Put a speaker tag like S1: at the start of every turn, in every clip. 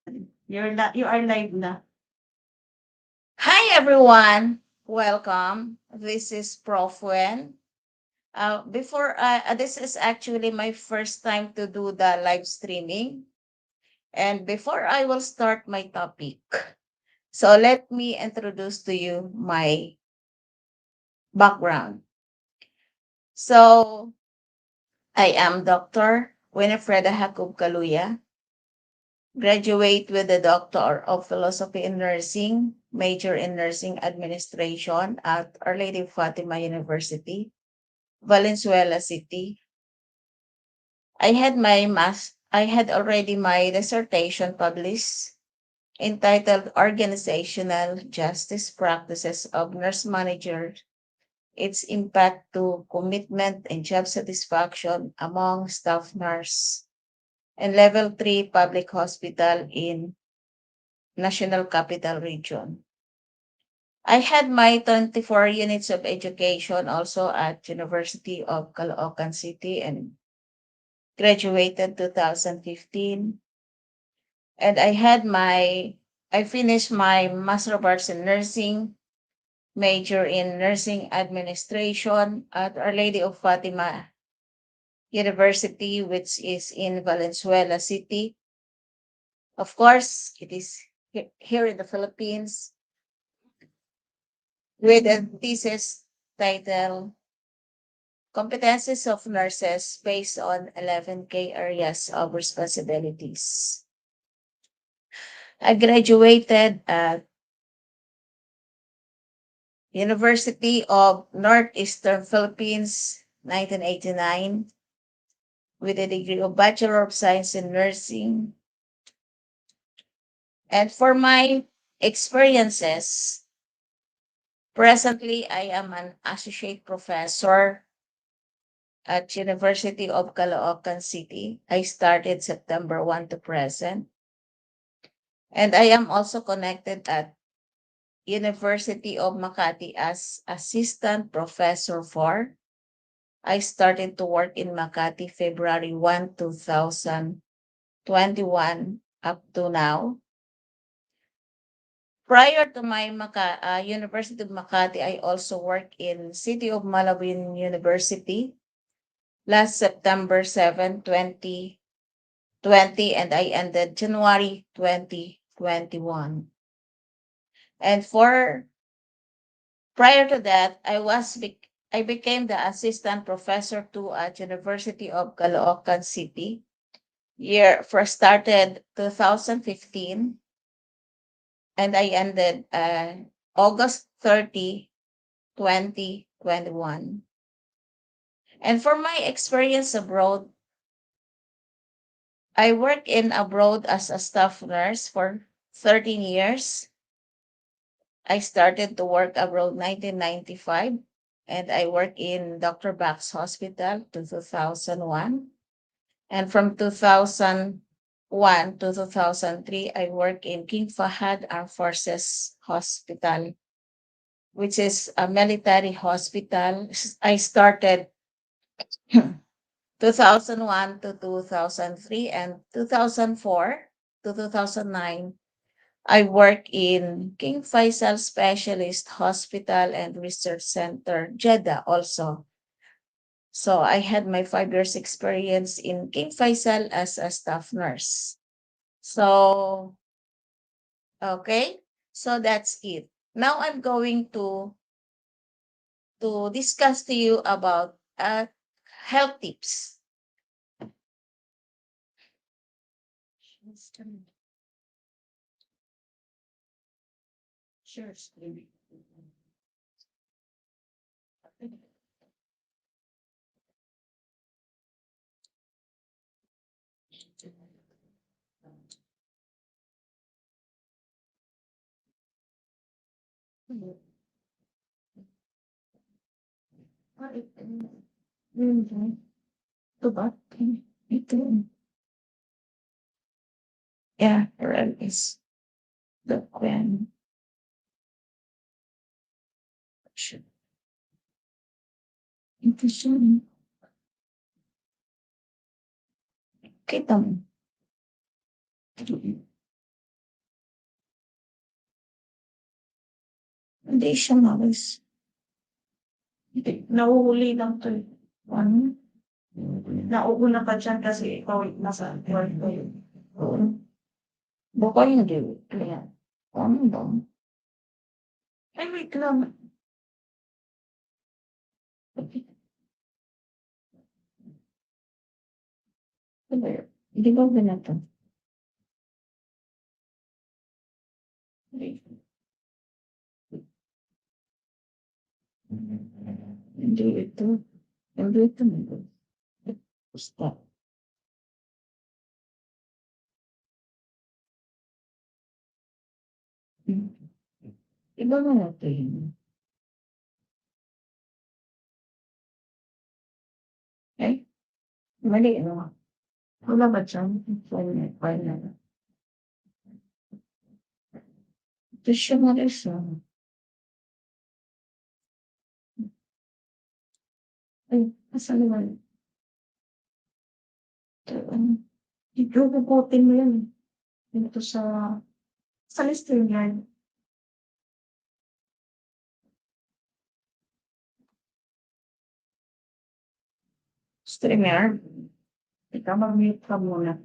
S1: You are live na. Hi everyone, welcome. This is Prof. Wen. This is actually my first time to do the live streaming. And before I will start my topic, so let me introduce to you my background. So I am Dr. Winifreda Jacob Kaluya, graduate with the Doctor of Philosophy in Nursing, major in Nursing Administration at Our Lady of Fatima University, Valenzuela City. I had already my dissertation published entitled Organizational Justice Practices of Nurse Managers, Its Impact to Commitment and Job Satisfaction Among Staff Nurse and Level 3 Public Hospital in National Capital Region. I had my 24 units of education also at University of Caloocan City and graduated 2015. And I finished my Master of Arts in Nursing, major in Nursing Administration at Our Lady of Fatima University, which is in Valenzuela City. Of course, it is here in the Philippines with a thesis title Competencies of Nurses based on 11K areas of responsibilities. I graduated at University of Northeastern Philippines 1989 with a degree of Bachelor of Science in Nursing. And for my experiences, presently I am an associate professor at University of Caloocan City. I started September 1 to present. And I am also connected at University of Makati as assistant professor 4. I started to work in Makati February 1, 2021 up to now. Prior to my University of Makati, I also worked in City of Malabon University last September 7, 2020, and I ended January 2021. And for prior to that, I became the assistant professor to at University of Caloocan City. Year first started 2015 and I ended August 30, 2021. And for my experience abroad, I worked in abroad as a staff nurse for 13 years. I started to work abroad 1995 and I worked in Dr. Bach's Hospital to 2001. And from 2001 to 2003, I worked in King Fahad Armed Forces Hospital, which is a military hospital. I started 2001 to 2003 and 2004 to 2009. I work in King Faisal Specialist Hospital and Research Center, Jeddah also. So I had my 5 years experience in King Faisal as a staff nurse. So, okay. So that's it. Now I'm going to discuss to you about health tips. Sure. Yeah, there is the when impression. Kita mo. Hindi siya malis. Hindi, nahuhuli lang 'to, eh. Ano, nauuna ka diyan kasi ikaw nasa work ko, eh. Oo. Baka hindi, kaya ano ba? Ay, wait lang. Ano ba yun? Di ba ganito? Hindi ito. Hindi ito. Basta. Iba nga natin. Eh, mali, no? Wala ba dyan? File na. Ito siya malis, no? Ay, asan naman? Ito, ano? Ibubukutin mo yan. Dito sa listing yan. Streamer. Ikaw mag-mute ka muna.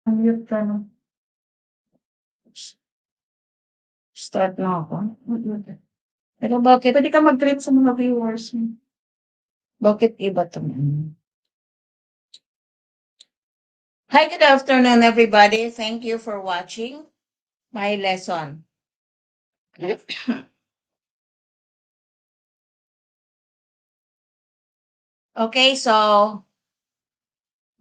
S1: Unmute ka na. Start na ako. Pero bakit? Pwede ka mag-greet sa mga viewers mo. Bakit iba to? Hi, good afternoon, everybody. Thank you for watching my lesson. Okay, so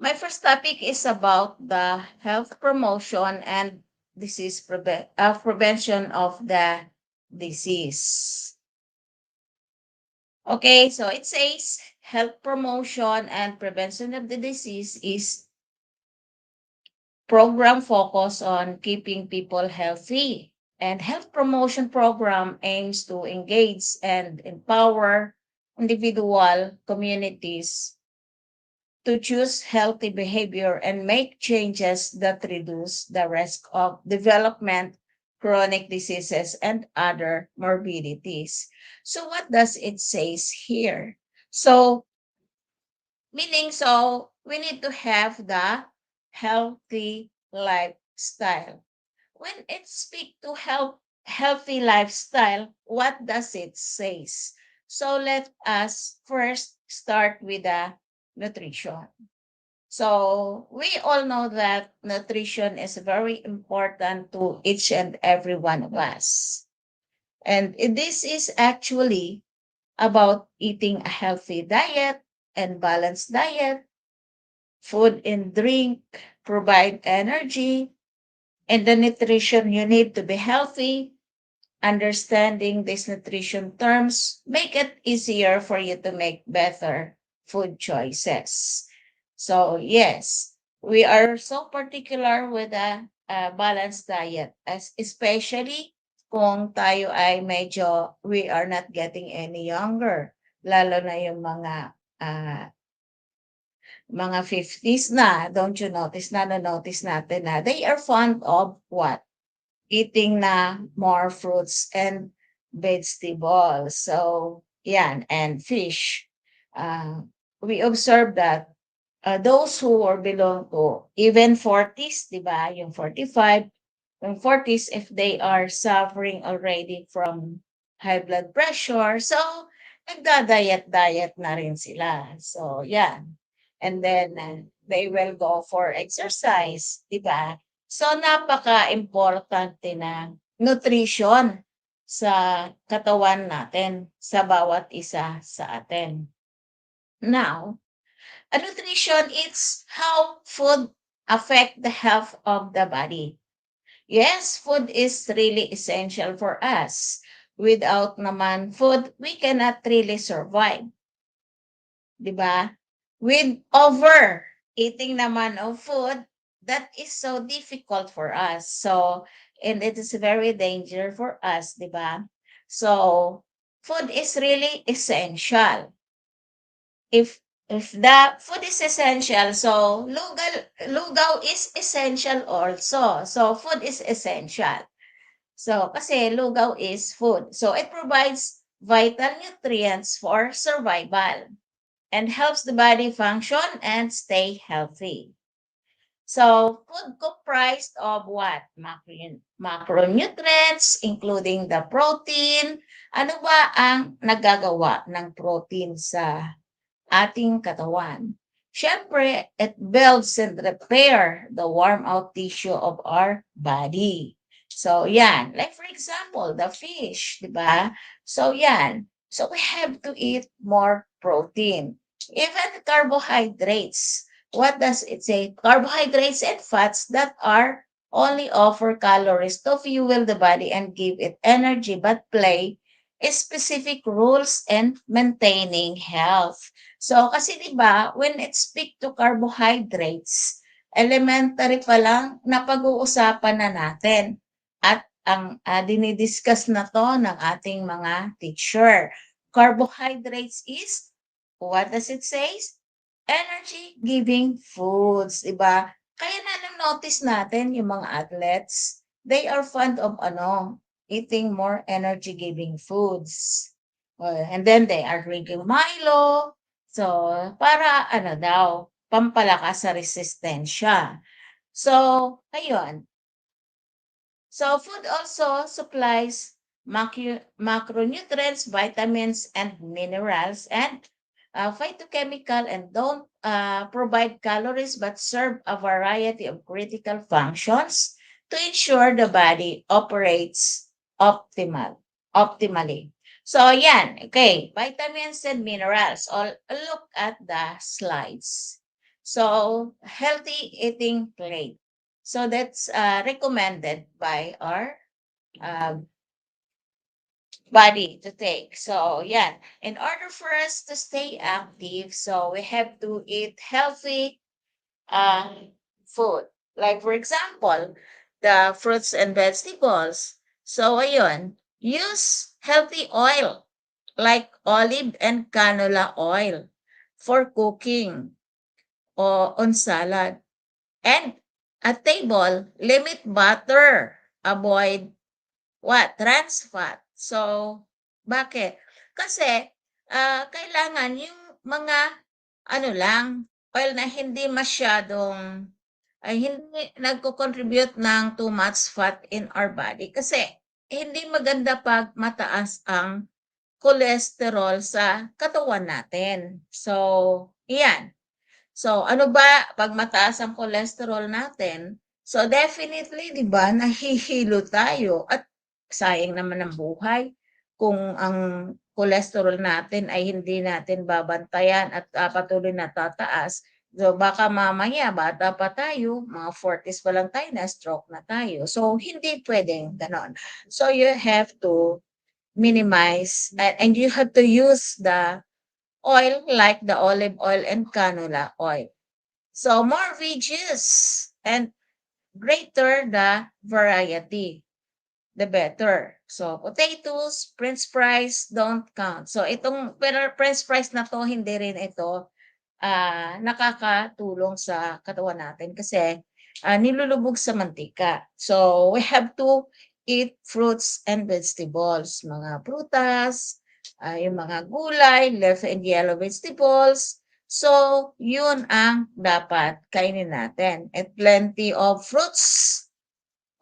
S1: my first topic is about the health promotion and prevention of the disease. Okay, so it says health promotion and prevention of the disease is program focused on keeping people healthy. And health promotion program aims to engage and empower individual communities to choose healthy behavior and make changes that reduce the risk of development, chronic diseases, and other morbidities. So what does it says here? So meaning, so we need to have the healthy lifestyle. When it speaks to healthy lifestyle, what does it say? So let us first start with the nutrition. So we all know that nutrition is very important to each and every one of us. And this is actually about eating a healthy diet and balanced diet. Food and drink provide energy, and the nutrition you need to be healthy. Understanding these nutrition terms make it easier for you to make better food choices. So yes, we are so particular with a balanced diet, as especially kung tayo ay medyo we are not getting any younger, lalo na yung mga 50s na. Don't you notice na notice natin na they are fond of what? Eating na more fruits and vegetables. So, yan, and fish. Uh, we observe that those who are belong to even 40s, di ba? Yung 45, yung 40s, if they are suffering already from high blood pressure, so nagda-diet-diet na rin sila. So, yan. And then, they will go for exercise, di ba? So, napaka-importante ng nutrition sa katawan natin, sa bawat isa sa atin. Now, a nutrition is how food affect the health of the body. Yes, food is really essential for us. Without naman food, we cannot really survive. 'Di ba? With over eating naman of food, that is so difficult for us. So, and it is very danger for us, 'di ba? So, food is really essential. If the food is essential, so lugaw is essential also. So, food is essential. So, kasi lugaw is food. So, it provides vital nutrients for survival and helps the body function and stay healthy. So, food comprised of what? Macronutrients, including the protein. Ano ba ang nagagawa ng protein sa ating katawan? Siyempre, it builds and repair the worn out tissue of our body. So, yan. Like for example, the fish, di ba? So, yan. So, we have to eat more protein. Even carbohydrates. What does it say? Carbohydrates and fats that are only offer calories to fuel the body and give it energy but play specific rules in maintaining health. So, kasi 'di ba, when it speak to carbohydrates, elementary pa lang napag-uusapan na natin at ang dinidiscuss na 'to ng ating mga teacher. Carbohydrates is, what does it say? Energy-giving foods, 'di ba? Kaya na-notice natin yung mga athletes, they are fond of eating more energy-giving foods. And then they are drinking Milo. So, para daw, pampalakas sa resistensya. So, ayun. So, food also supplies macronutrients, vitamins, and minerals, and phytochemical and don't provide calories but serve a variety of critical functions to ensure the body operates optimally. So, yan. Okay. Vitamins and minerals. All look at the slides. So, healthy eating plate. So, that's recommended by our uh, body to take. So, yeah, in order for us to stay active, so we have to eat healthy uh, food. Like, for example, the fruits and vegetables. So, ayun, use healthy oil like olive and canola oil for cooking or on salad. And at table, limit butter. Avoid what? Trans fat. So, bakit? Kasi, kailangan yung mga, ano lang, oil na hindi masyadong, ay hindi nagko-contribute ng too much fat in our body. Kasi, hindi maganda pag mataas ang cholesterol sa katawan natin. So, iyan. So, ano ba pag mataas ang cholesterol natin? So, definitely, di ba, nahihilo tayo at sayang naman ang buhay kung ang cholesterol natin ay hindi natin babantayan at patuloy na tataas. So, baka mamaya, bata pa tayo, mga 40s pa lang tayo, na-stroke na tayo. So, hindi pwedeng ganon. So, you have to minimize and you have to use the oil like the olive oil and canola oil. So more veggies and greater the variety, the better. So potatoes, french fries don't count. So itong pero french fries na to, hindi rin ito nakakatulong sa katawan natin kasi nilulubog sa mantika. So we have to eat fruits and vegetables, mga prutas, yung mga gulay, leaf and yellow vegetables. So, yun ang dapat kainin natin. And plenty of fruits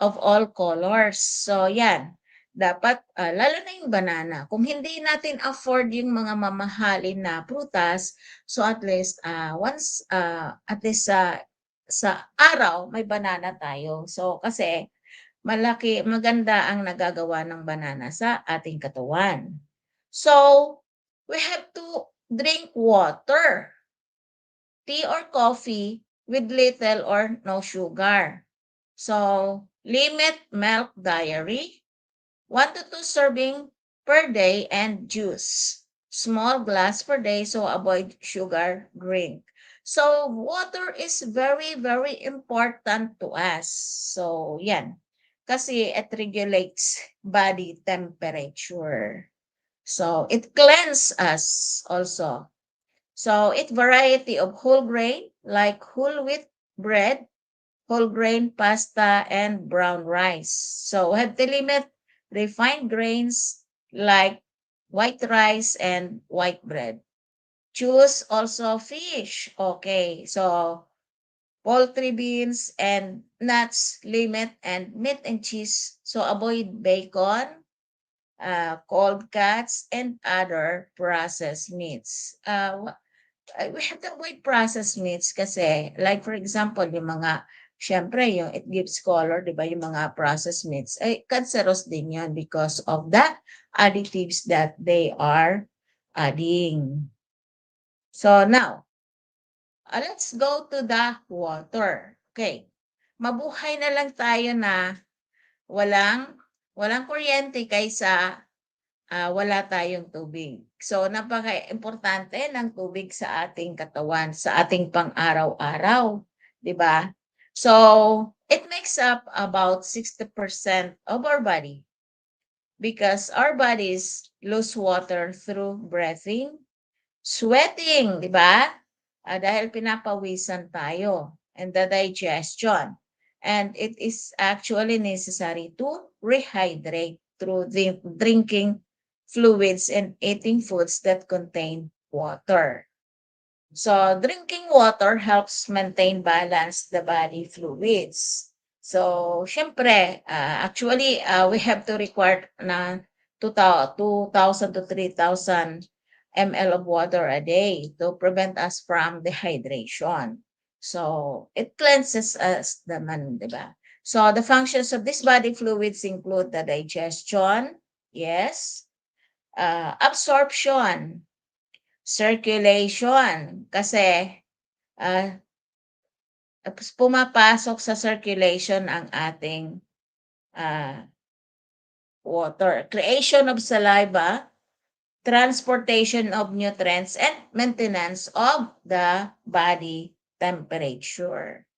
S1: of all colors. So, yan. Dapat, lalo na yung banana. Kung hindi natin afford yung mga mamahalin na prutas, so at least, sa araw, may banana tayo. So, kasi, maganda ang nagagawa ng banana sa ating katawan. So, we have to drink water, tea or coffee with little or no sugar. So, limit milk diary, 1 to 2 serving per day and juice. Small glass per day, so avoid sugar drink. So, water is very, very important to us. So, yan. Kasi it regulates body temperature. So, it cleanses us also. So, eat variety of whole grain like whole wheat bread, whole grain pasta, and brown rice. So, have to limit refined grains like white rice and white bread. Choose also fish. Okay, so poultry, beans, and nuts, limit, and meat and cheese. So, avoid bacon, cold cuts, and other processed meats. We have to avoid processed meats kasi, like for example, yung mga, syempre, yung it gives color, di ba, yung mga processed meats, ay cancerous din yun because of the additives that they are adding. So now, let's go to the water. Okay. Mabuhay na lang tayo na walang kuryente kaysa wala tayong tubig. So, napaka-importante ng tubig sa ating katawan, sa ating pang-araw-araw, di ba? So, it makes up about 60% of our body because our bodies lose water through breathing, sweating, di ba? Dahil pinapawisan tayo, and the digestion. And it is actually necessary to rehydrate through the drinking fluids and eating foods that contain water. So, drinking water helps maintain balance the body fluids. So, syempre, actually, we have to require na 2,000 to 3,000 ml of water a day to prevent us from dehydration. So, it cleanses us naman, di ba? So, the functions of these body fluids include the digestion, yes, absorption, circulation, kasi uh, pumapasok sa circulation ang ating water. Creation of saliva, transportation of nutrients, and maintenance of the body temperature.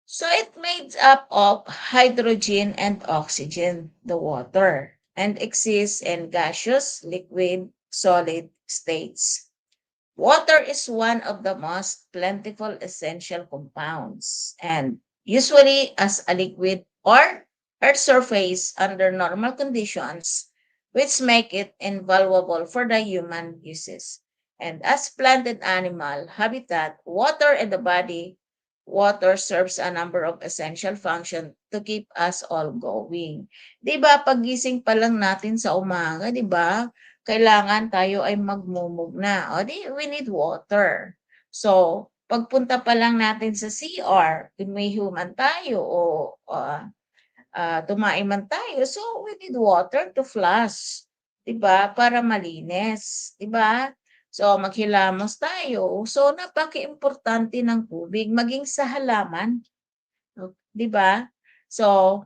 S1: So it made up of hydrogen and oxygen, the water, and exists in gaseous, liquid, solid states. Water is one of the most plentiful essential compounds and usually as a liquid or earth surface under normal conditions, which make it invaluable for the human uses. And as plant and animal habitat, water in the body, water serves a number of essential functions to keep us all going. 'Di ba pagising pa lang natin sa umaga, 'di ba? Kailangan tayo ay magmumog na. O di, we need water. So, pagpunta pa lang natin sa CR, kung may human tayo o tumain man tayo, so we need water to flush. Diba? Para malinis. Diba? So, maghilamos tayo. So, napaka-importante ng tubig, maging sa halaman. Diba? So,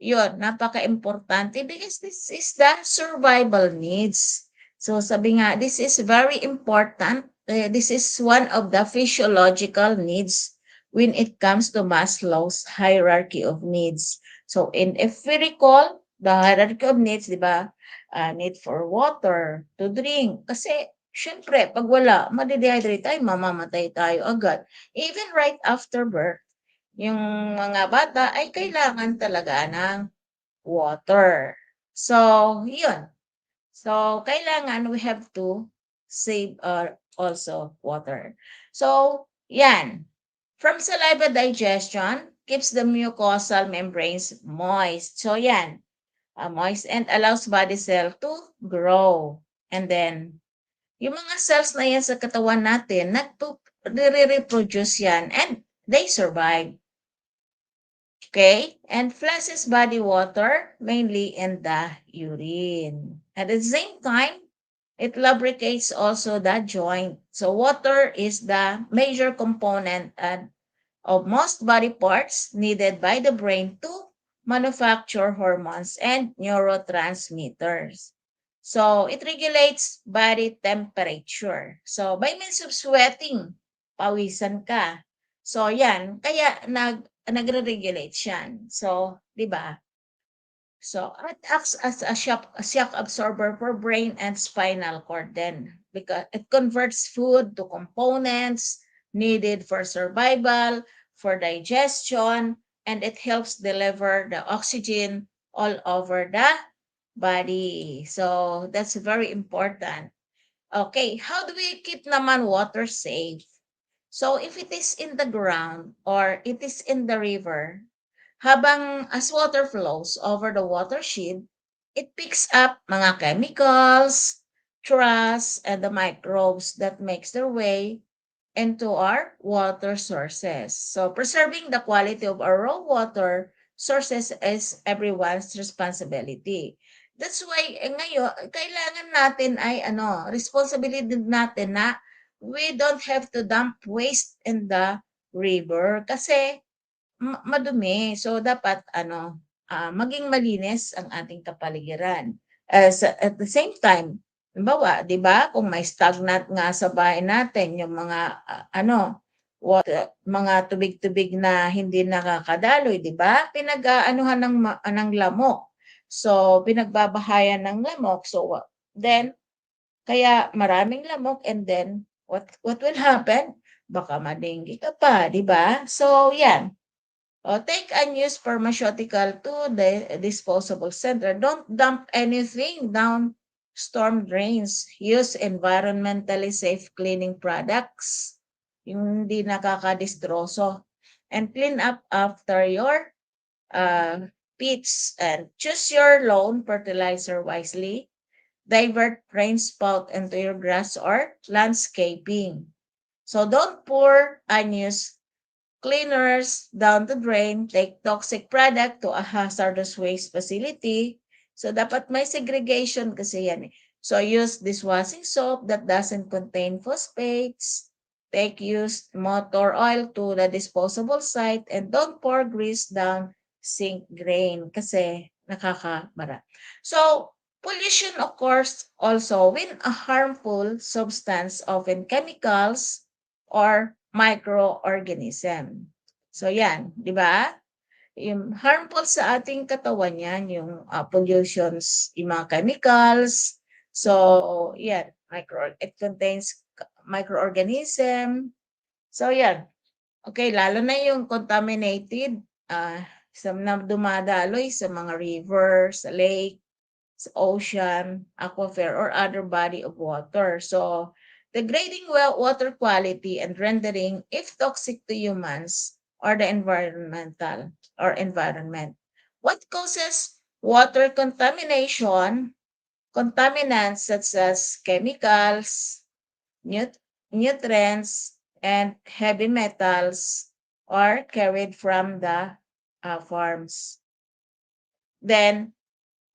S1: yun, napaka-importante because this is the survival needs. So sabi nga, this is very important. This is one of the physiological needs when it comes to Maslow's hierarchy of needs. So if we recall the hierarchy of needs, di ba? Need for water, to drink. Kasi syempre, pag wala, madidehydrate tayo, mamamatay tayo agad. Even right after birth, yung mga bata ay kailangan talaga ng water. So, yun. So, kailangan we have to save also water. So, yan. From saliva digestion, keeps the mucosal membranes moist. So, yan. Moist and allows body cell to grow. And then, yung mga cells na yan sa katawan natin, nagre-reproduce yan and they survive. Okay? And flushes body water mainly in the urine. At the same time, it lubricates also the joint. So water is the major component of most body parts needed by the brain to manufacture hormones and neurotransmitters. So it regulates body temperature. So by means of sweating, pawisan ka. So yan, kaya nagre-regulate siyan. So, 'di ba? So, it acts as a shock absorber for brain and spinal cord then because it converts food to components needed for survival, for digestion, and it helps deliver the oxygen all over the body. So, that's very important. Okay, how do we keep naman water safe? So if it is in the ground or it is in the river, habang as water flows over the watershed, it picks up mga chemicals, trash, and the microbes that makes their way into our water sources. So preserving the quality of our raw water sources is everyone's responsibility. That's why ngayon, kailangan natin ay responsibility natin na we don't have to dump waste in the river kasi madumi. So dapat maging malinis ang ating kapaligiran. At the same time, halimbawa, 'di ba, kung may stagnant nga sa bahay natin yung mga mga tubig-tubig na hindi nakakadaloy, 'di ba? Pinag-aanuhan ng lamok. So pinagbabahayan ng lamok. So then kaya maraming lamok and then what will happen? Baka madenggi ka pa, 'di ba? So yan. Take unused pharmaceutical to the disposable center. Don't dump anything down storm drains. Use environmentally safe cleaning products. Yung hindi nakakadistroso. And clean up after your pits. And choose your loan fertilizer wisely. divert drain spout into your grass or landscaping. So don't pour unused cleaners down the drain, take toxic product to a hazardous waste facility. So dapat may segregation kasi yan eh. So use dishwashing soap that doesn't contain phosphates. Take used motor oil to the disposable site and don't pour grease down sink drain kasi nakakabara. So pollution occurs also when a harmful substance, often chemicals or microorganism. So yan, di ba? Yung harmful sa ating katawan yan, yung pollutions, yung mga chemicals. So yan, it contains microorganism. So yan. Okay, lalo na yung contaminated, na dumadaloy sa mga river, sa lake, sa ocean, aquifer, or other body of water. So, degrading water quality and rendering, if toxic to humans or the environment. What causes water contamination? Contaminants such as chemicals, nutrients, and heavy metals are carried from the farms. Then,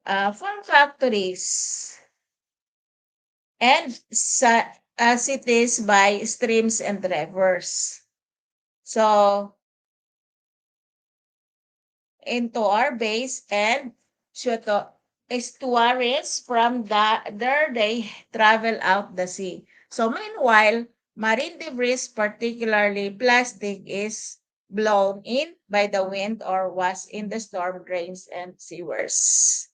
S1: farm factories and as it is by streams and rivers. So, into our base and estuaries from there they travel out the sea. So, meanwhile, marine debris, particularly plastic, is blown in by the wind or was in the storm drains and sewers.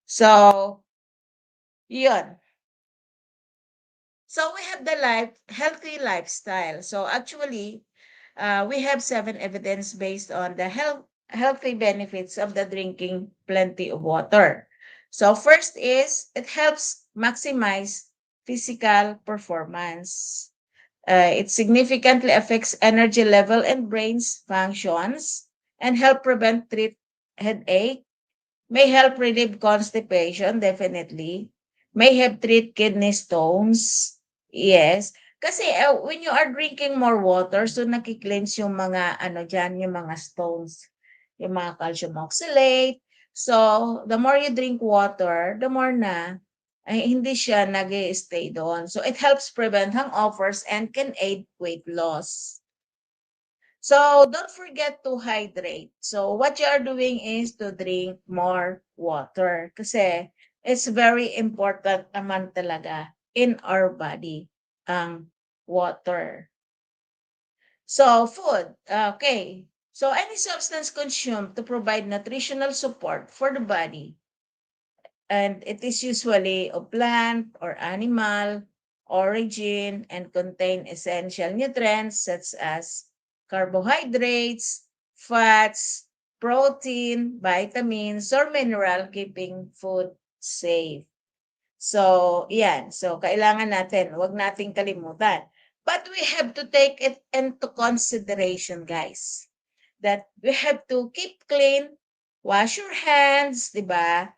S1: So, yun. So we have the healthy lifestyle. So actually, we have 7 evidence based on the healthy benefits of the drinking plenty of water. So first is it helps maximize physical performance. It significantly affects energy level and brain's functions and help treat headache, may help relieve constipation, definitely. May help treat kidney stones. Yes. Kasi when you are drinking more water, so nakikleanse yung mga dyan, yung mga stones, yung mga calcium oxalate. So, the more you drink water, the more na ay hindi siya nag-stay doon. So, it helps prevent hangovers and can aid weight loss. So don't forget to hydrate. So what you are doing is to drink more water kasi it's very important naman talaga in our body ang water. So food, okay. So any substance consumed to provide nutritional support for the body, and it is usually of plant or animal origin and contain essential nutrients such as carbohydrates, fats, protein, vitamins, or mineral, keeping food safe. So, yan. So, kailangan natin, wag nating kalimutan. But we have to take it into consideration, guys, that we have to keep clean, wash your hands, di ba?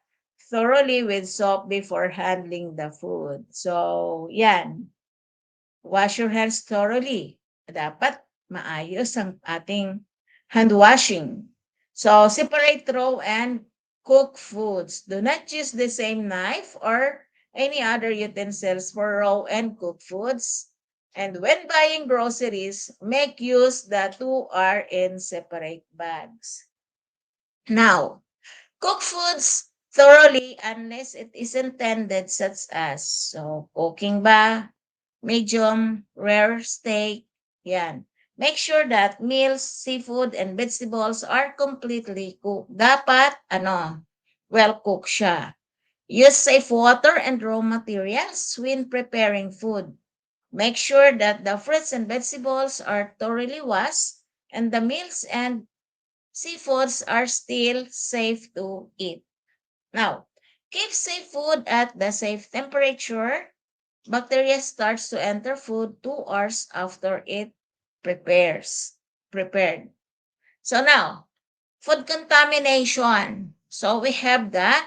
S1: Thoroughly with soap before handling the food. So, yan. Wash your hands thoroughly. Dapat maayos ang ating hand washing. So, separate raw and cooked foods. Do not use the same knife or any other utensils for raw and cooked foods. And when buying groceries, make use that two are in separate bags. Now, cook foods thoroughly unless it is intended, such as cooking ba, medium, rare steak, yan. Make sure that meals, seafood, and vegetables are completely cooked. Dapat, well cooked siya. Use safe water and raw materials when preparing food. Make sure that the fruits and vegetables are thoroughly washed and the meals and seafoods are still safe to eat. Now, keep safe food at the safe temperature. Bacteria starts to enter food 2 hours after it prepared. So now, food contamination. So we have the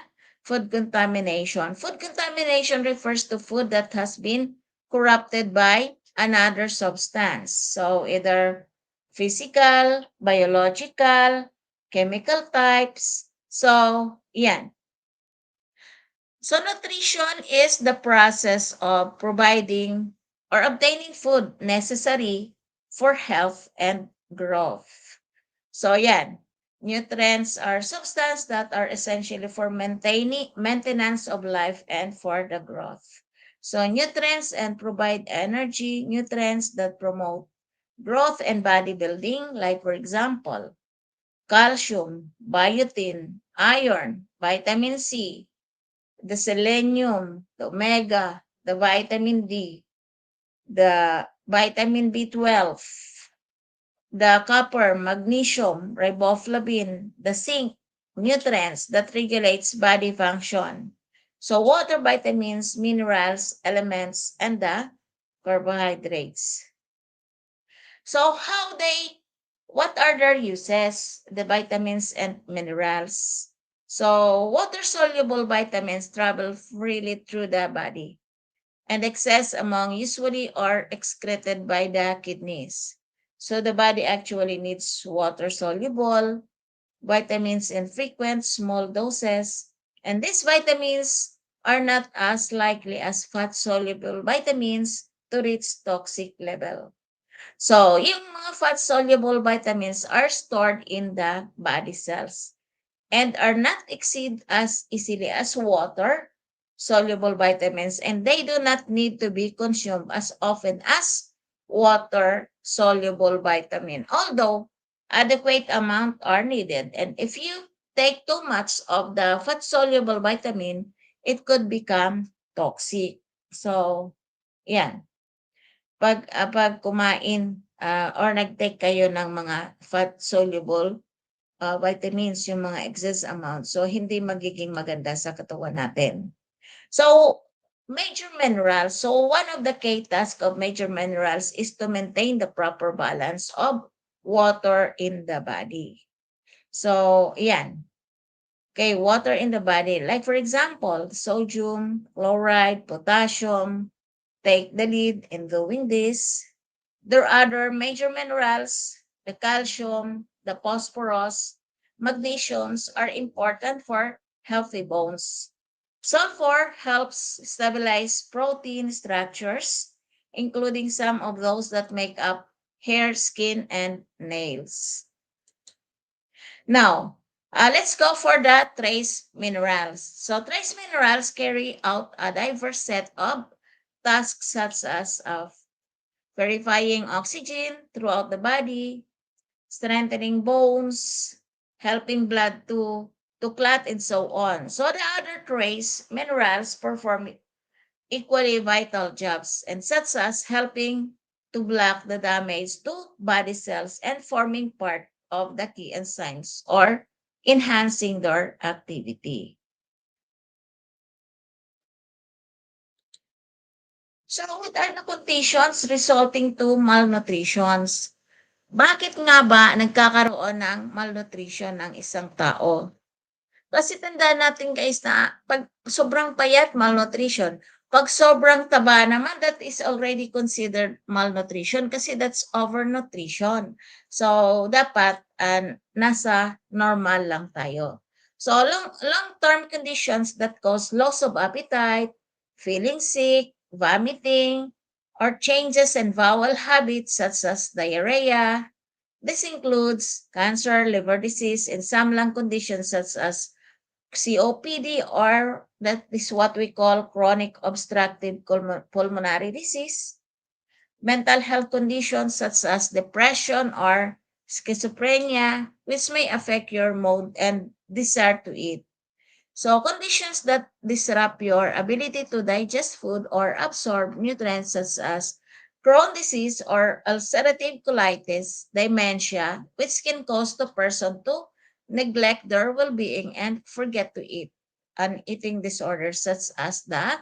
S1: food contamination. Food contamination refers to food that has been corrupted by another substance. So either physical, biological, chemical types. So, yan. So nutrition is the process of providing or obtaining food necessary for health and growth. So yan, nutrients are substances that are essentially for maintaining maintenance of life and for the growth. So nutrients and provide energy, nutrients that promote growth and bodybuilding, like for example, calcium, biotin, iron, vitamin C, the selenium, the omega, the vitamin D, the vitamin B12, the copper, magnesium, riboflavin, the zinc, nutrients that regulates body function. So water, vitamins, minerals, elements, and the carbohydrates. So what are their uses? The vitamins and minerals. So water-soluble vitamins travel freely through the body and excess among usually are excreted by the kidneys. So the body actually needs water-soluble vitamins in frequent small doses, and these vitamins are not as likely as fat-soluble vitamins to reach toxic level. So, yung mga fat-soluble vitamins are stored in the body cells and are not exceed as easily as water soluble vitamins, and they do not need to be consumed as often as water soluble vitamin, although adequate amount are needed. And if you take too much of the fat soluble vitamin, it could become toxic. So yan, pag kumain or nag-take kayo ng mga fat soluble vitamins, yung mga excess amount. So, hindi magiging maganda sa katawan natin. So, major minerals. So, one of the key tasks of major minerals is to maintain the proper balance of water in the body. So, yan. Okay, water in the body. Like for example, sodium, chloride, potassium, take the lead in doing this. There are other major minerals, the calcium, the phosphorus, magnesiums are important for healthy bones. Sulfur helps stabilize protein structures, including some of those that make up hair, skin, and nails. Now, let's go for the trace minerals. So trace minerals carry out a diverse set of tasks such as verifying oxygen throughout the body, strengthening bones, helping blood to clot, and so on. So the other trace minerals perform equally vital jobs, and such as helping to block the damage to body cells and forming part of the key enzymes or enhancing their activity. So what are the conditions resulting to malnutrition? Bakit nga ba nagkakaroon ng malnutrition ng isang tao? Kasi tandaan natin guys na pag sobrang payat, malnutrition. Pag sobrang taba naman, that is already considered malnutrition kasi that's overnutrition. So, dapat nasa normal lang tayo. So, long-term conditions that cause loss of appetite, feeling sick, vomiting, or changes in bowel habits such as diarrhea. This includes cancer, liver disease, and some lung conditions such as COPD, or that is what we call chronic obstructive pulmonary disease, mental health conditions such as depression or schizophrenia, which may affect your mood and desire to eat. So conditions that disrupt your ability to digest food or absorb nutrients such as Crohn's disease or ulcerative colitis, dementia, which can cause the person to neglect their well-being and forget to eat, and eating disorders such as the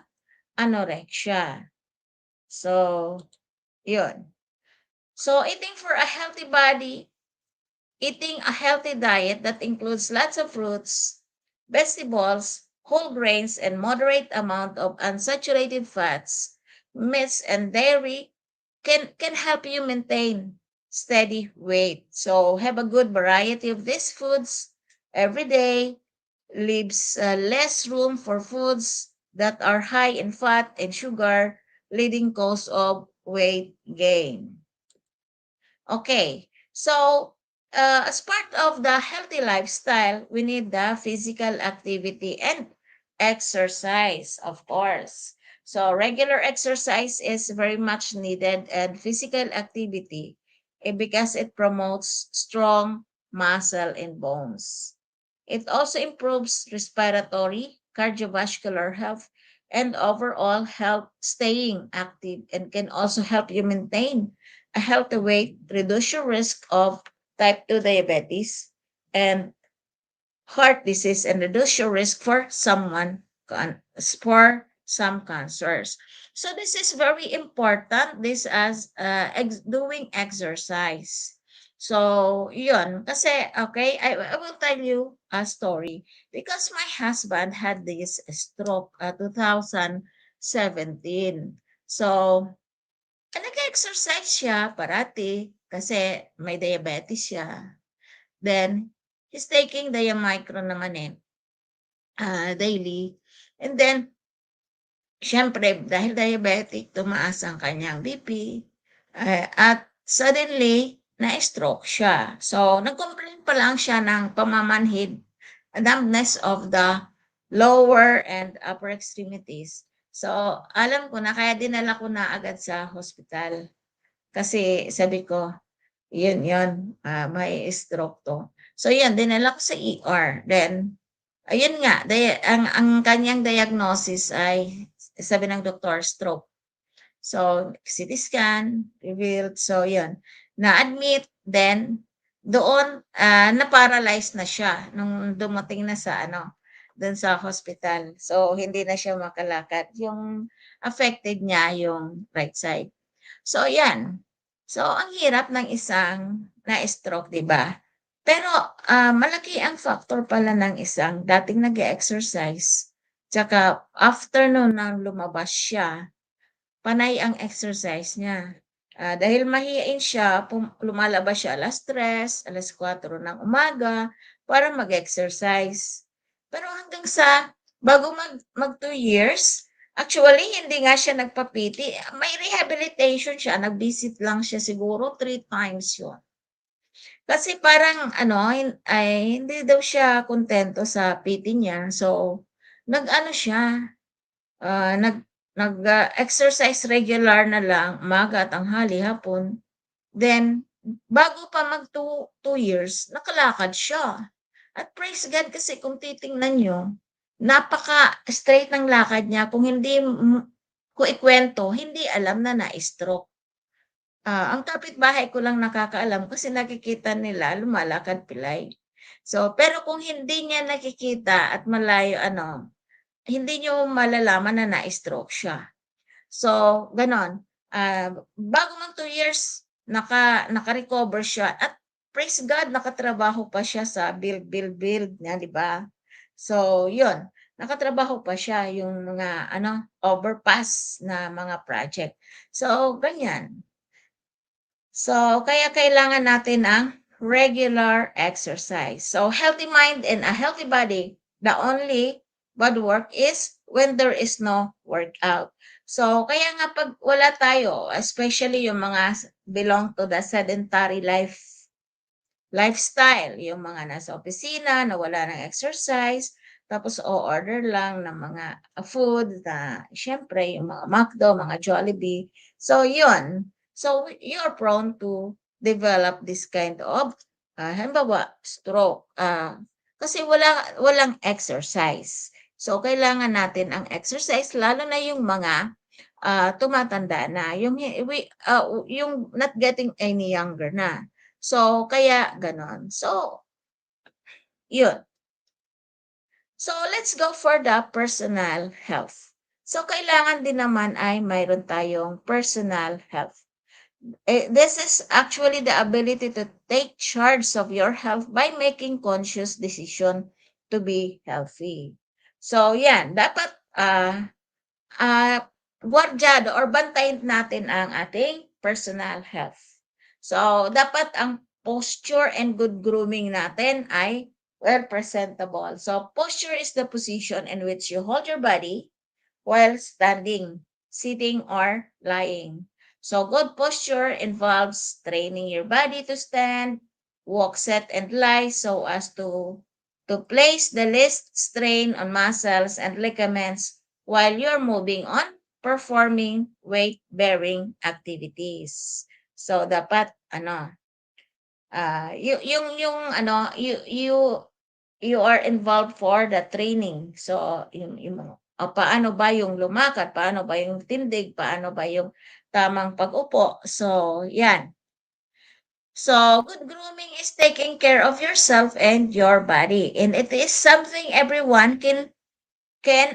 S1: anorexia. So, yun. So, eating a healthy diet that includes lots of fruits, vegetables, whole grains, and moderate amount of unsaturated fats, meats, and dairy can help you maintain steady weight. So have a good variety of these foods every day, leaves less room for foods that are high in fat and sugar, leading cause of weight gain. Okay, so as part of the healthy lifestyle, we need the physical activity and exercise, of course. So regular exercise is very much needed and physical activity because it promotes strong muscle and bones. It also improves respiratory, cardiovascular health, and overall health, staying active, and can also help you maintain a healthy weight, reduce your risk of type 2 diabetes and heart disease, and reduce your risk for for some cancers. So this is very important. This as doing exercise. So yun, kasi okay, I will tell you a story because my husband had this stroke 2017. So nag-exercise siya parati kasi may diabetes siya. Then, he's taking Diamicron naman daily. And then, siyempre, dahil diabetic, tumaas ang kanyang BP. At suddenly, na-stroke siya. So, nag-complain pa lang siya ng pamamanhid, numbness of the lower and upper extremities. So, alam ko na, kaya dinala ko na agad sa hospital. Kasi sabi ko, yun, may stroke 'to. So yun, dinala ko sa ER. Then, ayun nga, ang kanyang diagnosis ay sabi ng doktor, stroke. So, CT scan, revealed. So yun, na-admit, then doon, na-paralyze na siya nung dumating na sa dun sa hospital. So, hindi na siya makalakad. Yung affected niya yung right side. So, yan. So, ang hirap ng isang na-stroke, di ba? Pero malaki ang factor pala ng isang dating nag-exercise. Tsaka after nun nang lumabas siya, panay ang exercise niya. Dahil mahiyain siya, lumalabas siya 3:00, 4:00 ng umaga para mag-exercise. Pero hanggang sa bago mag 2 years, actually hindi nga siya nagpa-PT, may rehabilitation siya, nag-visit lang siya siguro 3 times 'yun. Kasi parang ay hindi daw siya kuntento sa PT niya, so nag-ano siya, exercise regular na lang, umaga, tanghali, hapon. Then, bago pa mag 2 years, nakalakad siya. At praise God kasi kung titingnan niyo, napaka-straight ng lakad niya. Kung hindi ko ikwento, hindi alam na na-stroke. Ang kapitbahay ko lang nakakaalam kasi nakikita nila lumalakad pilay. So, pero kung hindi niya nakikita at malayo hindi niyo malalaman na na-stroke siya. So, gano'n. Bago mag 2 years, naka-recover siya at praise God, nakatrabaho pa siya sa build niya, 'di ba? So, 'yun, nakatrabaho pa siya yung mga overpass na mga project. So, ganyan. So, kaya kailangan natin ang regular exercise. So, healthy mind and a healthy body, the only bad work is when there is no workout. So, kaya nga pag wala tayo, especially yung mga belong to the sedentary lifestyle, yung mga nasa opisina na wala ng exercise, tapos o-order lang ng mga food na siyempre yung mga McDo, mga Jollibee. So, yun. So, you're prone to develop this kind of, halimbawa, stroke. Kasi walang exercise. So, kailangan natin ang exercise, lalo na yung mga tumatanda na, yung not getting any younger na. So, kaya gano'n. So, yun. So, let's go for the personal health. So, kailangan din naman ay mayroon tayong personal health. This is actually the ability to take charge of your health by making conscious decision to be healthy. So yan, dapat gwardyado or bantayan natin ang ating personal health. So dapat ang posture and good grooming natin ay well presentable. So posture is the position in which you hold your body while standing, sitting, or lying. So good posture involves training your body to stand, walk, sit, and lie so as to place the least strain on muscles and ligaments while you're moving on performing weight-bearing activities. So dapat you are involved for the training. So yung paano ba yung lumakad, paano ba yung tindig, paano ba yung tamang pag-upo. So yan. So good grooming is taking care of yourself and your body, and it is something everyone can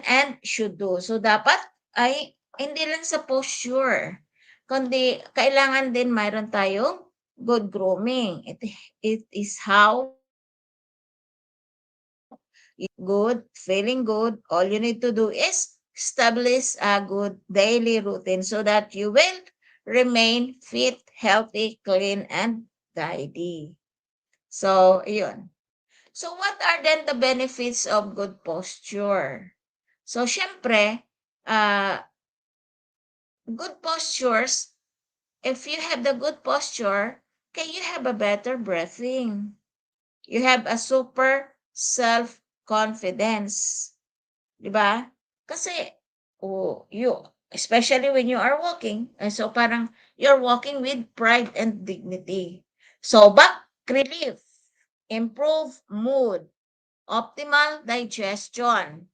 S1: and should do. So dapat ay hindi lang sa posture, kundi kailangan din mayroon tayong good grooming. It is how good, feeling good. All you need to do is establish a good daily routine so that you will remain fit, healthy, clean, and tidy. So, yun. So, what are then the benefits of good posture? So, syempre, good postures, if you have the good posture, can you have a better breathing? You have a super self-confidence. Diba? Kasi, especially when you are walking, so parang you're walking with pride and dignity. So, back relief, improve mood, optimal digestion,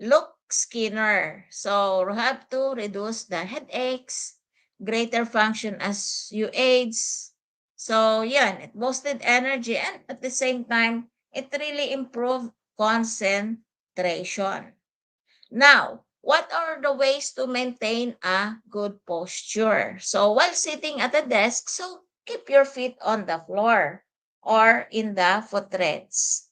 S1: look skinner. So, we have to reduce the headaches, greater function as you age. So, yan, it boosted energy and at the same time, it really improved concentration. Now, what are the ways to maintain a good posture? So, while sitting at a desk, so keep your feet on the floor or in the footrest.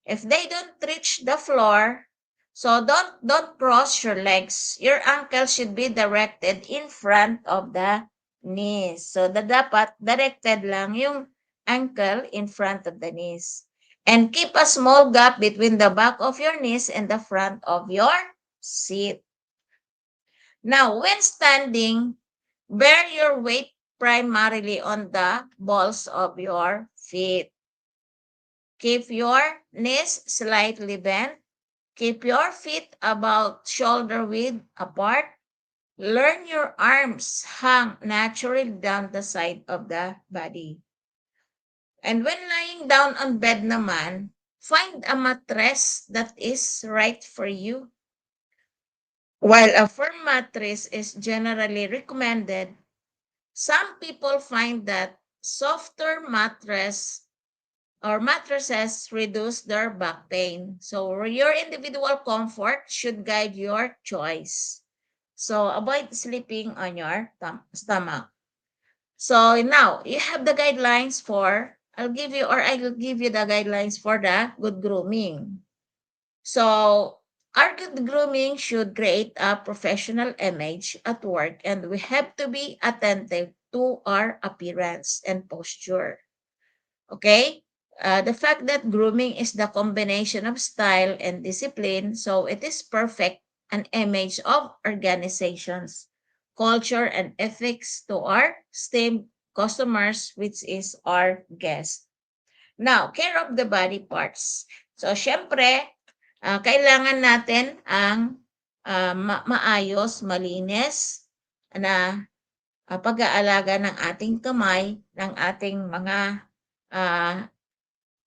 S1: If they don't reach the floor, so don't cross your legs. Your ankle should be directed in front of the knees. So, dapat directed lang yung ankle in front of the knees. And keep a small gap between the back of your knees and the front of your seat. Now, when standing, bear your weight primarily on the balls of your feet. Keep your knees slightly bent. Keep your feet about shoulder width apart. Learn your arms hang naturally down the side of the body. And when lying down on bed naman, find a mattress that is right for you. While a firm mattress is generally recommended, some people find that softer mattresses reduce their back pain. So your individual comfort should guide your choice. So avoid sleeping on your stomach. So now you have the guidelines for I'll give you the guidelines for the good grooming. So our good grooming should create a professional image at work, and we have to be attentive to our appearance and posture. Okay? The fact that grooming is the combination of style and discipline, so it is perfect an image of organizations, culture, and ethics to our esteemed customers, which is our guests. Now, care of the body parts. So, syempre, kailangan natin ang maayos, malinis na pag-aalaga ng ating kamay, ng ating mga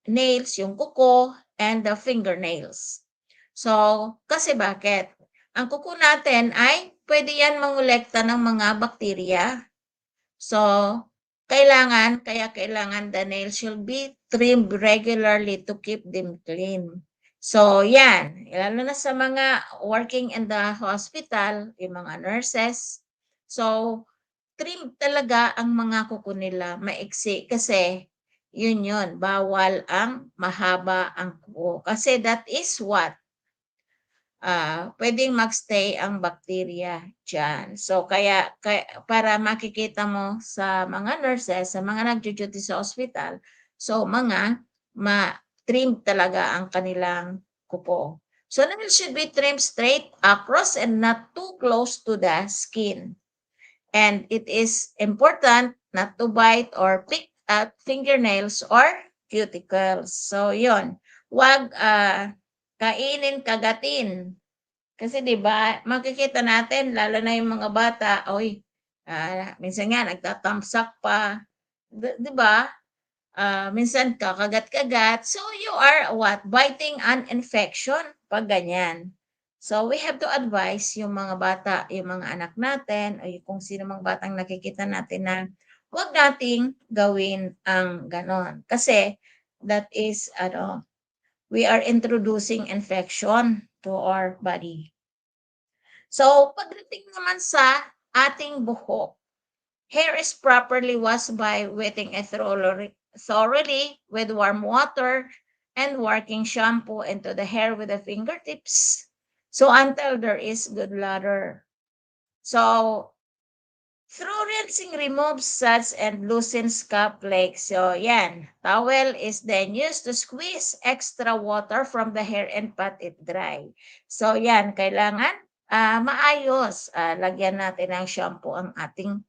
S1: nails, yung kuko, and the fingernails. So, kasi bakit? Ang kuko natin ay pwede yan mangolekta ng mga bakterya. So, kailangan the nails should be trimmed regularly to keep them clean. So, yan. Lalo na sa mga working in the hospital, yung mga nurses. So, trim talaga ang mga kuko nila, maiksi. Kasi, yun, bawal ang mahaba ang kuko. Kasi that is what? pwedeng magstay ang bacteria diyan. So kaya para makikita mo sa mga nurses, sa mga nagdu-duty sa ospital, so trim talaga ang kanilang kuko. So nails should be trimmed straight across and not too close to the skin. And it is important not to bite or pick at fingernails or cuticles. So yon, wag kainin, kagatin. Kasi 'di ba, makikita natin lalo na yung mga bata, oy, minsan nga nagtatamsak pa, 'di ba? Minsan kakagat-kagat. So you are what? Biting an infection pag ganyan. So we have to advise yung mga bata, yung mga anak natin, o kung sino mang batang nakikita natin na huwag nating gawin ang ganon. Kasi that is, we are introducing infection to our body. So, pagdating naman sa ating buhok, hair is properly washed by wetting it thoroughly with warm water and working shampoo into the hair with the fingertips. So, until there is good lather. So, through rinsing removes suds and loosens scalp flakes. So, yan. Towel is then used to squeeze extra water from the hair and pat it dry. So, yan. Kailangan maayos. Lagyan natin ng shampoo ang ating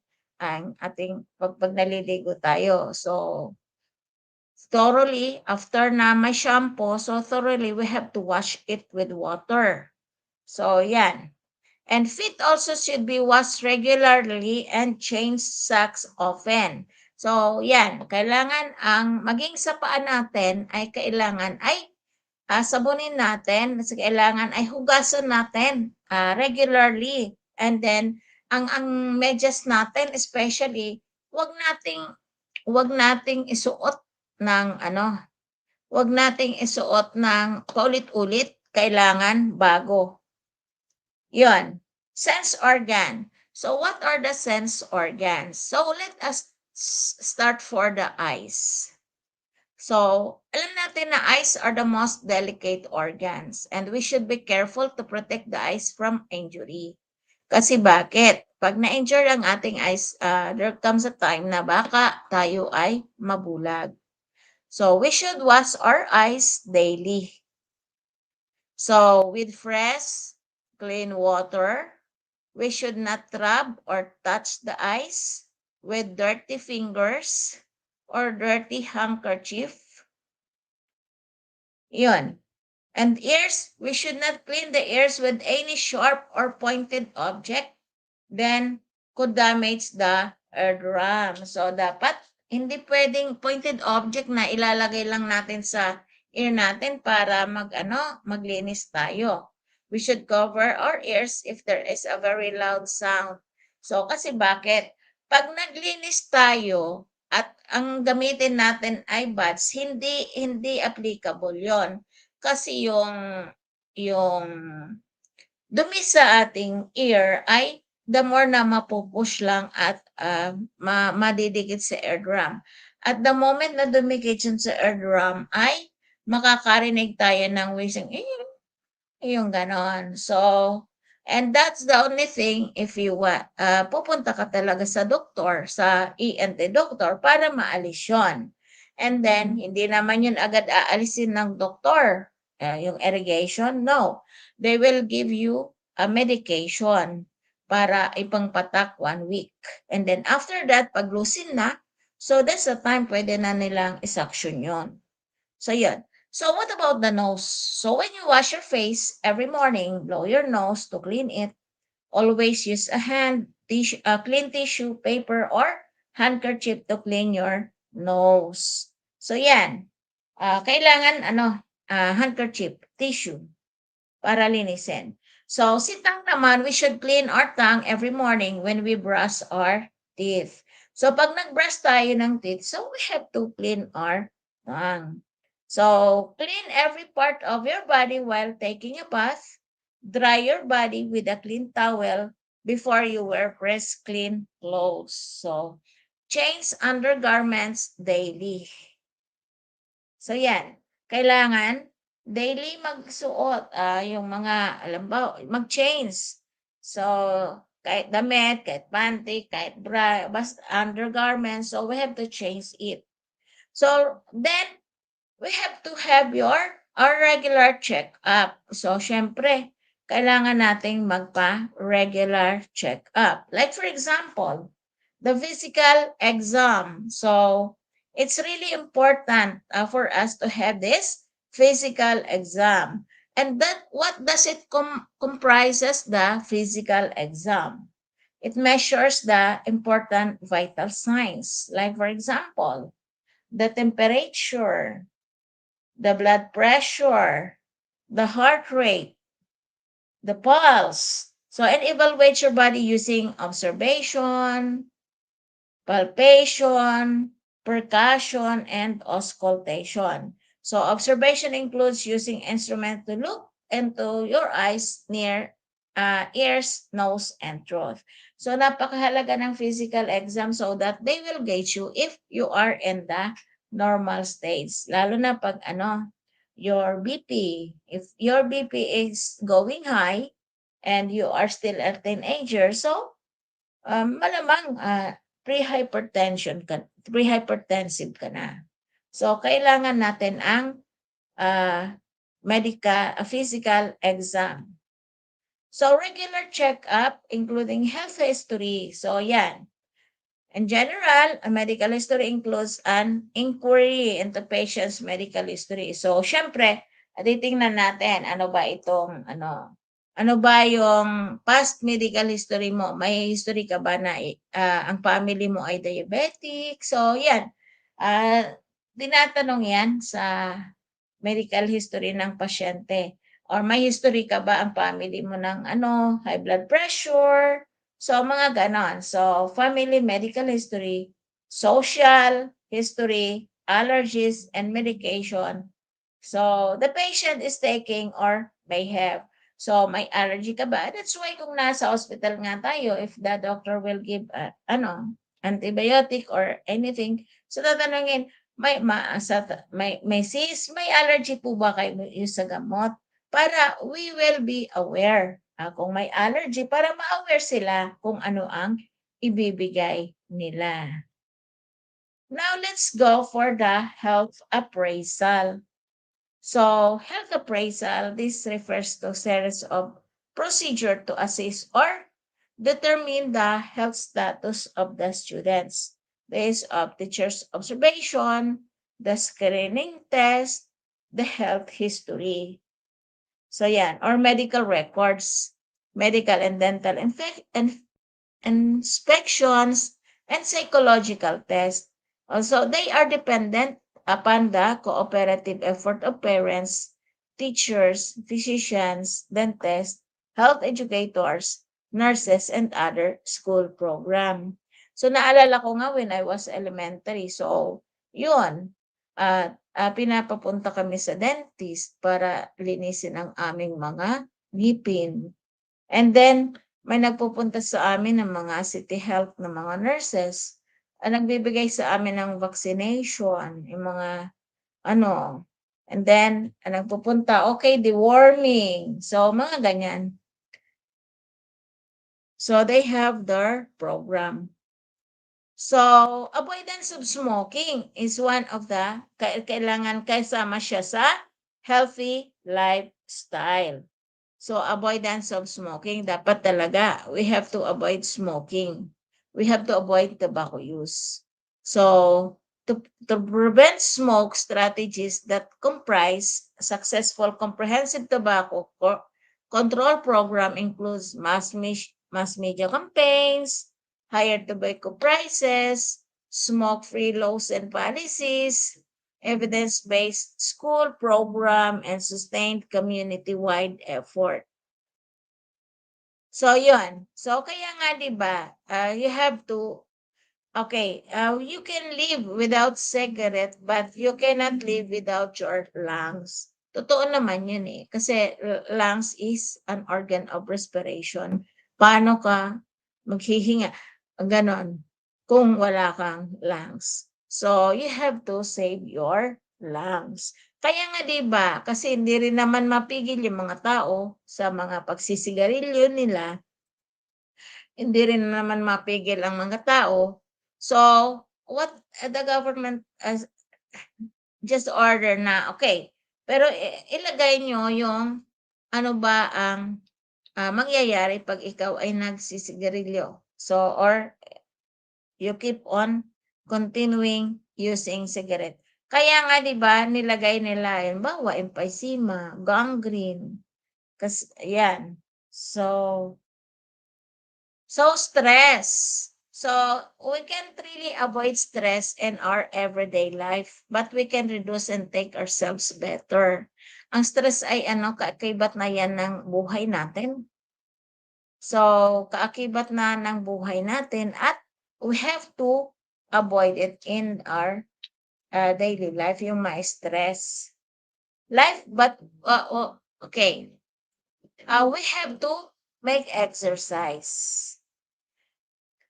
S1: pag naliligo tayo. So, thoroughly, after na may shampoo, so thoroughly, we have to wash it with water. So, yan. And feet also should be washed regularly and change socks often. So, yan. Kailangan ang maging sa paa natin ay kailangan ay sabunin natin. Kailangan ay hugasan natin regularly. And then, ang medyas natin especially, wag nating isuot ng wag nating isuot ng paulit-ulit. Kailangan bago. Yun, sense organ. So what are the sense organs? So let us start for the eyes. So, alam natin na eyes are the most delicate organs and we should be careful to protect the eyes from injury. Kasi bakit? Pag na-injure ang ating eyes, there comes a time na baka tayo ay mabulag. So, we should wash our eyes daily. So, with fresh, clean water, we should not rub or touch the eyes with dirty fingers or dirty handkerchief. Yun. And ears, we should not clean the ears with any sharp or pointed object. Then, could damage the eardrum. So, dapat hindi pwedeng pointed object na ilalagay lang natin sa ear natin para maglinis tayo. We should cover our ears if there is a very loud sound. So, kasi bakit? Pag naglinis tayo at ang gamitin natin ay buds, hindi applicable 'yon. Kasi yung dumi sa ating ear ay the more na mapupush lang at madidikit sa eardrum. At the moment na dumikit yun sa eardrum ay makakarinig tayo ng wheezing, yung ganon. So, and that's the only thing if you pupunta ka talaga sa doktor, sa ENT doctor para maalis yun. And then, hindi naman yun agad aalisin ng doktor. Yung irrigation, no. They will give you a medication para ipangpatak 1 week. And then after that, pag loosen na, so that's the time pwede na nilang isaction yun. So yun. So what about the nose? So when you wash your face every morning, blow your nose to clean it. Always use a clean tissue, paper, or handkerchief to clean your nose. So yan. Kailangan handkerchief, tissue para linisin. So si tongue naman, we should clean our tongue every morning when we brush our teeth. So pag nag-brush tayo ng teeth, so we have to clean our tongue. So clean every part of your body while taking a bath. Dry your body with a clean towel before you wear fresh, clean clothes. So change undergarments daily. So yan, kailangan daily magsuot, yung mga alam ba, mag-change. So, kahit damit, kahit panty, kahit bra, basta undergarments, so we have to change it. So, then we have to have our regular check-up. So, syempre, kailangan nating magpa-regular check-up. Like for example, the physical exam. So, it's really important for us to have this physical exam. And that what does it comprises the physical exam? It measures the important vital signs. Like for example, the temperature, the blood pressure, the heart rate, the pulse. So, and evaluate your body using observation, palpation, percussion, and auscultation. So, observation includes using instrument to look into your eyes, near ears, nose, and throat. So, napakahalaga ng physical exam so that they will gauge you if you are in the normal stage. Lalo na pag your BP. If your BP is going high and you are still a teenager, so malamang pre-hypertensive ka na. So, kailangan natin ang physical exam. So, regular check-up including health history. So, yan. In general, a medical history includes an inquiry into patient's medical history. So, syempre, titingnan natin ano ba itong ano ba yung past medical history mo? May history ka ba na ang family mo ay diabetic? So, yan. Tinatanong yan sa medical history ng pasyente. Or may history ka ba ang family mo ng high blood pressure? So, mga ganon. So, family medical history, social history, allergies, and medication. So, the patient is taking or may have. So, may allergy ka ba? That's why kung nasa hospital nga tayo, if the doctor will give antibiotic or anything, so tatanungin, may allergy po ba kayo sa gamot? Para we will be aware kung may allergy, para ma-aware sila kung ano ang ibibigay nila. Now, let's go for the health appraisal. So, health appraisal, this refers to series of procedure to assess or determine the health status of the students based of teacher's observation, the screening test, the health history. So, yan, or medical records, medical and dental inspections, and psychological tests. Also, they are dependent upon the cooperative effort of parents, teachers, physicians, dentists, health educators, nurses, and other school program. So, naalala ko nga when I was elementary. So, yun. Pinapapunta kami sa dentist para linisin ang aming mga ngipin. And then, may nagpupunta sa amin ng mga city health na mga nurses. Nagbibigay sa amin ng vaccination, yung mga and then, nagpupunta, okay, deworming. So, mga ganyan. So, they have their program. So, avoidance of smoking is one of the, kailangan kasama siya sa healthy lifestyle. So, avoidance of smoking, dapat talaga, we have to avoid smoking. We have to avoid tobacco use. So, to prevent smoke, strategies that comprise a successful comprehensive tobacco control program includes mass media campaigns, higher tobacco prices, smoke-free laws and policies, evidence-based school program, and sustained community-wide effort. So, yun. So, kaya nga, diba, you have to, you can live without cigarette, but you cannot live without your lungs. Totoo naman yun eh. Kasi lungs is an organ of respiration. Paano ka maghihinga? Ganon. Kung wala kang lungs. So, you have to save your lungs. Kaya nga 'di ba, kasi hindi rin naman mapigil yung mga tao sa mga pagsisigarilyo nila, hindi rin naman mapigil ang mga tao. So, what the government has just order na, okay, pero ilagay niyo yung ano ba ang, mangyayari 'pag ikaw ay nagsisigarilyo. So, or you keep on continuing using cigarette. Kaya nga 'di ba nilagay nila halimbawa emphysema, gangrene, yan. So stress. So we can't really avoid stress in our everyday life, but we can reduce and take ourselves better. Ang stress ay ano, kaakibat na yan ng buhay natin. So, kaakibat na ng buhay natin at we have to avoid it in our daily life, yung ma-stress. Okay. We have to make exercise.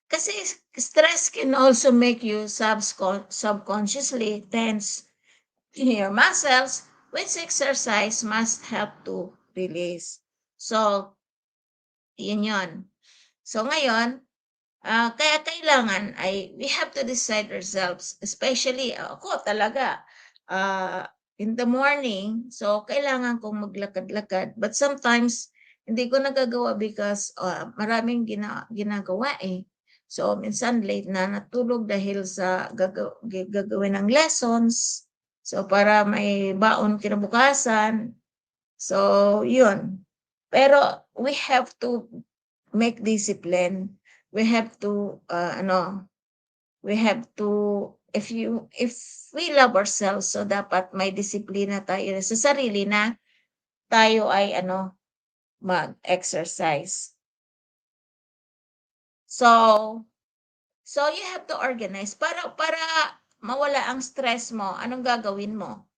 S1: Kasi stress can also make you subconsciously tense your muscles, which exercise must help to release. So, yun. So, ngayon, kaya kailangan ay we have to decide ourselves, especially ako talaga, in the morning, so kailangan kong maglakad-lakad. But sometimes, hindi ko nagagawa because maraming ginagawa eh. So, minsan late na natulog dahil sa gagawin ng lessons. So, para may baon kinabukasan. So, yun. Pero we have to make discipline. We have to we have to if we love ourselves, so dapat may disiplina tayo sa sarili na tayo ay mag-exercise. So you have to organize para mawala ang stress mo. Anong gagawin mo?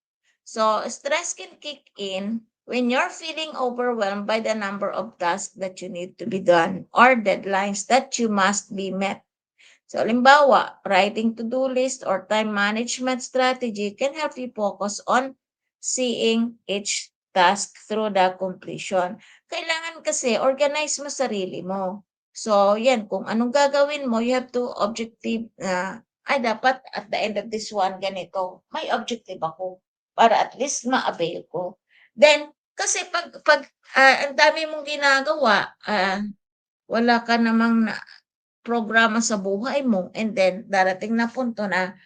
S1: So stress can kick in when you're feeling overwhelmed by the number of tasks that you need to be done or deadlines that you must be met. So, halimbawa, writing to-do list or time management strategy can help you focus on seeing each task through the completion. Kailangan kasi organize mo sarili mo. So, yan, kung anong gagawin mo, you have to objective na, ay dapat at the end of this one, ganito. May objective ako para at least ma-avail ko. Then, kasi pag ang dami mong ginagawa, wala ka namang programa sa buhay mo and then darating na punto na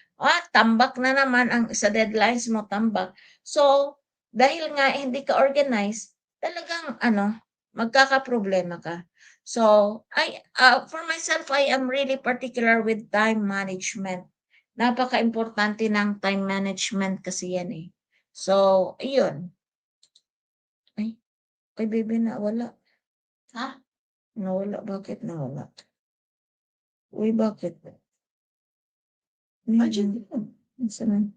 S1: tambak na naman ang sa deadlines mo, tambak. So, dahil nga hindi ka organized, talagang magkakaproblema ka. So, for myself, I am really particular with time management. Napaka-importante ng time management kasi yan eh. So, ayun. Ay, baby, nawala. Ha? Nawala, bakit nawala? Uy, bakit? Andiyan yun. Nasaan?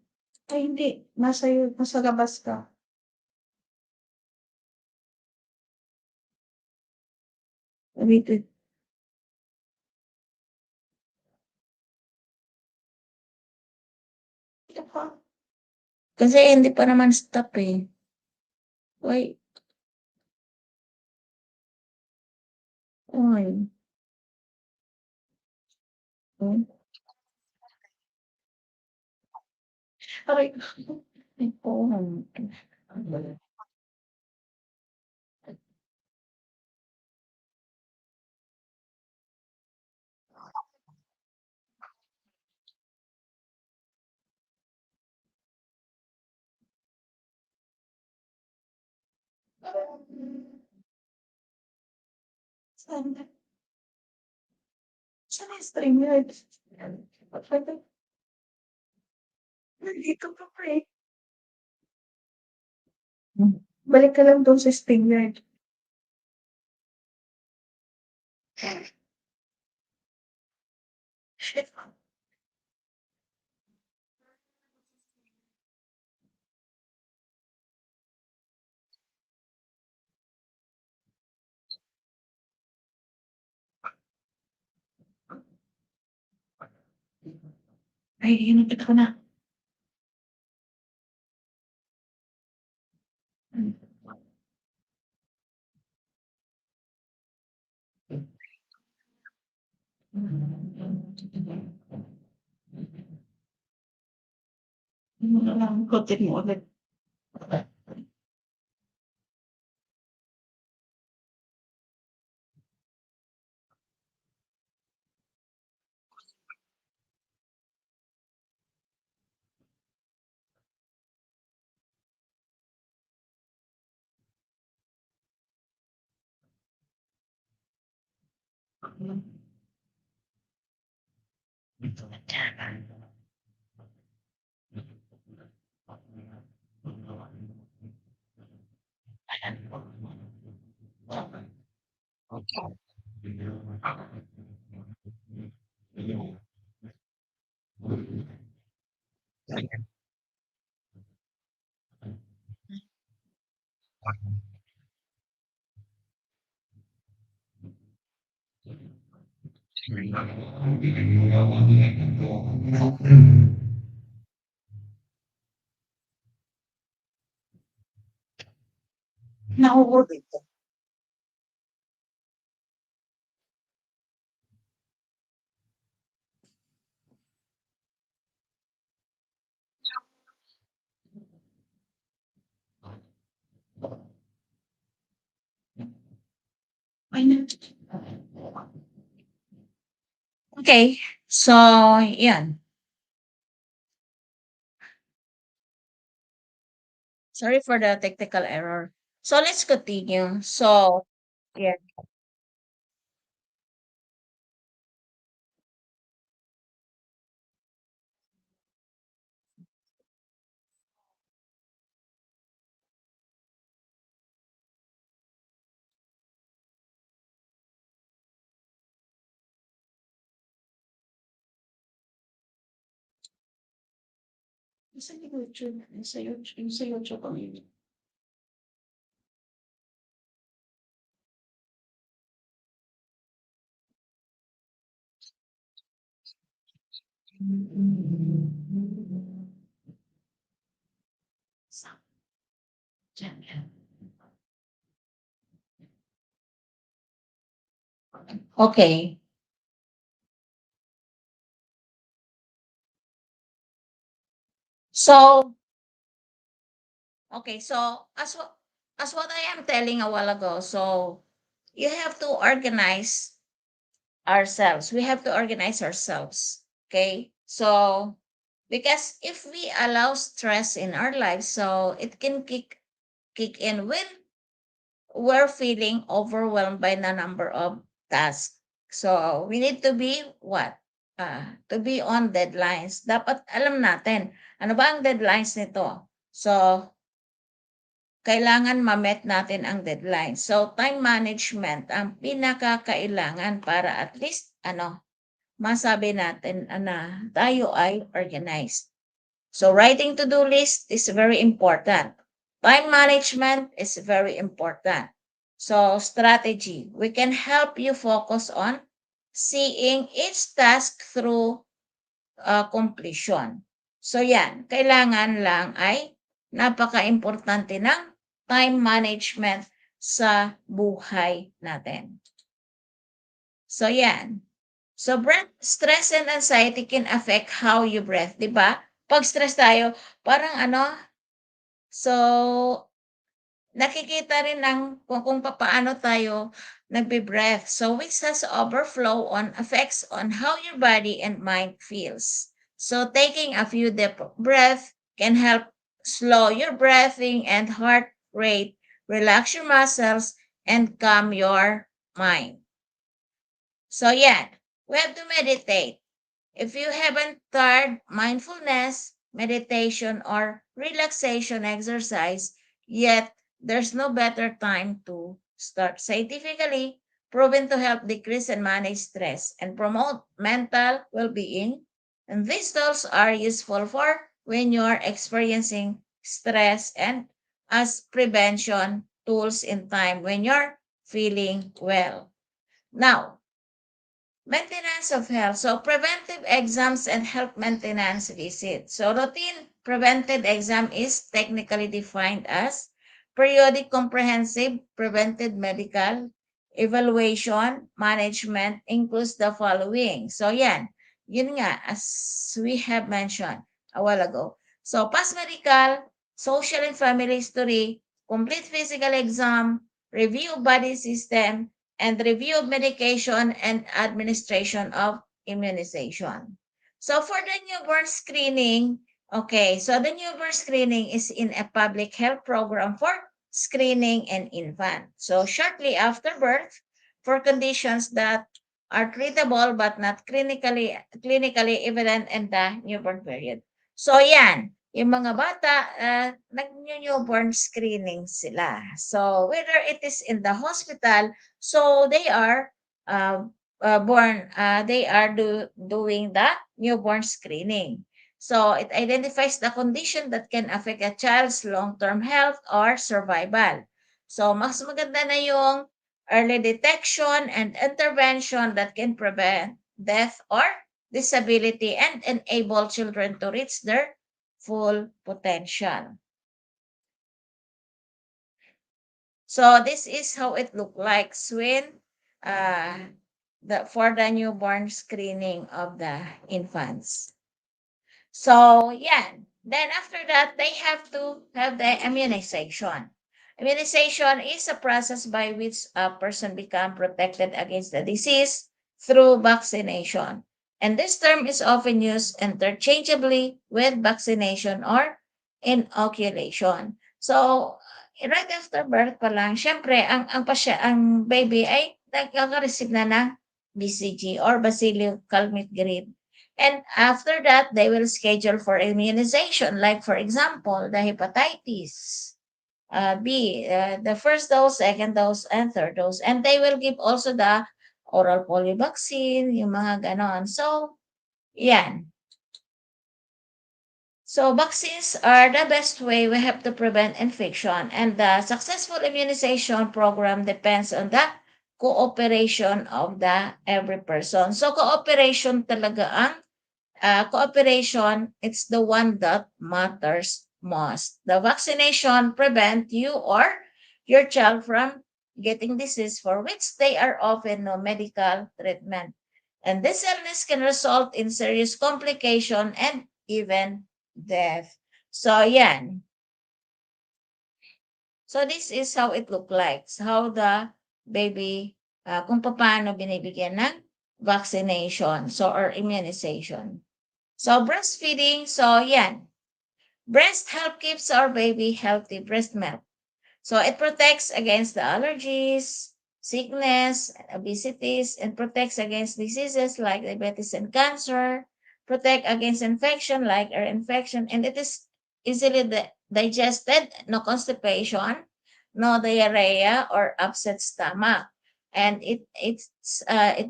S1: Ay, hindi. Nasa labas ka. Wait, wait. Ito pa. Kasi hindi pa naman stop eh. Wait. Ay. Oh. Aray. Ay, po. Saan? Saan yung string yard? Nandito ka pa eh. Balik ka lang doon sa string yard. Shit. Ay, inapit ko na. Ikutin mo ulit. Nauulit. Okay, so yan. Sorry for the technical error. So let's continue. So yeah. Sa YouTube, sa YouTube ang yun. Diyan yan. Okay. So, okay, so as what I am telling a while ago, so you have to organize ourselves. We have to organize ourselves. Okay? So because if we allow stress in our lives, so it can kick in when we're feeling overwhelmed by the number of tasks. So we need to be what? To be on deadlines. Dapat alam natin, ano ba ang deadlines nito? So, kailangan ma-met natin ang deadline. So, time management ang pinakakailangan para at least, masabi natin na tayo ay organized. So, writing to-do list is very important. Time management is very important. So, strategy. We can help you focus on seeing each task through completion. So, yan. Kailangan lang ay napaka-importante ng time management sa buhay natin. So, yan. So, breath, stress and anxiety can affect how you breathe, di ba? Pag stress tayo, parang so, nakikita rin ng kung papaano tayo nagbe-breath. So, which has overflow on effects on how your body and mind feels. So, taking a few deep breath can help slow your breathing and heart rate, relax your muscles, and calm your mind. So, yeah, we have to meditate. If you haven't tried mindfulness, meditation, or relaxation exercise yet, there's no better time to start. Scientifically proven to help decrease and manage stress and promote mental well-being. And these tools are useful for when you are experiencing stress and as prevention tools in time when you're feeling well. Now, maintenance of health. So, preventive exams and health maintenance visits. So, routine preventive exam is technically defined as periodic comprehensive preventive medical evaluation management includes the following. So, yan. Yun nga, as we have mentioned a while ago. So, past medical, social and family history, complete physical exam, review of body system, and review of medication and administration of immunization. So, for the newborn screening, okay, so the newborn screening is in a public health program for screening an infant. So, shortly after birth, for conditions that are treatable but not clinically evident in the newborn period. So yan, yung mga bata, nag-newborn screening sila. So whether it is in the hospital, so they are they are doing the newborn screening. So it identifies the condition that can affect a child's long-term health or survival. So mas maganda na yung early detection and intervention that can prevent death or disability and enable children to reach their full potential. So this is how it looked like when for the newborn screening of the infants. So yeah, then after that they have to have the immunization. Immunization is a process by which a person becomes protected against the disease through vaccination. And this term is often used interchangeably with vaccination or inoculation. So, right after birth pa lang, syempre, ang baby ay nagkaka-receive na ng BCG or Bacillus calmette-guerin. And after that, they will schedule for immunization, like for example, the hepatitis B, the first dose, second dose, and third dose. And they will give also the oral polio vaccine, yung mga ganon. So, yan. So, vaccines are the best way we have to prevent infection. And the successful immunization program depends on the cooperation of the every person. So, cooperation talaga ang cooperation, it's the one that matters most. The vaccination prevent you or your child from getting disease for which they are often no medical treatment. And this illness can result in serious complication and even death. So, yan. So, this is how it look like. How the baby, kung paano binibigyan ng vaccination or immunization. So, breastfeeding, so yan. Breast help keeps our baby healthy breast milk. So, it protects against the allergies, sickness, obesities, and protects against diseases like diabetes and cancer, protect against infection like ear infection, and it is easily digested, no constipation, no diarrhea, or upset stomach. And it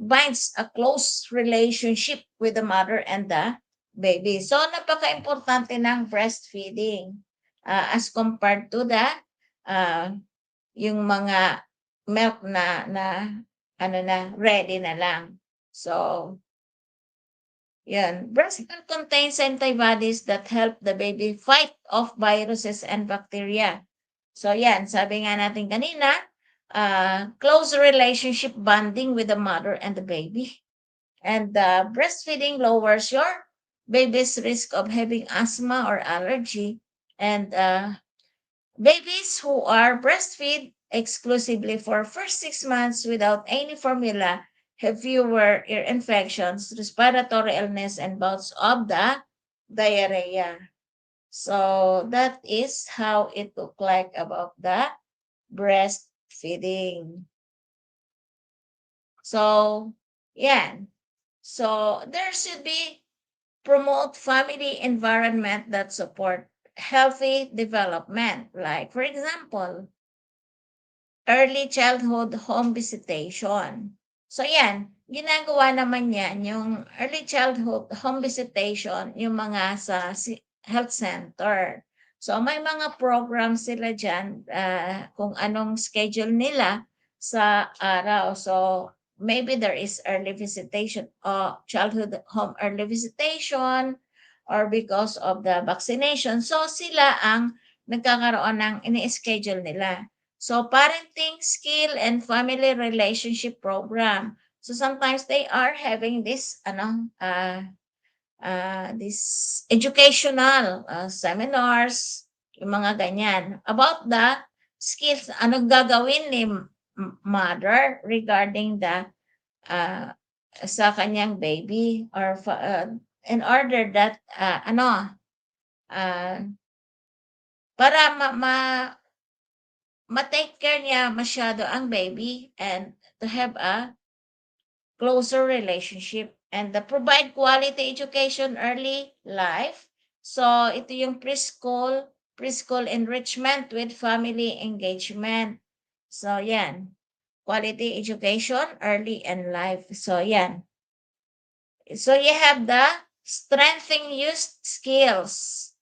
S1: binds a close relationship with the mother and the baby. So, napaka-importante ng breastfeeding as compared to the yung mga milk na ready na lang. So, yan. Breast milk contains antibodies that help the baby fight off viruses and bacteria. So, yan. Sabi nga natin kanina, close relationship bonding with the mother and the baby. And breastfeeding lowers your baby's risk of having asthma or allergy. And babies who are breastfed exclusively for first 6 months without any formula have fewer ear infections, respiratory illness, and bouts of the diarrhea. So that is how it look like about the breastfeeding. So, yeah. So there should be promote family environment that support healthy development. Like, for example, early childhood home visitation. So, yan. Ginagawa naman yan, yung early childhood home visitation, yung mga sa health center. So, may mga programs sila dyan kung anong schedule nila sa araw. So, maybe there is early visitation or childhood home early visitation or because of the vaccination. So, sila ang nagkakaroon ng ini-schedule nila. So, parenting skill and family relationship program. So sometimes they are having this this educational seminars, yung mga ganyan about the skills, ano gagawin ni mother regarding the uh, sa kanyang baby or in order that uh, para ma-take care niya masyado ang baby and to have a closer relationship and provide quality education early life. So ito yung preschool enrichment with family engagement. So yan, quality education early in life. So yan. So you have the strengthening youth skills.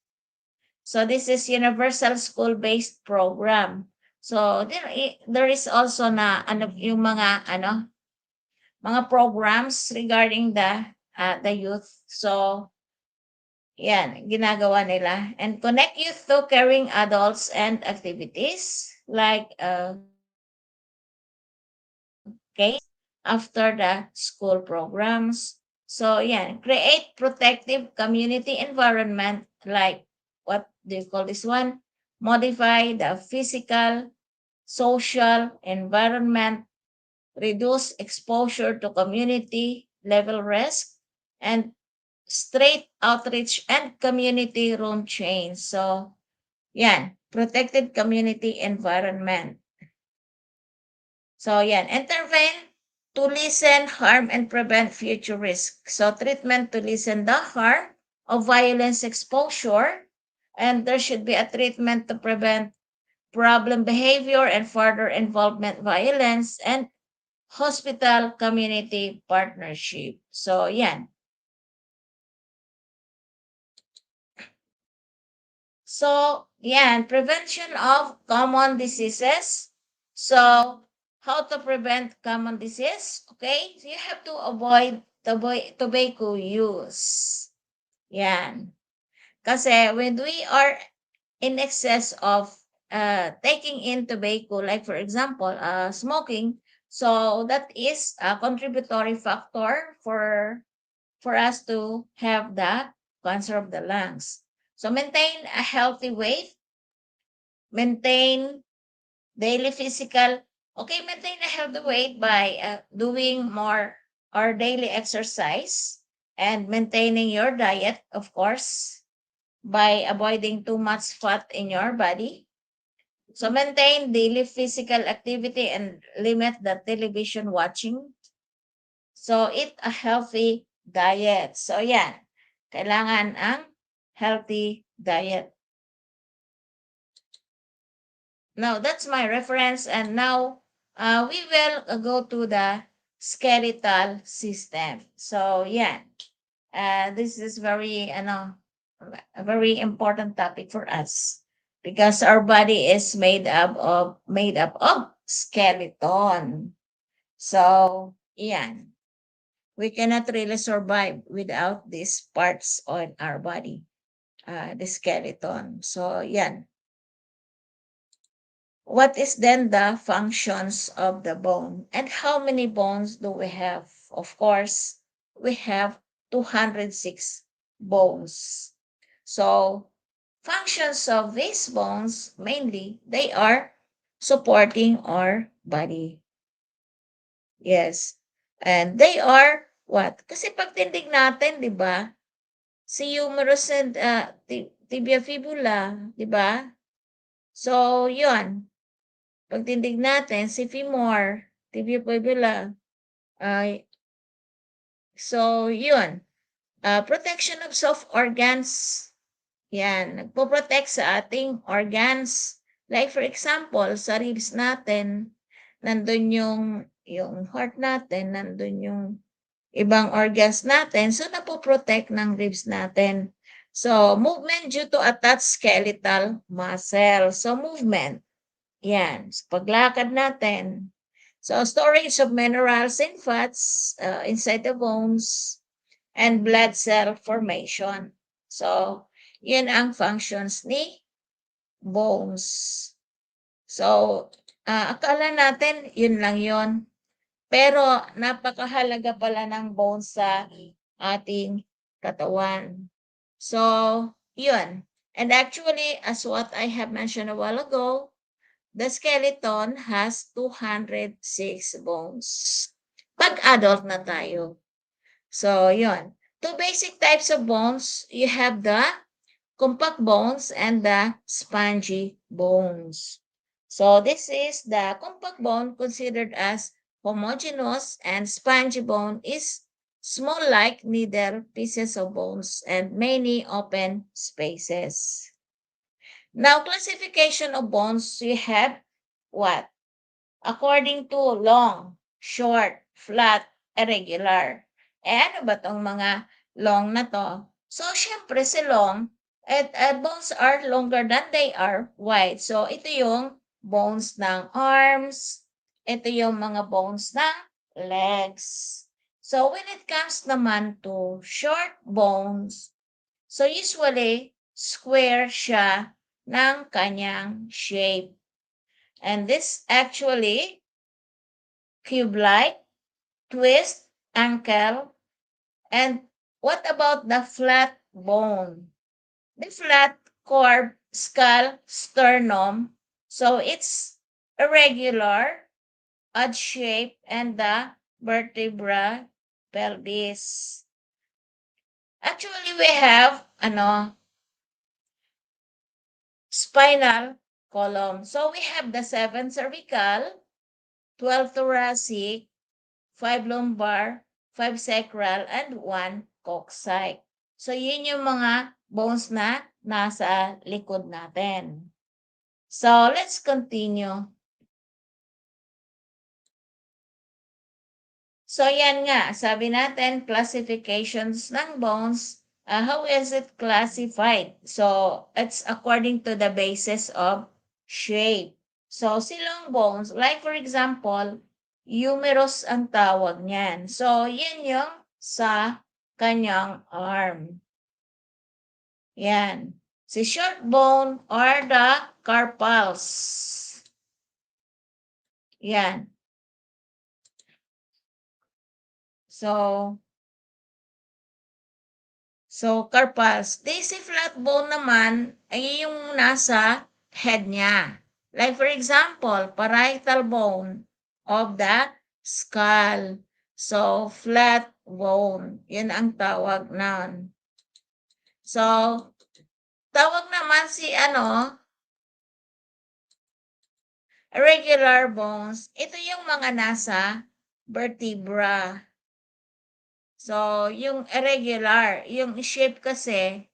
S1: So this is universal school-based program. So there is also na yung mga programs regarding the youth. So yan, ginagawa nila. And connect youth to caring adults and activities like after the school programs. So yan, create protective community environment like what do you call this one? Modify the physical, social environment, reduce exposure to community level risk, and straight outreach and community room change. So yan, protected community environment. So yan, intervene to lessen harm and prevent future risk. So treatment to lessen the harm of violence exposure, and there should be a treatment to prevent problem behavior and further involvement violence and hospital community partnership. So yan. So yan, prevention of common diseases. So how to prevent common disease? Okay, so you have to avoid tobacco use. Yan. Kasi when we are in excess of taking in tobacco, like for example, smoking, so that is a contributory factor for us to have the cancer of the lungs. So maintain a healthy weight, maintain daily physical, maintain a healthy weight by doing more or daily exercise and maintaining your diet, of course, by avoiding too much fat in your body. So maintain daily physical activity and limit the television watching. So eat a healthy diet. So yan, kailangan ang healthy diet. Now, that's my reference. And now, we will go to the skeletal system. So, yeah, this is a very important topic for us because our body is made up of skeleton. So, yeah, we cannot really survive without these parts on our body, the skeleton. So, yeah. What is then the functions of the bone? And how many bones do we have? Of course, we have 206 bones. So, functions of these bones, mainly, they are supporting our body. Yes. And they are what? Kasi pagtindig natin, di ba? Si humerus and tibia fibula, di ba? So, yun. Pagtindig natin, si femur, tibia fibula. So, yun. Protection of soft organs. Yan. Nagpo-protect sa ating organs. Like for example, sa ribs natin, nandun yung heart natin, nandun yung ibang organs natin. So, napo-protect ng ribs natin. So, movement due to attached skeletal muscle. So, movement. Yan, sa paglakad natin. So, storage of minerals and fats inside the bones and blood cell formation. So, yun ang functions ni bones. So, akala natin, yun lang yun. Pero napakahalaga pala ng bones sa ating katawan. So, yun. And actually, as what I have mentioned a while ago, the skeleton has 206 bones. Pag adult na tayo. So, yun. Two basic types of bones. You have the compact bones and the spongy bones. So, this is the compact bone considered as homogeneous, and spongy bone is small like needle pieces of bones and many open spaces. Now, classification of bones, we have what? According to long, short, flat, irregular. Eh, ano ba tong mga long na to? So, syempre si long, bones are longer than they are wide. So, ito yung bones ng arms. Ito yung mga bones ng legs. So, when it comes naman to short bones, so usually, square siya ng kanyang shape. And this actually cube-like, twist, ankle, and what about the flat bone? The flat curved skull sternum, so it's irregular, odd shape, and the vertebra pelvis. Actually, we have spinal column. So we have the 7 cervical, 12 thoracic, 5 lumbar, 5 sacral, and 1 coccyx. So yun yung mga bones na nasa likod natin. So let's continue. So yan nga, sabi natin, classifications ng bones. How is it classified? So it's according to the basis of shape. So silong bones, like for example, humerus ang tawag niyan. So yan yung sa kanyang arm. Yan. Si short bone or the carpals. Yan. So carpals. Si flat bone naman ay yung nasa head niya. Like for example, parietal bone of the skull. So, flat bone. Yun ang tawag nun. So, tawag naman si irregular bones. Ito yung mga nasa vertebra. So, yung irregular, yung shape kasi,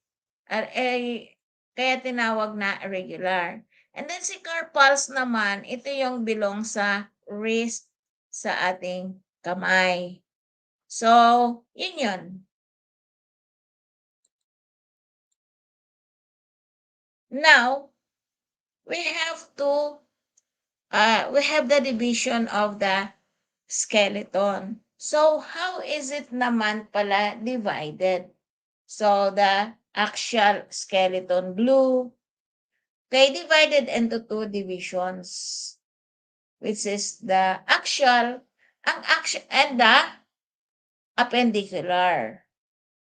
S1: kaya tinawag na irregular. And then si carpals naman, ito yung belong sa wrist sa ating kamay. So, yun. Now, we have the division of the skeleton. So, how is it naman pala divided? So, the axial skeleton blue, divided into 2 divisions, which is the axial, and the appendicular.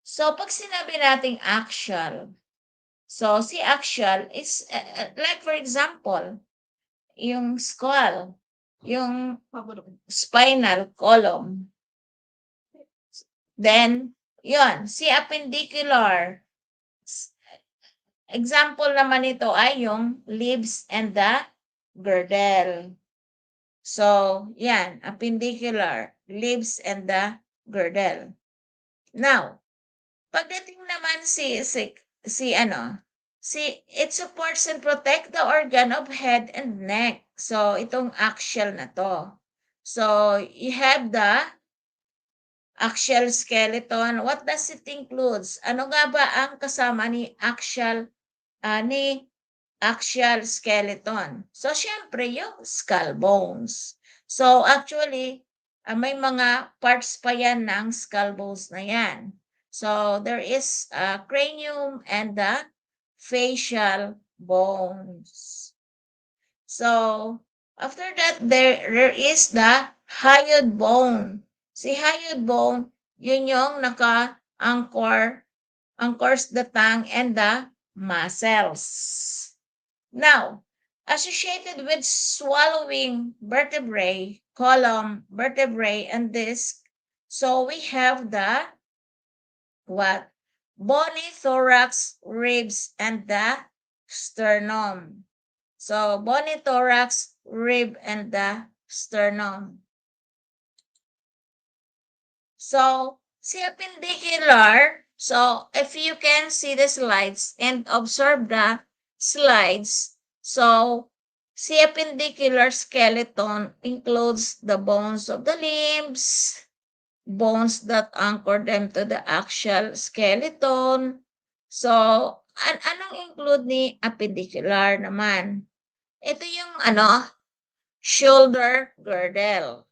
S1: So, pag sinabi nating axial, so si axial is, like for example, yung skull, yung spinal column. Then, yun, si appendicular. Example naman ito ay yung leaves and the girdle. So, yan, appendicular, leaves and the girdle. Now, pagdating naman it supports and protect the organ of head and neck. So, itong axial na to. So, you have the axial skeleton. What does it includes? Ano nga ba ang kasama ni axial skeleton? So, syempre, yung skull bones. So, actually, may mga parts pa yan ng skull bones na yan. So, there is cranium and the facial bones. So, after that, there is the hyoid bone. Si hyoid bone, yun yung anchors the tongue and the muscles. Now, associated with swallowing vertebrae, column, vertebrae, and disc, so we have the what? Bony thorax, ribs, and the sternum. So, bony thorax, rib, and the sternum. So, si appendicular, so if you can see the slides and observe the slides, so si appendicular skeleton includes the bones of the limbs, bones that anchor them to the axial skeleton. So, anong include ni appendicular naman? Ito yung shoulder girdle.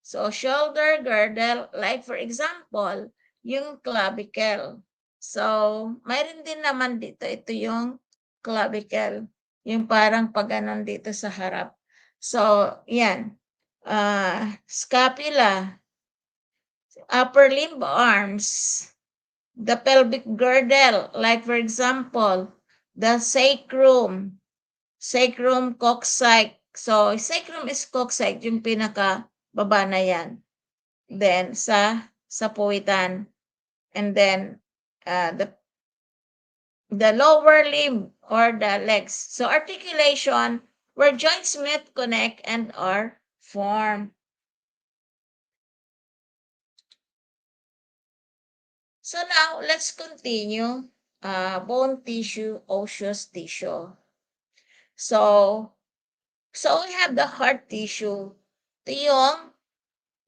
S1: So, shoulder girdle, like for example, yung clavicle. So, mayroon din naman dito, ito yung clavicle. Yung parang pag-ganon dito sa harap. So, yan. Scapula, upper limb arms, the pelvic girdle, like for example, the sacrum coccyx. So, sacrum is coccyx, yung pinaka baba na yan. Then, sa puwitan. And then, the lower limb or the legs. So, articulation, where joints meet, connect, and are formed. So, now, let's continue. Bone tissue, osseous tissue. So we have the heart tissue. Ito yung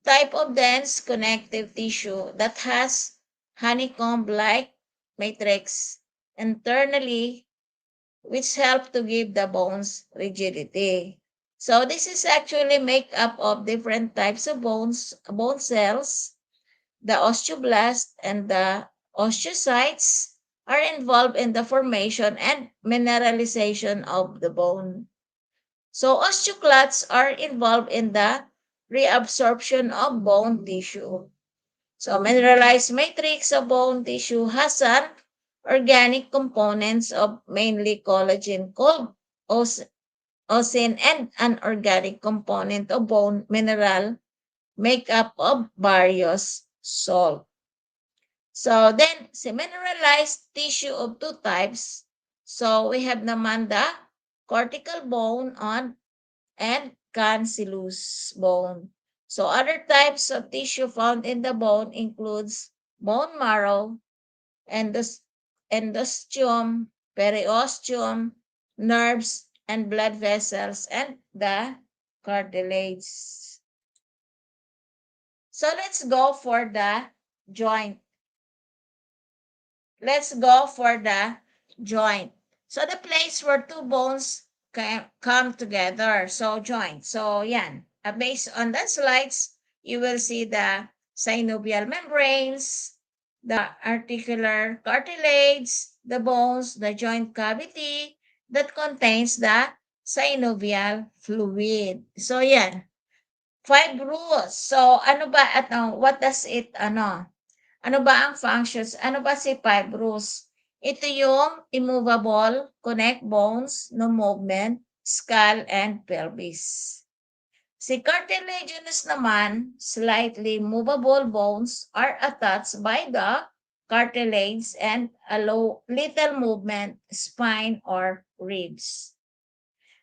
S1: type of dense connective tissue that has honeycomb-like matrix internally, which help to give the bones rigidity. So this is actually made up of different types of bone cells. The osteoblasts and the osteocytes are involved in the formation and mineralization of the bone. So osteoclasts are involved in the reabsorption of bone tissue. So mineralized matrix of bone tissue has an organic components of mainly collagen called osin and an organic component of bone mineral make up of various salt. So then, si mineralized tissue of two types. So we have naman the cortical bone and cancellous bone. So other types of tissue found in the bone includes bone marrow, endosteum, periosteum, nerves, and blood vessels, and the cartilage. So let's go for the joint. Let's go for the joint. So the place where two bones come together. So joint. So yan. Based on the slides, you will see the synovial membranes, the articular cartilage, the bones, the joint cavity that contains the synovial fluid. So yan. Fibrous. So ano ba at what does it ano ba ang functions? Ano ba si fibrous? Ito yung immovable, connect bones, no movement, skull, and pelvis. Si cartilaginous naman, slightly movable bones are attached by the cartilage and allow little movement, spine, or ribs.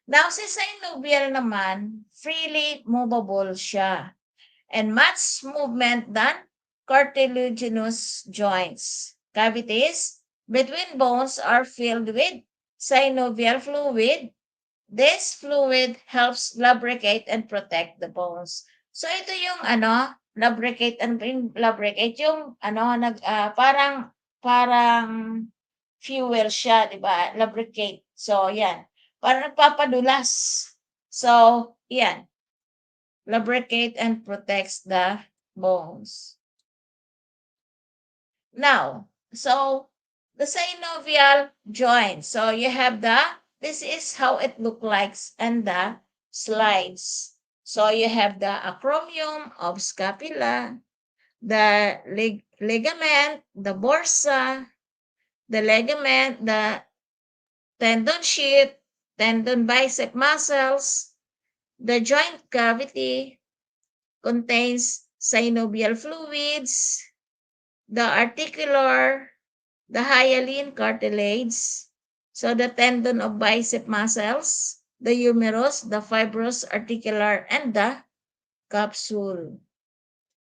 S1: Now, si synovial naman, freely movable siya and much movement than cartilaginous joints. Cavities between bones are filled with synovial fluid. This fluid helps lubricate and protect the bones. So ito yung lubricate yung parang fuel siya, 'di ba? Lubricate. So yan. Parang nagpapadulas. So, yan. Lubricate and protects the bones. Now, so the synovial joint. So you have this is how it looks like in the slides. So you have the acromion of scapula, the ligament, the bursa, the ligament, the tendon sheath, tendon bicep muscles. The joint cavity contains synovial fluids, the articular, the hyaline cartilage, so the tendon of bicep muscles, the humerus, the fibrous articular, and the capsule.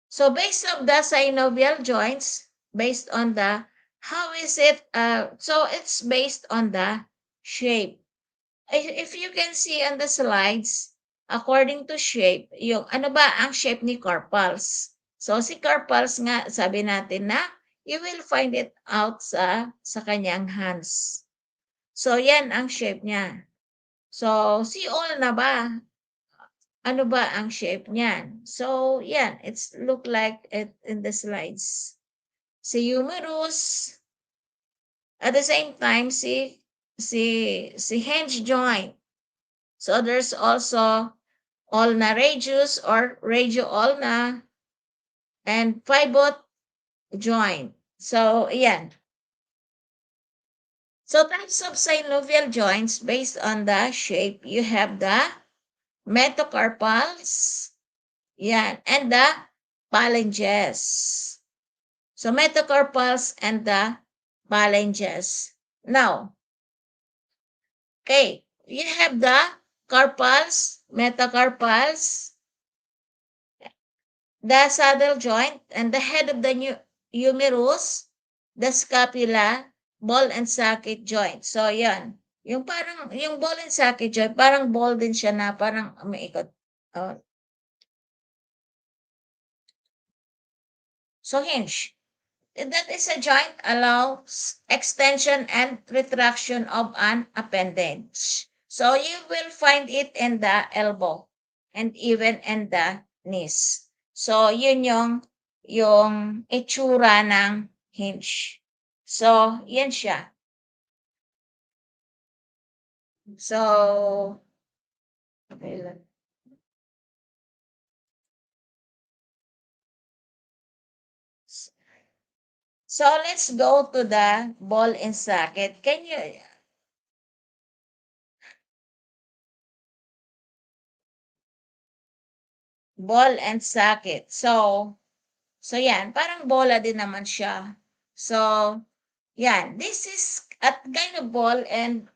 S1: So based on the synovial joints, based on the, how is it, so it's based on the shape. If you can see on the slides, according to shape, yung ano ba ang shape ni carpals? So si carpals nga, sabi natin na you will find it out sa kanyang hands. So yan ang shape niya. So si all na ba? Ano ba ang shape niyan? So yan, it's look like it in the slides. Si humerus, at the same time si hinge joint. So there's also ulna radius or radio-ulna and pivot joint. So, ayan. So, types of synovial joints based on the shape, you have the metacarpals, yan, and the phalanges. So, metacarpals and the phalanges. Now, okay, you have the carpals, metacarpals, the saddle joint, and the head of the humerus, the scapula, ball and socket joint. So, yan. Yung parang, yung ball and socket joint, parang ball din siya na parang umiikot. Oh. So, hinge. That is a joint allows extension and retraction of an appendage. So, you will find it in the elbow and even in the knees. So, yun yung itsura ng hinge. So, yan siya. So, okay lang. So, let's go to the ball and socket. Can you, ball and socket. So yan, parang bola din naman siya. So, yan, this is a kind of ball and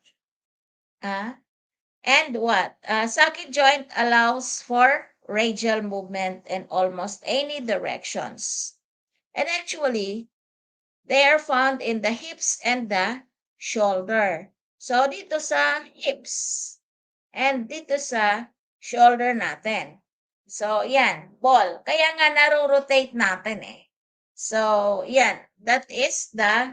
S1: what? Socket joint allows for radial movement in almost any directions. And actually, they are found in the hips and the shoulder. So, dito sa hips and dito sa shoulder natin. So, yan, ball. Kaya nga naro-rotate natin eh. So, yan, that is the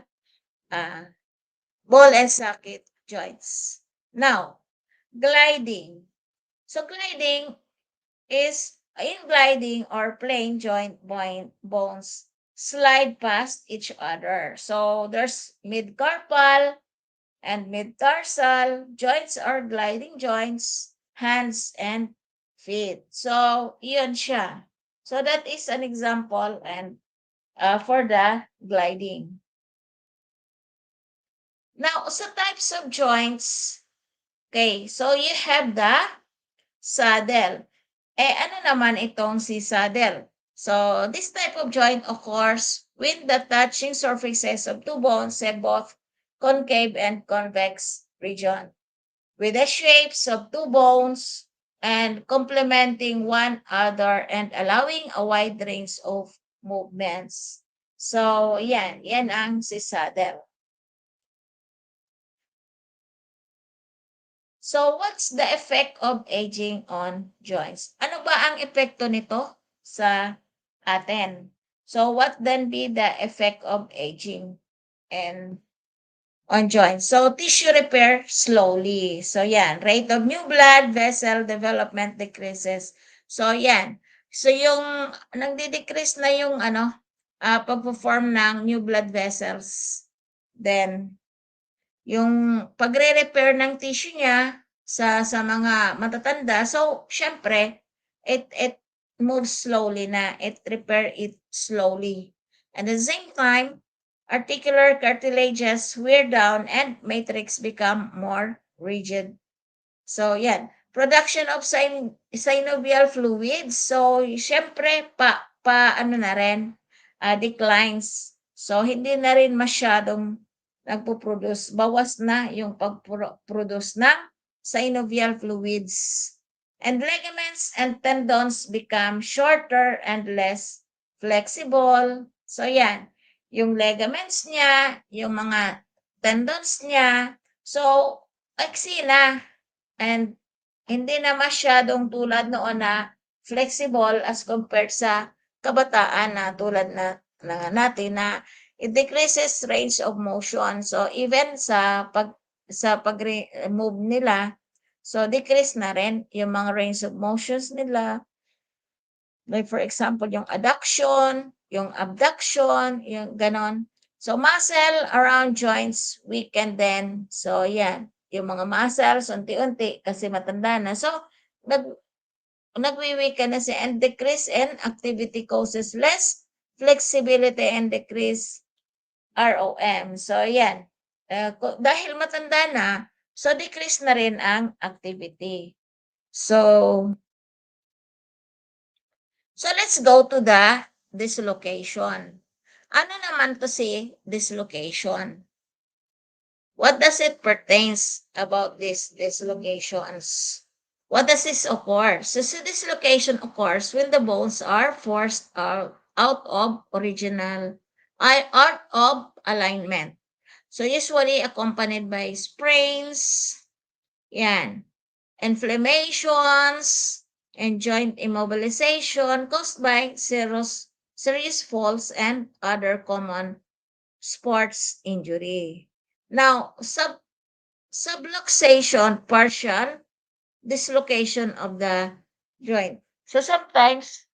S1: ball and socket joints. Now, gliding. So, gliding is, in gliding or plain joint bones slide past each other. So, there's mid-carpal and mid-tarsal joints are gliding joints, hands and feet. So, yun siya. So, that is an example and for the gliding. Now, sa types of joints, okay, so you have the saddle. Ano naman itong si saddle? So, this type of joint occurs when the touching surfaces of two bones have both concave and convex region, with the shapes of two bones and complementing one another and allowing a wide range of movements. So, yan ang si saddle. So, what's the effect of aging on joints? Ano ba ang epekto nito sa atin? So, what then be the effect of aging and on joints? So, tissue repair slowly. So, yan. Rate of new blood vessel development decreases. So, yan. So, yung nagdi-decrease na yung pag-perform ng new blood vessels. Then, yung pagre-repair ng tissue niya sa mga matatanda. So, syempre, it moves slowly na. It repair it slowly. And at the same time, articular cartilages wear down and matrix become more rigid. So, yan. Production of synovial fluids. So, syempre, ano na rin, declines. So, hindi na rin masyadong nagpo-produce. Bawas na yung pag-produce ng synovial fluids. And ligaments and tendons become shorter and less flexible. So, yan. Yung ligaments niya, yung mga tendons niya. So, iksi na. And hindi na masyadong tulad noon na flexible as compared sa kabataan na tulad na natin na it decreases range of motion. So even sa pag-move nila, so decrease na rin yung mga range of motions nila. Like for example, yung adduction, yung abduction, yung ganon. So muscle around joints weaken then. So yan, yung mga muscles unti-unti kasi matanda na. So nagwi-weaken na siya and decrease in activity causes less flexibility and decrease ROM. So yan, dahil matanda na, so decrease na rin ang activity. So let's go to the dislocation. Ano naman to si dislocation? What does it pertains about these dislocations? What does this occur? So dislocation occurs when the bones are forced out of alignment. So usually accompanied by sprains, yan, inflammations, and joint immobilization caused by serious falls and other common sports injury. Now, subluxation, partial dislocation of the joint. So sometimes,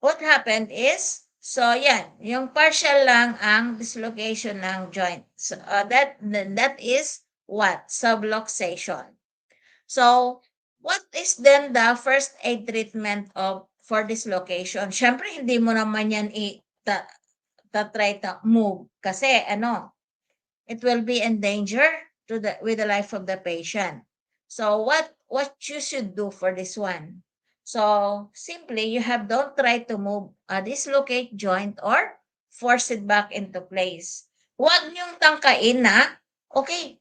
S1: what happened is, so yan, yung partial lang ang dislocation ng joint. So, that is what? Subluxation. So, what is then the first aid treatment for dislocation? Siyempre, hindi mo naman yan try to move kasi it will be in danger with the life of the patient. So what you should do for this one? So simply you don't try to move a dislocate joint or force it back into place. Huwag niyong tangkain na, okay,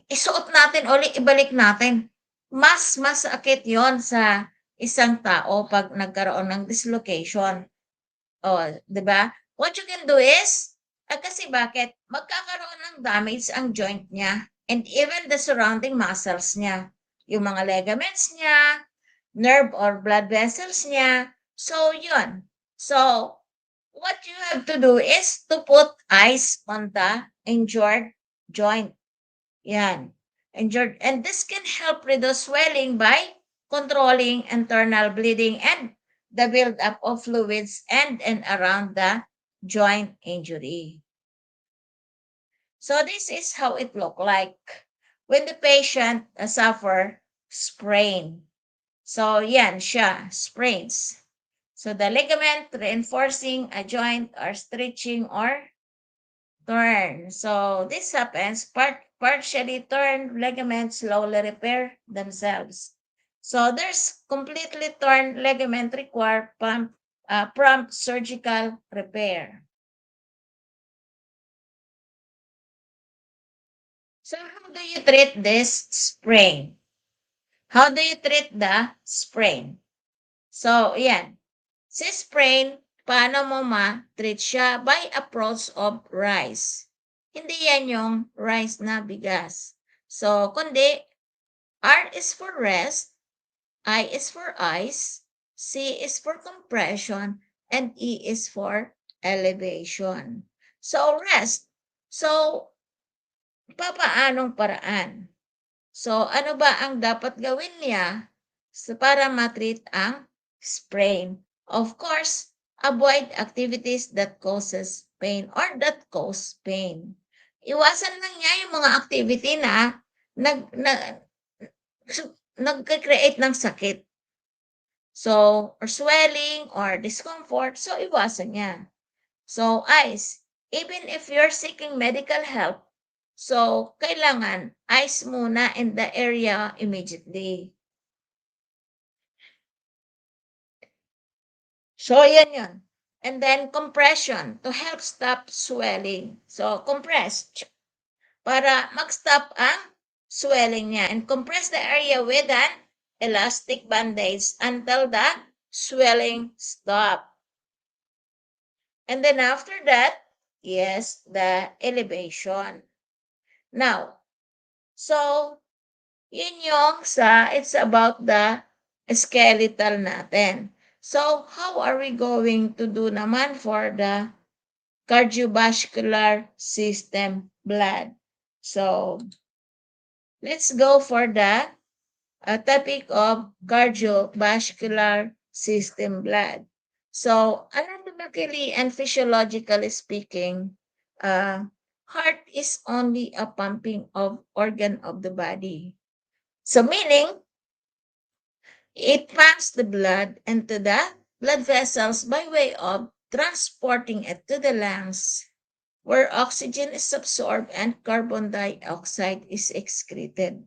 S1: isuot natin ulit, ibalik natin. Mas akit yon sa isang tao pag nagkaroon ng dislocation. Di ba? What you can do is, kasi bakit? Magkakaroon ng damage ang joint niya and even the surrounding muscles niya. Yung mga ligaments niya, nerve or blood vessels niya. So, yun. So, what you have to do is to put ice on the injured joint. Yan. Injured. And this can help reduce swelling by controlling internal bleeding and the buildup of fluids and around the joint injury. So this is how it look like when the patient suffer sprain. So yan siya, sprains. So the ligament reinforcing a joint or stretching or turn. So this happens, partially torn ligaments slowly repair themselves. So there's completely torn ligament require prompt surgical repair. So how do you treat this sprain? How do you treat the sprain? So, yan. Si sprain, paano mo ma-treat siya? By approach of rice. Hindi yan yung rice na bigas. So, kundi, R is for rest, I is for ice, C is for compression, and E is for elevation. So, rest. So, papaanong paraan? So, ano ba ang dapat gawin niya para matreat ang sprain? Of course, avoid activities that causes pain or that cause pain. Iwasan lang niya yung mga activity na nagke-create ng sakit. So, or swelling or discomfort, so iwasan niya. So, eyes, even if you're seeking medical help, so kailangan eyes muna in the area immediately. So, yan yun. And then, compression to help stop swelling. So, compress para mag-stop ang swelling niya. And compress the area with an elastic bandage until the swelling stop. And then after that, yes, the elevation. Now, so, yun yung it's about the skeletal natin. So, how are we going to do naman for the cardiovascular system blood? So, let's go for the topic of cardiovascular system blood. So, anatomically and physiologically speaking, heart is only a pumping of organ of the body. So, meaning, it pumps the blood into the blood vessels by way of transporting it to the lungs, where oxygen is absorbed and carbon dioxide is excreted.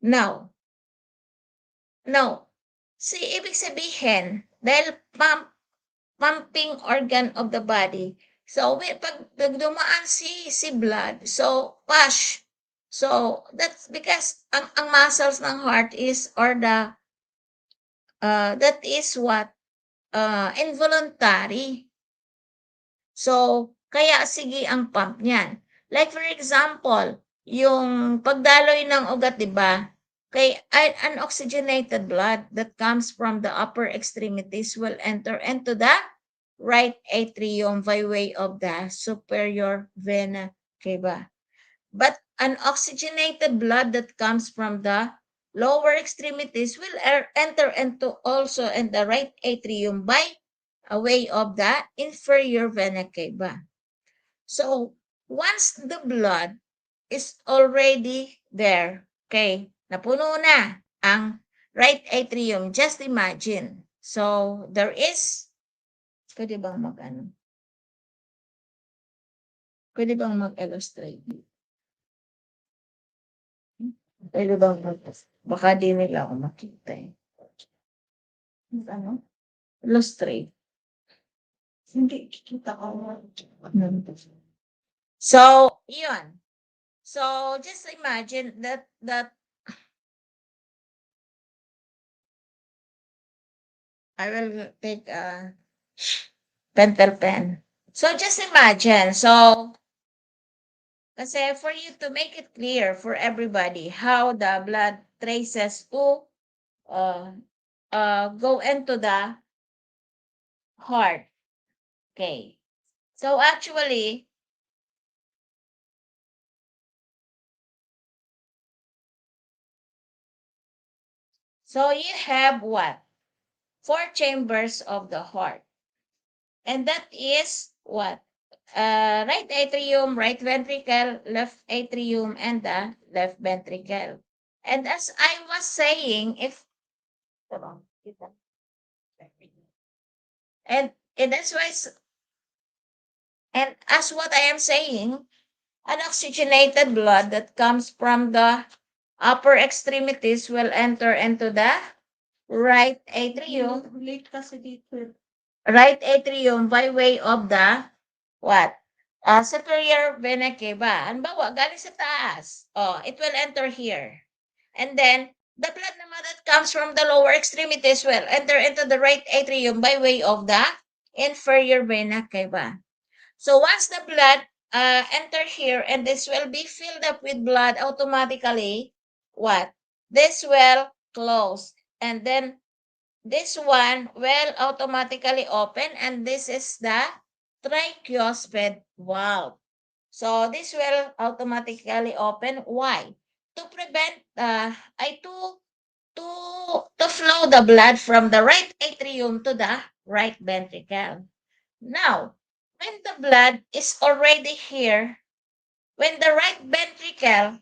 S1: Now, ibig sabihin, dahil pumping organ of the body, so pag dumaan si blood, so push. So, that's because ang muscles ng heart is, or the, that is what, involuntary. So, kaya sige ang pump niyan. Like for example, yung pagdaloy ng ugat, di ba? Kay unoxygenated blood that comes from the upper extremities will enter into the right atrium by way of the superior vena cava. But unoxygenated blood that comes from the lower extremities will enter into also in the right atrium by a way of the inferior vena cava. So, once the blood is already there, okay, napuno na ang right atrium, just imagine. So, there is, pwede bang pwede bang mag-illustrate? Pwede bang baka di nila ako makita eh. Ano? Illustrate. Hindi, kikita ko. So, yun. So, just imagine that I will take a pentel pen. So, just imagine. So, kasi for you to make it clear for everybody how the blood traces to go into the heart. Okay. So, actually, so you have what? 4 chambers of the heart. And that is what? Right atrium, right ventricle, left atrium, and the left ventricle. And as I was saying, and that's why, and as what I am saying, unoxygenated blood that comes from the upper extremities will enter into the right atrium. Right atrium by way of the what? Superior vena cava. Halimbawa, galing sa taas. It will enter here. And then, the blood naman that comes from the lower extremities will enter into the right atrium by way of the inferior vena cava. So, once the blood enter here and this will be filled up with blood automatically, what? This will close. And then, this one will automatically open, and this is the tricuspid valve. So this will automatically open. Why? To prevent to flow the blood from the right atrium to the right ventricle. Now, when the blood is already here, when the right ventricle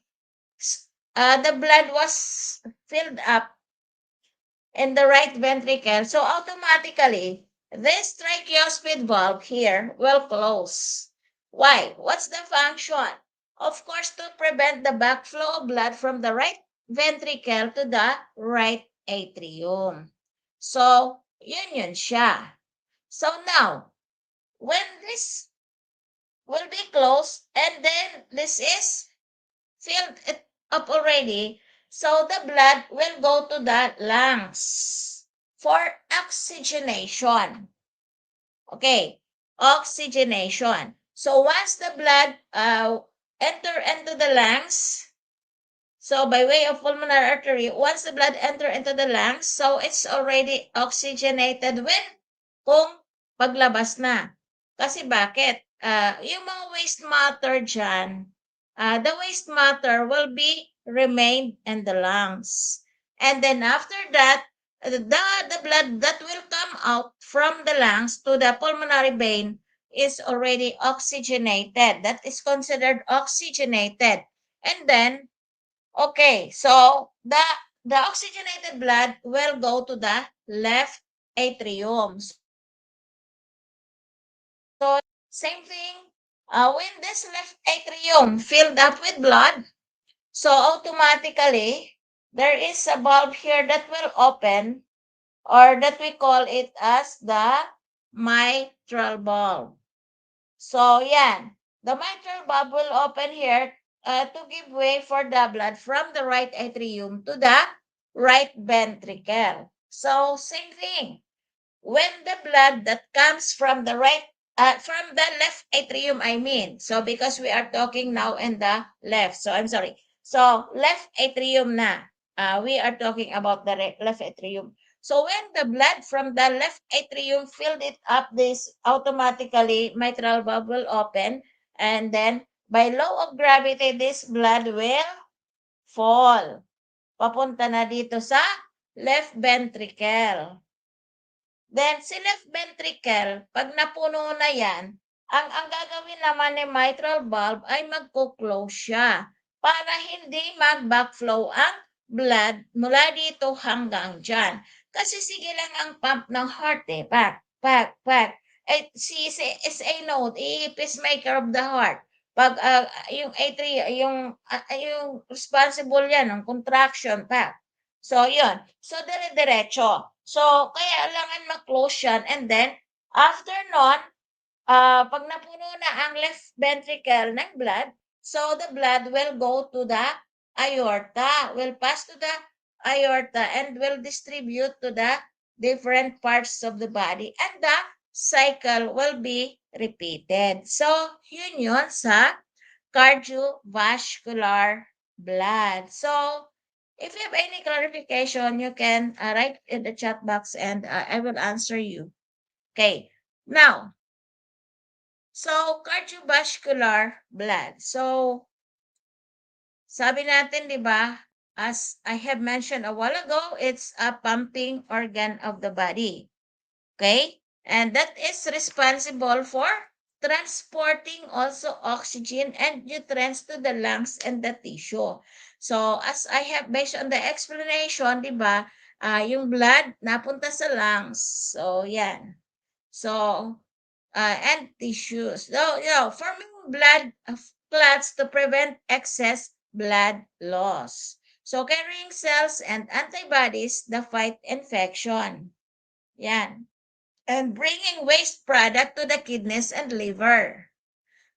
S1: the blood was filled up in the right ventricle, so automatically this tricuspid valve here will close. Why? What's the function? Of course, to prevent the backflow of blood from the right ventricle to the right atrium. So, yun siya. So now, when this will be closed and then this is filled it up already, so the blood will go to the lungs for oxygenation. Okay, oxygenation. So once the blood enter into the lungs, so by way of pulmonary artery, once the blood enter into the lungs, so it's already oxygenated when kung paglabas na. Kasi bakit? Yung mga waste matter dyan, the waste matter will be remain in the lungs. And then after that, the blood that will come out from the lungs to the pulmonary vein is already oxygenated. That is considered oxygenated. And then, okay, so the oxygenated blood will go to the left atrium. So same thing, when this left atrium filled up with blood, so automatically there is a valve here that will open, or that we call it as the mitral valve. So yan, the mitral valve will open here to give way for the blood from the right atrium to the right ventricle. So same thing, when the blood that comes from the from the left atrium, I mean, so because we are talking now in the left, so I'm sorry, so left atrium na, we are talking about the left atrium. So when the blood from the left atrium filled it up, this automatically mitral valve will open, and then by law of gravity, this blood will fall papunta na dito sa left ventricle. Then, si left ventricle, pag napuno na yan, ang gagawin naman ni mitral valve ay magko-close siya para hindi mag-backflow ang blood mula dito hanggang dyan. Kasi sige lang ang pump ng heart eh. Pak, pak, pak. Eh, si SA node, pacemaker of the heart. Pag yung atria, yung responsible yan ng contraction, pak. So, yun. So, dire-diretso. So, kaya kailangan mag-close yan. And then, after nun, pag napuno na ang left ventricle ng blood, so the blood will go to the aorta, will pass to the aorta and will distribute to the different parts of the body. And the cycle will be repeated. So, yun sa cardiovascular blood. So, if you have any clarification, you can write in the chat box and I will answer you. Okay. Now, so cardiovascular blood. So, sabi natin, di ba, as I have mentioned a while ago, it's a pumping organ of the body. Okay? And that is responsible for transporting also oxygen and nutrients to the lungs and the tissue. So, as I have based on the explanation, di ba, yung blood napunta sa lungs. So, yan. So, and tissues. So, forming blood clots to prevent excess blood loss. So, carrying cells and antibodies that fight infection. Yan. And bringing waste product to the kidneys and liver.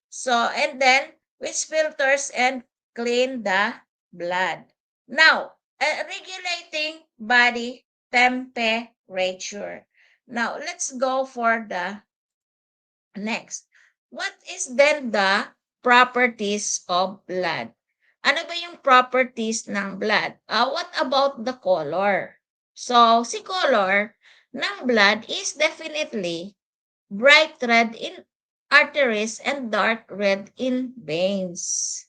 S1: So, and then, which filters and clean the blood. Now, regulating body temperature. Now, let's go for the next. What is then the properties of blood? Ano ba yung properties ng blood? What about the color? So, si color ng blood is definitely bright red in arteries and dark red in veins.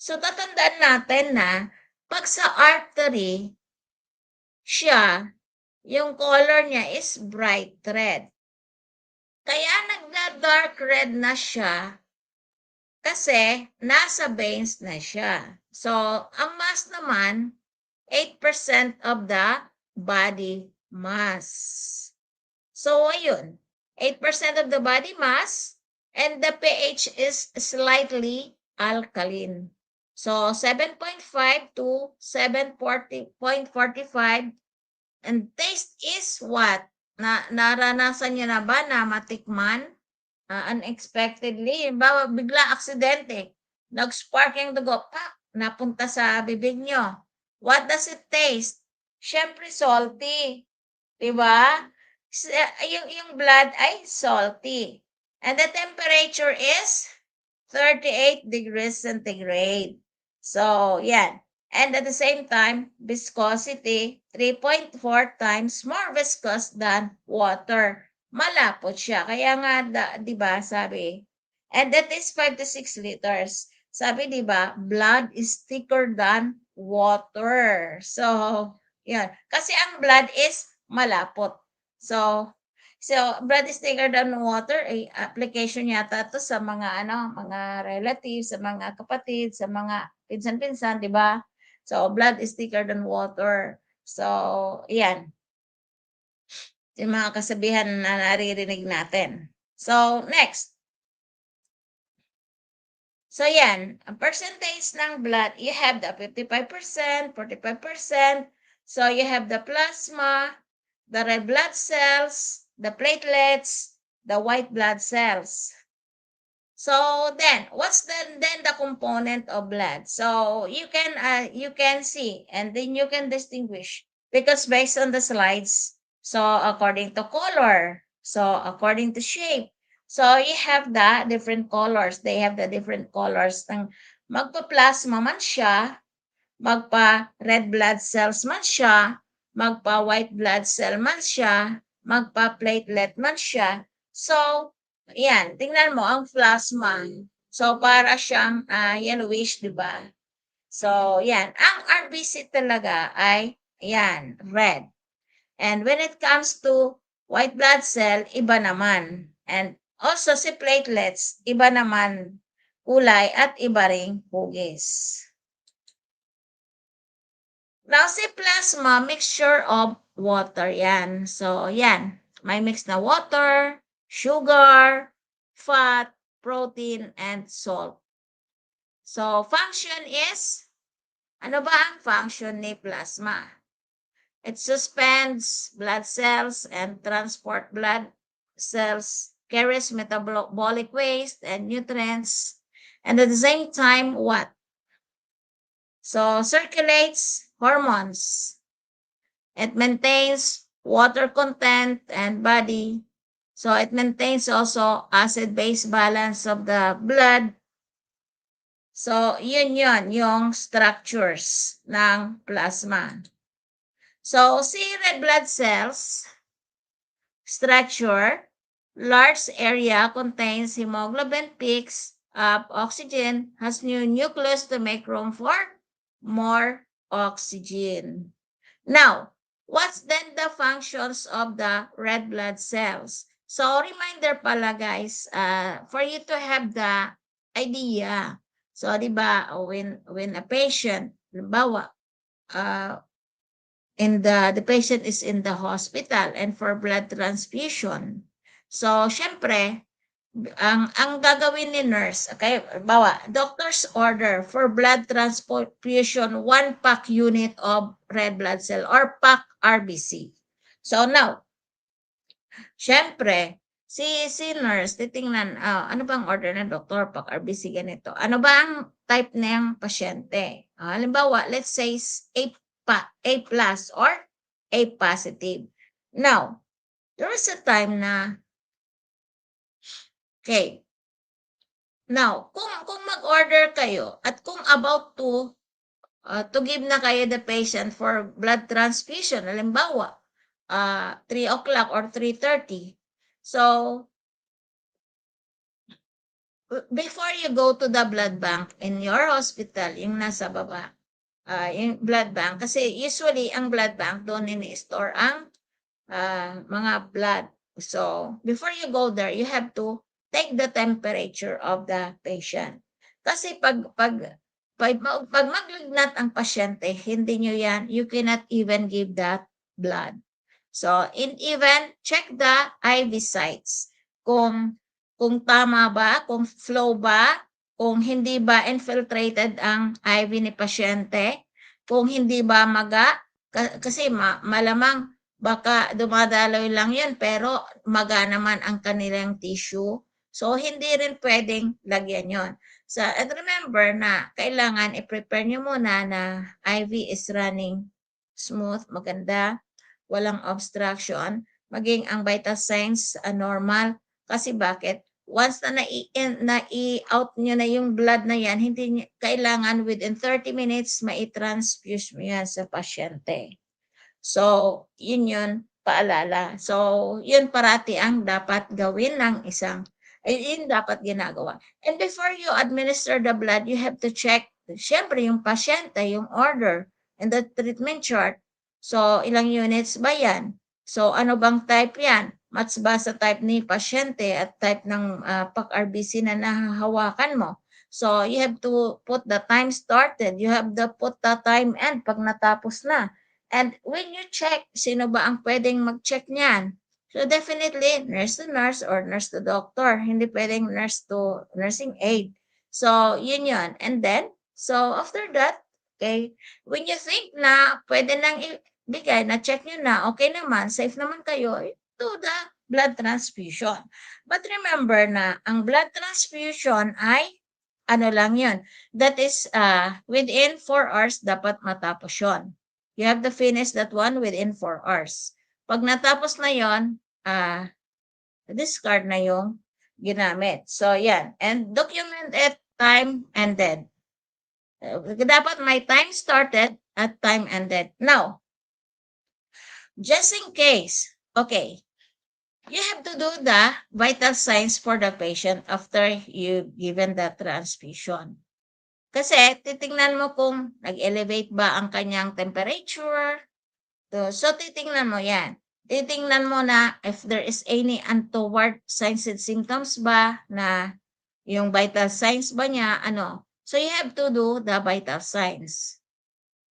S1: So, tatandaan natin na pag sa artery, siya, yung color niya is bright red. Kaya nagda-dark red na siya Kasi nasa veins na siya. So, ang mass naman, 8% of the body mass. So, ayun. 8% of the body mass and the pH is slightly alkaline. So, 7.5 to 7.45 and taste is what? Naranasan nyo na ba na matikman? Unexpectedly, bawa bigla aksidente, nag-sparking dugo, pak, napunta sa bibig nyo. What does it taste? Siyempre salty. Diba? Yung blood ay salty. And the temperature is 38 degrees centigrade. So, yan. And at the same time, viscosity, 3.4 times more viscous than water. Malapot siya. Kaya nga, di ba, sabi, and that is 5 to 6 liters. Sabi, di ba, blood is thicker than water. So, yan. Kasi ang blood is malapot. So, blood is thicker than water, ay application yata to sa mga mga relatives, sa mga kapatid, sa mga pinsan-pinsan, di ba? So, blood is thicker than water. So, yan. Yung mga kasabihan na naririnig natin. So, next. So, yan. Ang percentage ng blood, you have the 55%, 45%. So, you have the plasma, the red blood cells, the platelets, the white blood cells. So then, what's then the component of blood? So you can see and then you can distinguish because based on the slides, so according to color, so according to shape, so you have the different colors. They have the different colors. Magpa-plasma man siya, magpa-red blood cells man siya, magpa-white blood cell man siya, magpa-platelet man siya. So, yan, tingnan mo ang plasma. So, para siyang yellowish, di ba? So, yan. Ang RBC talaga ay, yan, red. And when it comes to white blood cell, iba naman. And also si platelets, iba naman kulay at iba ring hugis. Now, si plasma, mixture of water yan. So, yan. May mix na water, sugar, fat, protein, and salt. So, function is, ano ba ang function ni plasma? It suspends blood cells and transport blood cells, carries metabolic waste and nutrients, and at the same time, what? So, circulates hormones. It maintains water content and body. So, it maintains also acid-base balance of the blood. So, yun yung structures ng plasma. So, si red blood cells, structure, large area contains hemoglobin peaks of oxygen, has new nucleus to make room for more oxygen. Now, what's then the functions of the red blood cells? So, reminder pala guys, for you to have the idea. So, di ba, when a patient, halimbawa, the patient is in the hospital and for blood transfusion. So, syempre, ang gagawin ni nurse, okay, bawa, doctor's order for blood transfusion, 1 pack unit of red blood cell or pack RBC. So now, syempre, si nurse, titingnan, ano bang order ng doktor, pack RBC ganito. Ano ba ang type ng pasyente? Halimbawa, let's say A plus or A positive. Now, there is a time na okay. Now, kung mag-order kayo at kung about to give na kayo the patient for blood transfusion, halimbawa, 3 o'clock or 3:30. So, before you go to the blood bank in your hospital, yung nasa baba, yung blood bank, kasi usually ang blood bank doon ini-store ang mga blood. So, before you go there, you have to take the temperature of the patient.
S2: Kasi pag maglagnat ang pasyente, hindi nyo yan, you cannot even give that blood. So, even check the IV sites. Kung tama ba, kung flow ba, kung hindi ba infiltrated ang IV ni pasyente, kung hindi ba maga, kasi malamang baka dumadaloy lang yun, pero maga naman ang kanilang tissue. So, hindi rin pwedeng lagyan yon. So, and remember na kailangan i-prepare nyo muna na IV is running smooth, maganda, walang obstruction, maging ang vital signs normal. Kasi bakit? Once na na-i-out nyo na yung blood na yan, hindi nyo, kailangan within 30 minutes mai-transfuse mo yan sa pasyente. So, yun paalala. So, yun parati ang dapat gawin ng yun dapat ginagawa. And before you administer the blood, you have to check, syempre, yung pasyente, yung order, and the treatment chart. So, ilang units ba yan? So, ano bang type yan? Match ba sa type ni pasyente at type ng PAC-RBC na nahahawakan mo? So, you have to put the time started. You have to put the time end pag natapos na. And when you check, sino ba ang pwedeng mag-check niyan? So definitely, nurse to nurse or nurse to doctor. Hindi pwedeng nurse to nursing aid. So, yun yun. And then, so after that, okay, when you think na pwede nang ibigay, na-check nyo na, okay naman, safe naman kayo, do the blood transfusion. But remember na ang blood transfusion ay ano lang yun. That is, within 4 hours, dapat matapos yun. You have to finish that one within 4 hours. Pag natapos na yon, discard na yung ginamit. So, yan. And document it time ended. Dapat may time started at time ended. Now, just in case, okay, you have to do the vital signs for the patient after you given the transfusion. Kasi titingnan mo kung nag-elevate ba ang kanyang temperature. So titingnan mo yan. Titingnan mo na if there is any untoward signs and symptoms ba na yung vital signs ba niya, ano. So you have to do the vital signs.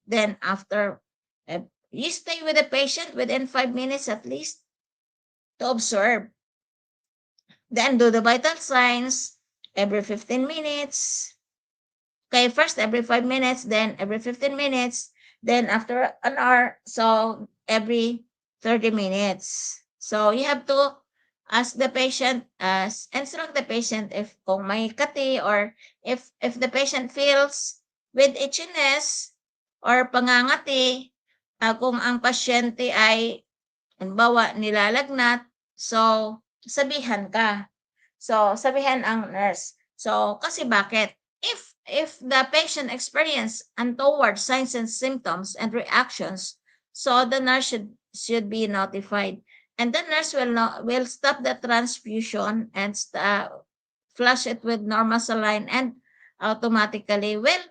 S2: Then after, you stay with the patient within 5 minutes at least to observe. Then do the vital signs every 15 minutes. Okay, first every 5 minutes, then every 15 minutes, then after an hour, so every 30 minutes. So you have to ask the patient, instruct the patient if kung may kati or if the patient feels with itchiness or pangangati, kung ang pasyente ay halimbawa nilalagnat, so sabihan ka. So sabihan ang nurse. So kasi bakit? If the patient experience untoward signs and symptoms and reactions, so the nurse should be notified, and the nurse will stop the transfusion and flush it with normal saline and automatically will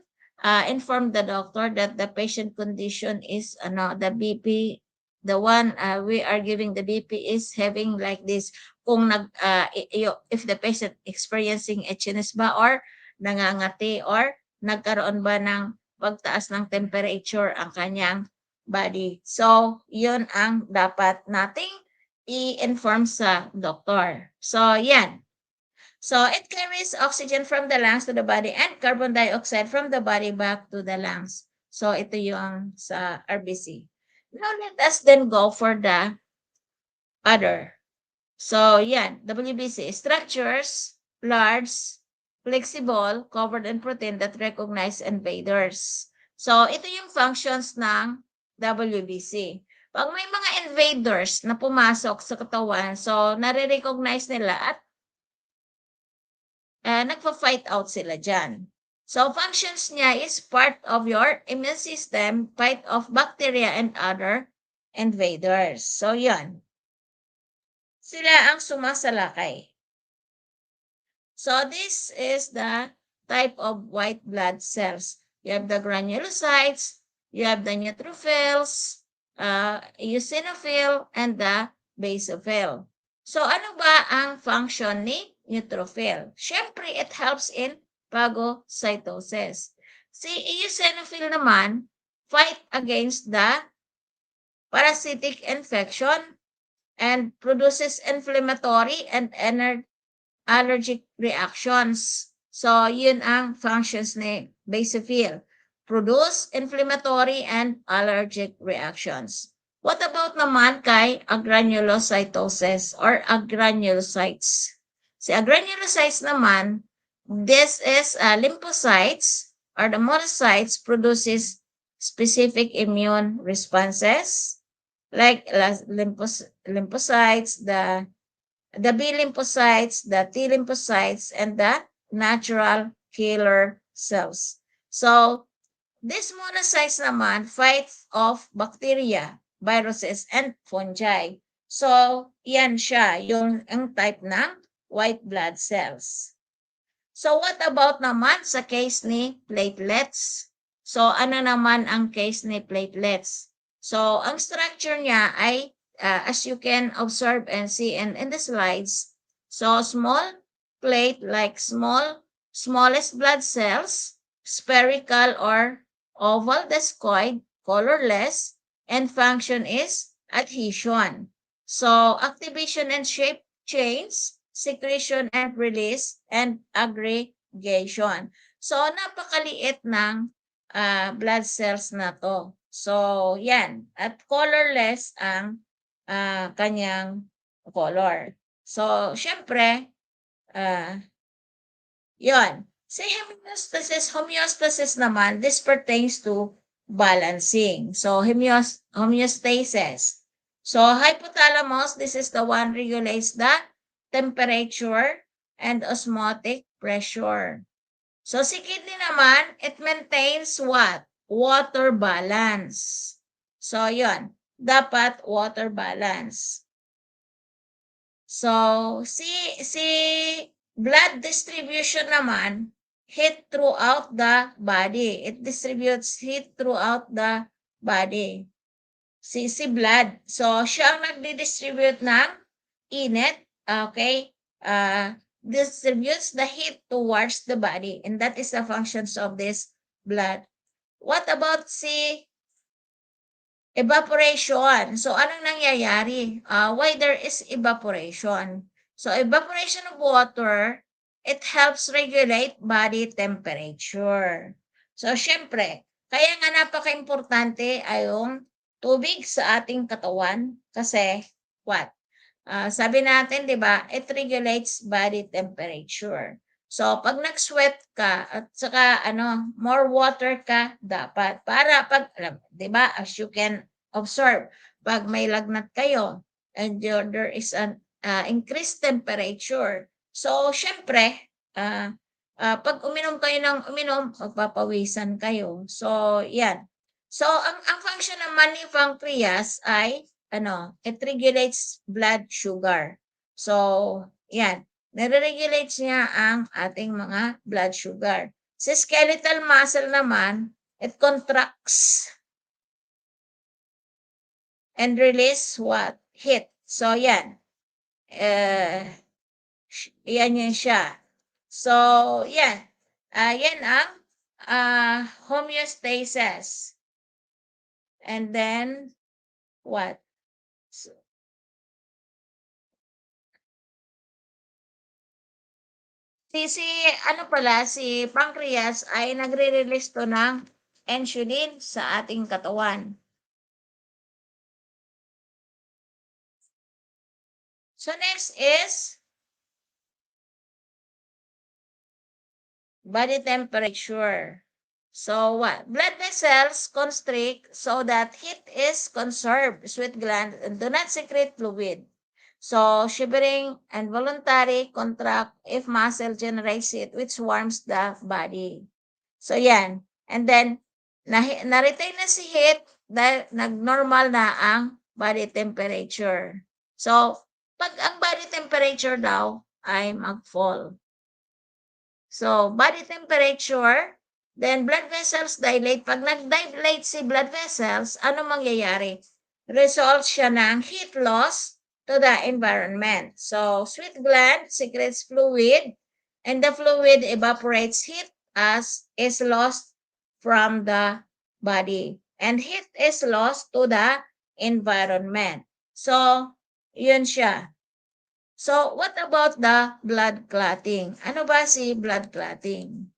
S2: inform the doctor that the patient condition is the BP, the one we are giving the BP is having like this. Kung if the patient experiencing itchiness ba or nangangati or nagkaroon ba ng pagtaas ng temperature ang kanyang body. So, yun ang dapat nating i-inform sa doktor. So, yan. So, it carries oxygen from the lungs to the body and carbon dioxide from the body back to the lungs. So, ito yung sa RBC. Now, let us then go for the other. So, yan. WBC. Structures, large, flexible, covered in protein that recognize invaders. So, ito yung functions ng WBC. Pag may mga invaders na pumasok sa katawan, so nare-recognize nila at nagpa-fight out sila dyan. So, functions niya is part of your immune system, fight of bacteria and other invaders. So, yan. Sila ang sumasalakay. So, this is the type of white blood cells. You have the granulocytes, you have the neutrophils, eosinophil, and the basophil. So, ano ba ang function ni neutrophil? Siyempre, it helps in phagocytosis. Si eosinophil naman, fight against the parasitic infection and produces inflammatory and allergic reactions. So, yun ang functions ni basophil. Produce inflammatory and allergic reactions. What about naman kay agranulocytosis or agranulocytes? Si agranulocytes naman, this is lymphocytes or the monocytes produces specific immune responses like lymphocytes, the B lymphocytes, the T lymphocytes, and the natural killer cells. So, these monocytes naman fight off bacteria, viruses, and fungi. So, yan siya, yung ang type ng white blood cells. So, what about naman sa case ni platelets? So, ano naman ang case ni platelets? So, ang structure niya ay, as you can observe and see in the slides, so small plate like smallest blood cells, spherical or oval discoid, colorless, and function is adhesion. So, activation and shape change, secretion and release, and aggregation. So, napakaliit ng blood cells na to. So, yan. At colorless ang kanyang color. So, syempre, yon. Sa homeostasis naman, this pertains to balancing. So, homeostasis. So, hypothalamus, this is the one regulates the temperature and osmotic pressure. So, si kidney naman, it maintains what? Water balance. So, yon. Dapat water balance. So, si blood distribution naman, heat throughout the body. It distributes heat throughout the body. Si blood. So, siya ang nagdi-distribute ng init, okay? Distributes the heat towards the body. And that is the functions of this blood. What about si evaporation? So, anong nangyayari? Why there is evaporation? So, evaporation of water, it helps regulate body temperature. So, syempre, kaya nga napaka-importante ay yung tubig sa ating katawan kasi what? Sabi natin, di ba, it regulates body temperature. So, pag nag-sweat ka at saka more water ka dapat para pag, di ba, as you can observe, pag may lagnat kayo and there is an increased temperature. So, syempre, pag uminom kayo ng magpapawisan kayo. So, yan. So, ang function naman ni pancreas ay, it regulates blood sugar. So, yan. Nare-regulates niya ang ating mga blood sugar. Sa skeletal muscle naman, it contracts and release what? Heat. So, yan. Yan siya. So, yan. Yan ang homeostasis. And then, what? Si pancreas ay nagre-release to ng insulin sa ating katawan. So, next is body temperature. So, what? Blood vessels constrict so that heat is conserved. Sweat glands do not secrete fluid. So, shivering and voluntary contract if muscle generates it, which warms the body. So, yan. And then, na-retain na si heat dahil nag-normal na ang body temperature. So, pag ang body temperature daw ay mag-fall. So, body temperature, then blood vessels dilate. Pag nag-dilate si blood vessels, ano mangyayari? Result siya ng heat loss to the environment. So, sweat gland secretes fluid and the fluid evaporates. Heat is lost from the body, and heat is lost to the environment. So, yun siya. So, what about the blood clotting? Ano ba si blood clotting?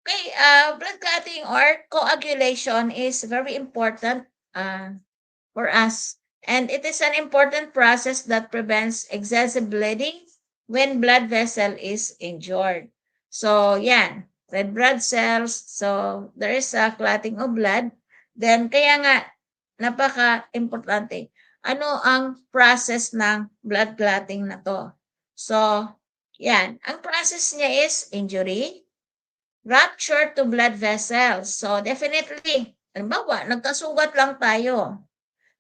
S2: Okay, blood clotting or coagulation is very important for us. And it is an important process that prevents excessive bleeding when blood vessel is injured. So, yan, red blood cells. So, there is a clotting of blood. Then, kaya nga, napaka-importante. Ano ang process ng blood clotting na to? So, yan. Ang process niya is injury, rupture to blood vessels. So, definitely, halimbawa, nagkasugat lang tayo.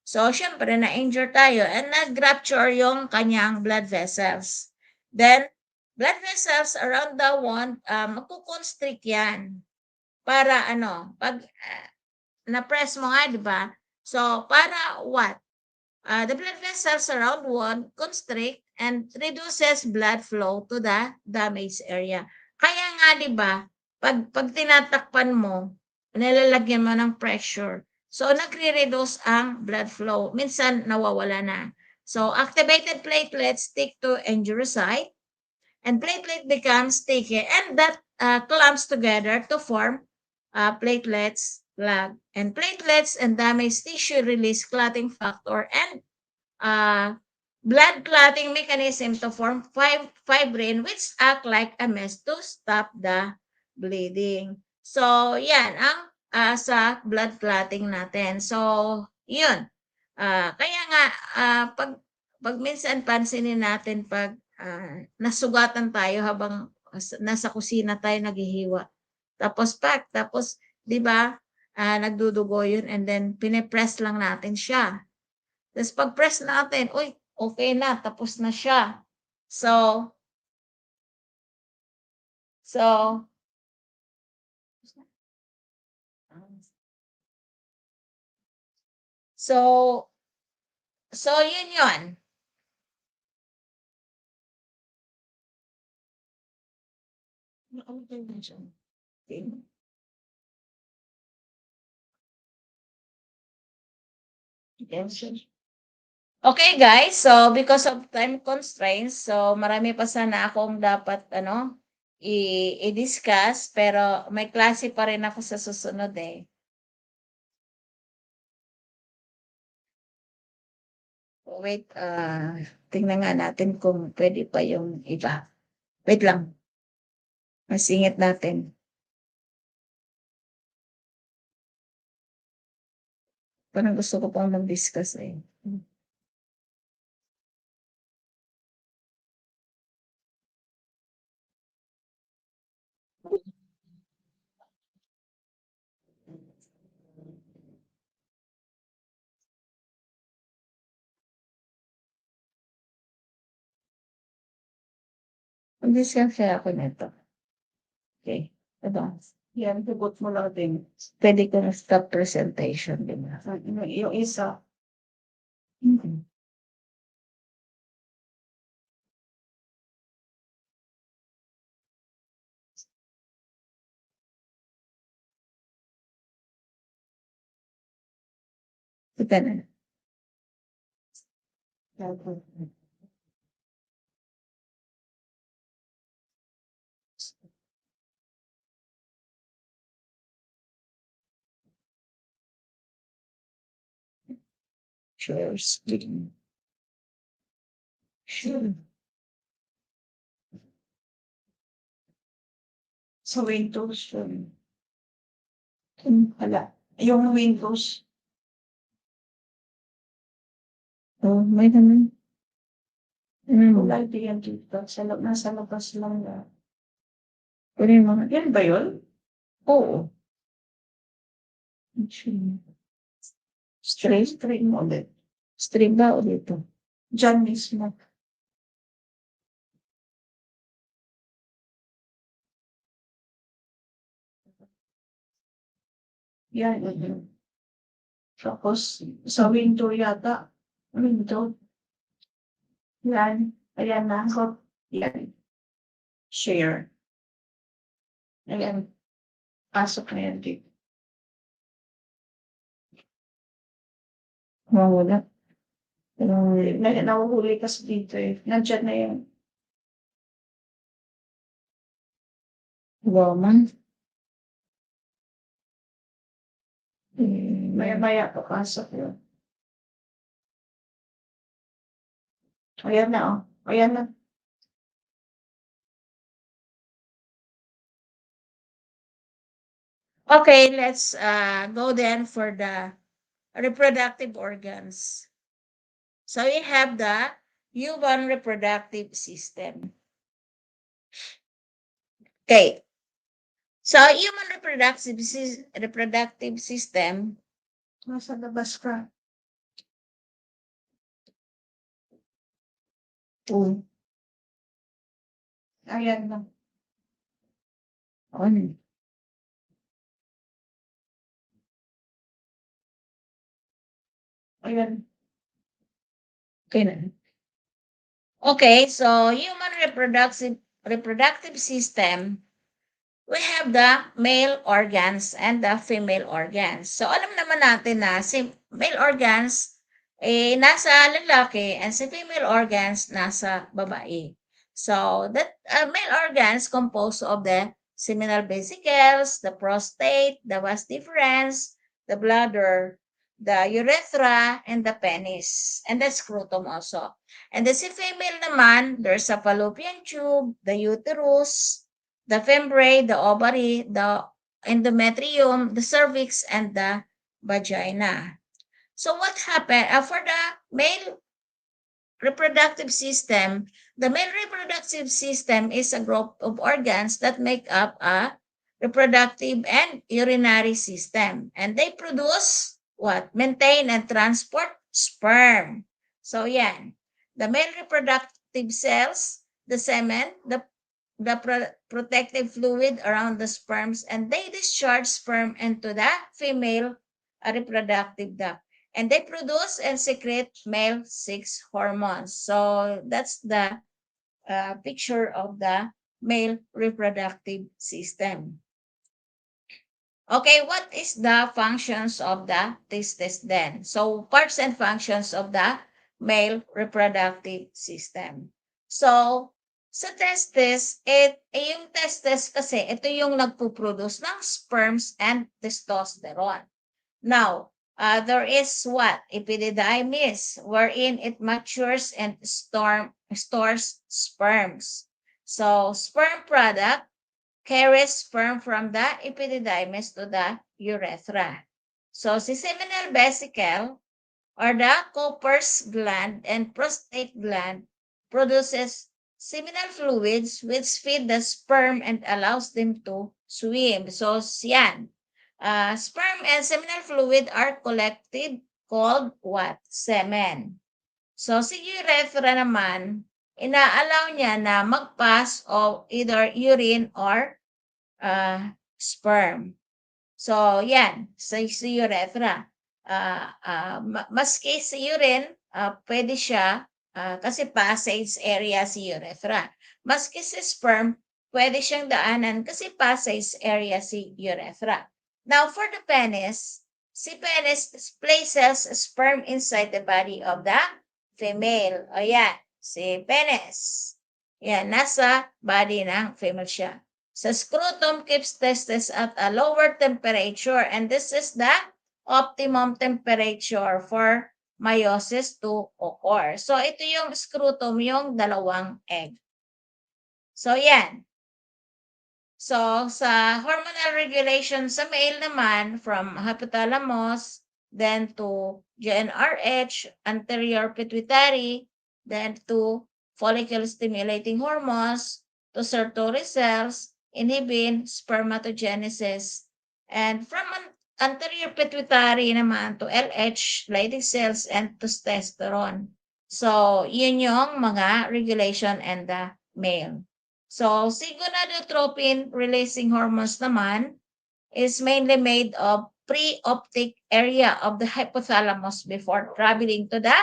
S2: So, syempre, na-injure tayo and nag-rupture yung kanyang blood vessels. Then, blood vessels around the wound, magkukonstrict yan. Para pag na-press mo nga, di ba? So, para what? The blood vessels around wound constrict and reduces blood flow to the damaged area. Kaya nga, di ba, pag tinatakpan mo, nilalagyan mo ng pressure. So, nagre-reduce ang blood flow. Minsan, nawawala na. So, activated platelets stick to injury site and platelet becomes sticky and that clumps together to form platelets lag. And platelets and damaged tissue release clotting factor and blood clotting mechanism to form fibrin which act like a mesh to stop the bleeding. So, yan ang sa blood clotting natin. So, yun. Kaya nga, pag minsan pansinin natin pag nasugatan tayo habang nasa kusina tayo naghihiwa. Tapos, di ba, nagdudugo yun and then pinipress lang natin siya. Tapos pag-press natin, uy, okay na, tapos na siya. So, yun yun. Okay guys, so because of time constraints, so marami pa sana akong dapat i-discuss pero may klase pa rin ako sa susunod eh. Wait, tingnan nga natin kung pwede pa yung iba. Wait lang. Masingit natin. Parang gusto ko pang mag-discuss eh. Mag-discuss kaya ako nito. Okay. Ito.
S3: Yan, hugot mo lang din.
S2: Pwede ko na stop presentation, di ba?
S3: Yung isa,
S2: Ito na. Share screen. Sure.
S3: sa Windows, wala. Yung Windows,
S2: Oh, may naman.
S3: wala din yan dito. Nasa labas lang na.
S2: Pwede yung mga.
S3: Yan ba yun?
S2: Oo.
S3: Stream ulit.
S2: Stream ba o dito?
S3: Diyan mismo. Yan. Tapos, sa window yata. Window. Yan. Ayan na ako. Yan. Share. Ayan. Pasok na yan dito. Mawala. Nahuhuli kasi dito eh. Nandiyan na yan. Woman. Maya-maya papasok yun. Ayan na, oh. Ayan na.
S2: Okay, let's go then for the reproductive organs. So we have the human reproductive system. Okay. So human reproductive system.
S3: Nasa labas ka. Ayan na.
S2: On.
S3: Ayan.
S2: Okay na. Okay, so human reproductive system, we have the male organs and the female organs. So alam naman natin na si male organs nasa lalaki and si female organs nasa babae. So that male organs composed of the seminal vesicles, the prostate, the vas deferens, the bladder, the urethra, and the penis, and the scrotum also. And the si female naman, there's a fallopian tube, the uterus, the fembrae, the ovary, the endometrium, the cervix, and the vagina. So what happened for the male reproductive system? The male reproductive system is a group of organs that make up a reproductive and urinary system. And they produce what? Maintain and transport sperm. So yan. The male reproductive cells, the semen, the protective fluid around the sperms, and they discharge sperm into the female reproductive duct. And they produce and secrete male sex hormones. So that's the picture of the male reproductive system. Okay, what is the functions of the testes then? So parts and functions of the male reproductive system. So sa testes, yung testes kasi, ito yung nagpo-produce ng sperms and testosterone. Now, there is what? Epididymis, wherein it matures and stores sperms. So, sperm product carries sperm from the epididymis to the urethra. So, si seminal vesicle or the Cooper's gland and prostate gland produces seminal fluids which feed the sperm and allows them to swim. So, yan. Sperm and seminal fluid are collected called what? Semen. So, si urethra naman, ina-allow niya na mag-pass of either urine or sperm. So, yan, sa urethra. Maski sa urine, pwede siya, kasi passage area si urethra. Maski sa sperm, pwede siyang daanan kasi passage area si urethra. Now, for the penis, si penis places sperm inside the body of the female. O yan, si penis. Yan, nasa body ng female siya. Sa scrotum keeps testes at a lower temperature, and this is the optimum temperature for meiosis to occur. So, ito yung scrotum, yung dalawang egg. So, yan. So, sa hormonal regulation sa male naman, from hypothalamus, then to GnRH, anterior pituitary, then to follicle-stimulating hormones, to Sertoli cells, inhibin spermatogenesis, and from anterior pituitary naman to LH, Leydig cells, and testosterone. So, yun yung mga regulation and the male. So, si gonadotropin releasing hormones naman is mainly made of pre-optic area of the hypothalamus before traveling to the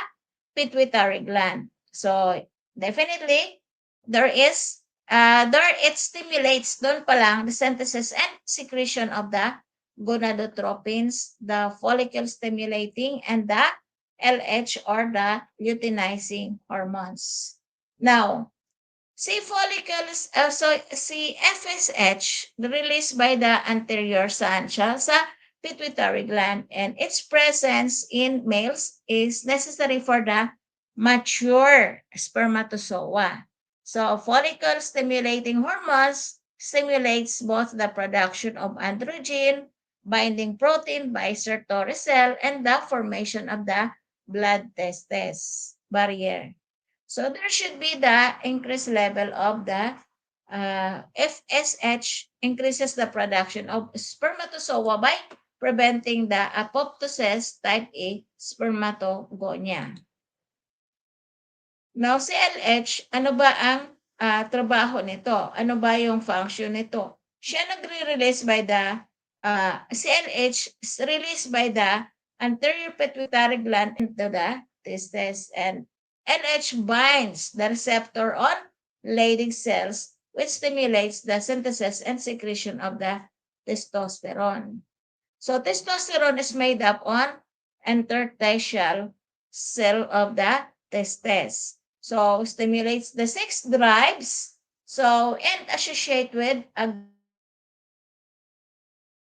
S2: pituitary gland. So, definitely, there is there it stimulates doon pa lang the synthesis and secretion of the gonadotropins, the follicle stimulating, and the LH or the luteinizing hormones. Now, si follicles, si FSH released by the anterior saan siya sa pituitary gland, and its presence in males is necessary for the mature spermatozoa. So follicle stimulating hormones stimulates both the production of androgen binding protein by circulatory cell and the formation of the blood testis barrier. So there should be the increased level of the FSH increases the production of spermatozoa by preventing the apoptosis type A spermatogonia. Now, si LH, ano ba ang trabaho nito? Ano ba yung function nito? Siya nagre-release by the, si LH is released by the anterior pituitary gland into the testes, and LH binds the receptor on Leydig cells, which stimulates the synthesis and secretion of the testosterone. So testosterone is made up on interstitial cell of the testes. So stimulates the sex drives. So and associate with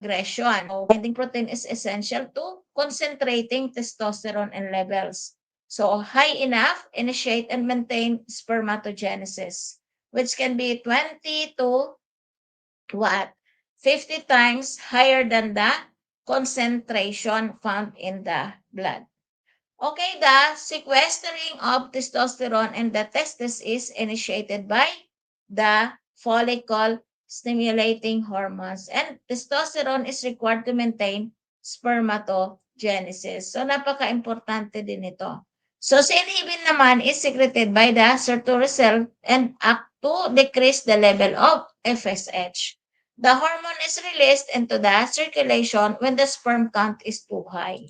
S2: aggression. So binding protein is essential to concentrating testosterone and levels. So high enough, initiate and maintain spermatogenesis, which can be 20 to what? 50 times higher than the concentration found in the blood. Okay, the sequestering of testosterone in the testes is initiated by the follicle stimulating hormones, and testosterone is required to maintain spermatogenesis. So napaka-importante din ito. So si inhibin naman is secreted by the circulatory cell and act to decrease the level of FSH. The hormone is released into the circulation when the sperm count is too high.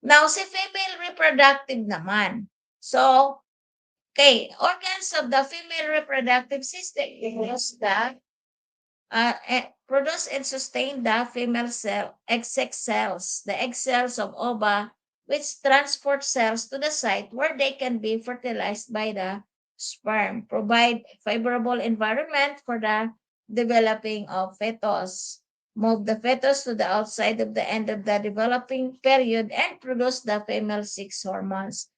S2: Now, si female reproductive naman. So, okay, organs of the female reproductive system produce and sustain the female cell, egg cells, the egg cells of ova, which transport cells to the site where they can be fertilized by the sperm, provide favorable environment for the developing of fetus, move the fetus to the outside of the end of the developing period, and produce the female sex hormones.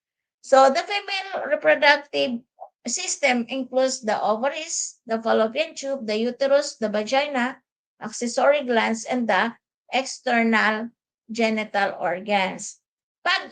S2: So the female reproductive system includes the ovaries, the fallopian tube, the uterus, the vagina, accessory glands, and the external genital organs. Pag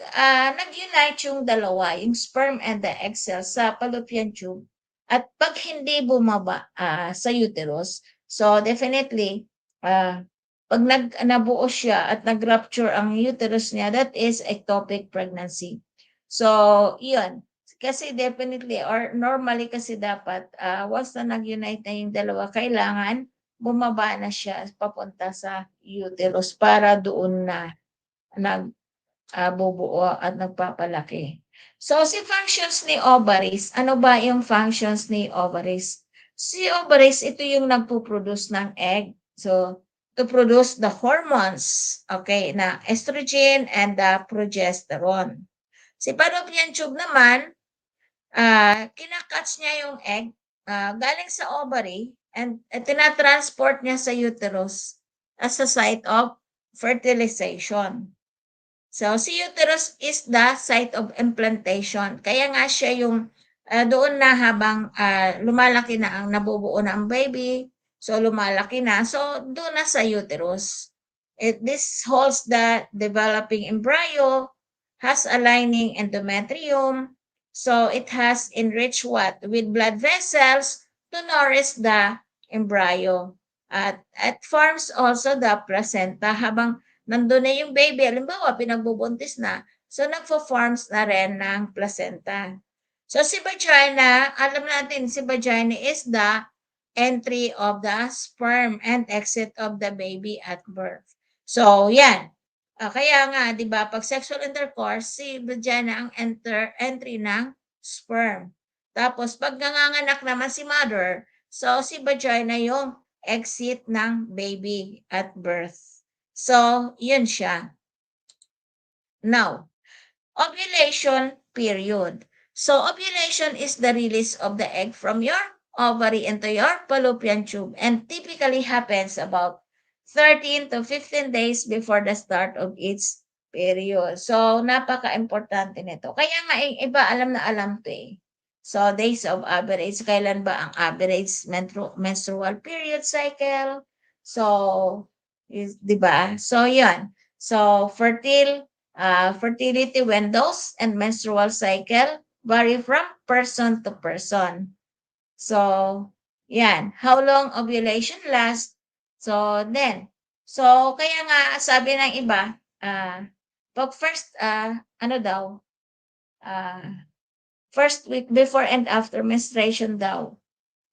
S2: nag-unite yung dalawa, yung sperm and the egg cells sa fallopian tube, at pag hindi bumaba sa uterus, so definitely, pag nabuo siya at nag-rupture ang uterus niya, that is ectopic pregnancy. So, yun. Kasi definitely or normally kasi dapat once na nag-unite na yung dalawa, kailangan bumaba na siya papunta sa uterus para doon na bubuo at nagpapalaki. So, si functions ni ovaries, ano ba yung functions ni ovaries? Si ovaries, ito yung nagpo-produce ng egg. So, to produce the hormones, okay, na estrogen and the progesterone. Si fallopian tube naman, kinakatch niya yung egg galing sa ovary and tinatransport niya sa uterus as a site of fertilization. So, si uterus is the site of implantation. Kaya nga siya yung doon na habang lumalaki na ang nabubuo na ang baby, so lumalaki na, so doon na sa uterus. This holds the developing embryo, has a lining endometrium, so it has enriched what? With blood vessels to nourish the embryo. At it forms also the placenta habang nandun na yung baby, halimbawa pinagbubuntis na, so nagpo-forms na rin ng placenta. So si vagina, alam natin si vagina is the entry of the sperm and exit of the baby at birth. So yan. Kaya nga, di ba, pag sexual intercourse, si vagina ang entry ng sperm. Tapos, pag nanganganak naman si mother, So, si vagina yung exit ng baby at birth. So, yun siya. Now, ovulation period. So, ovulation is the release of the egg from your ovary into your fallopian tube and typically happens about 13 to 15 days before the start of its period. So, napaka-importante nito. Kaya nga iba alam na alam to eh. So, days of average, kailan ba ang average menstrual period cycle? So, di ba? So, yan. So, fertility windows and menstrual cycle vary from person to person. So, yan. How long ovulation lasts? So, kaya nga sabi ng iba, pag first, first week before and after menstruation daw,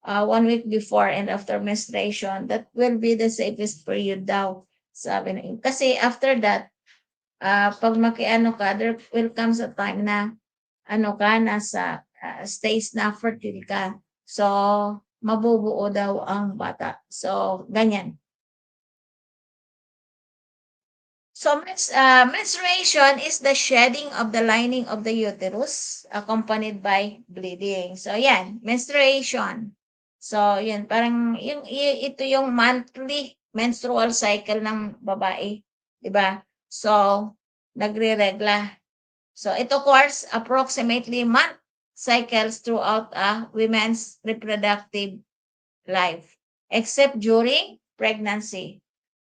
S2: 1 week before and after menstruation, that will be the safest period daw. Sabi na iba. Kasi after that, pag makiano ka, there will comes a time na nasa stage na fertile ka. So, mabubuo daw ang bata. So, ganyan. So, menstruation is the shedding of the lining of the uterus accompanied by bleeding. So, yan, menstruation. So, yan, parang ito yung monthly menstrual cycle ng babae. Diba? So, nagre-regla. So, it occurs approximately month cycles throughout a woman's reproductive life, except during pregnancy.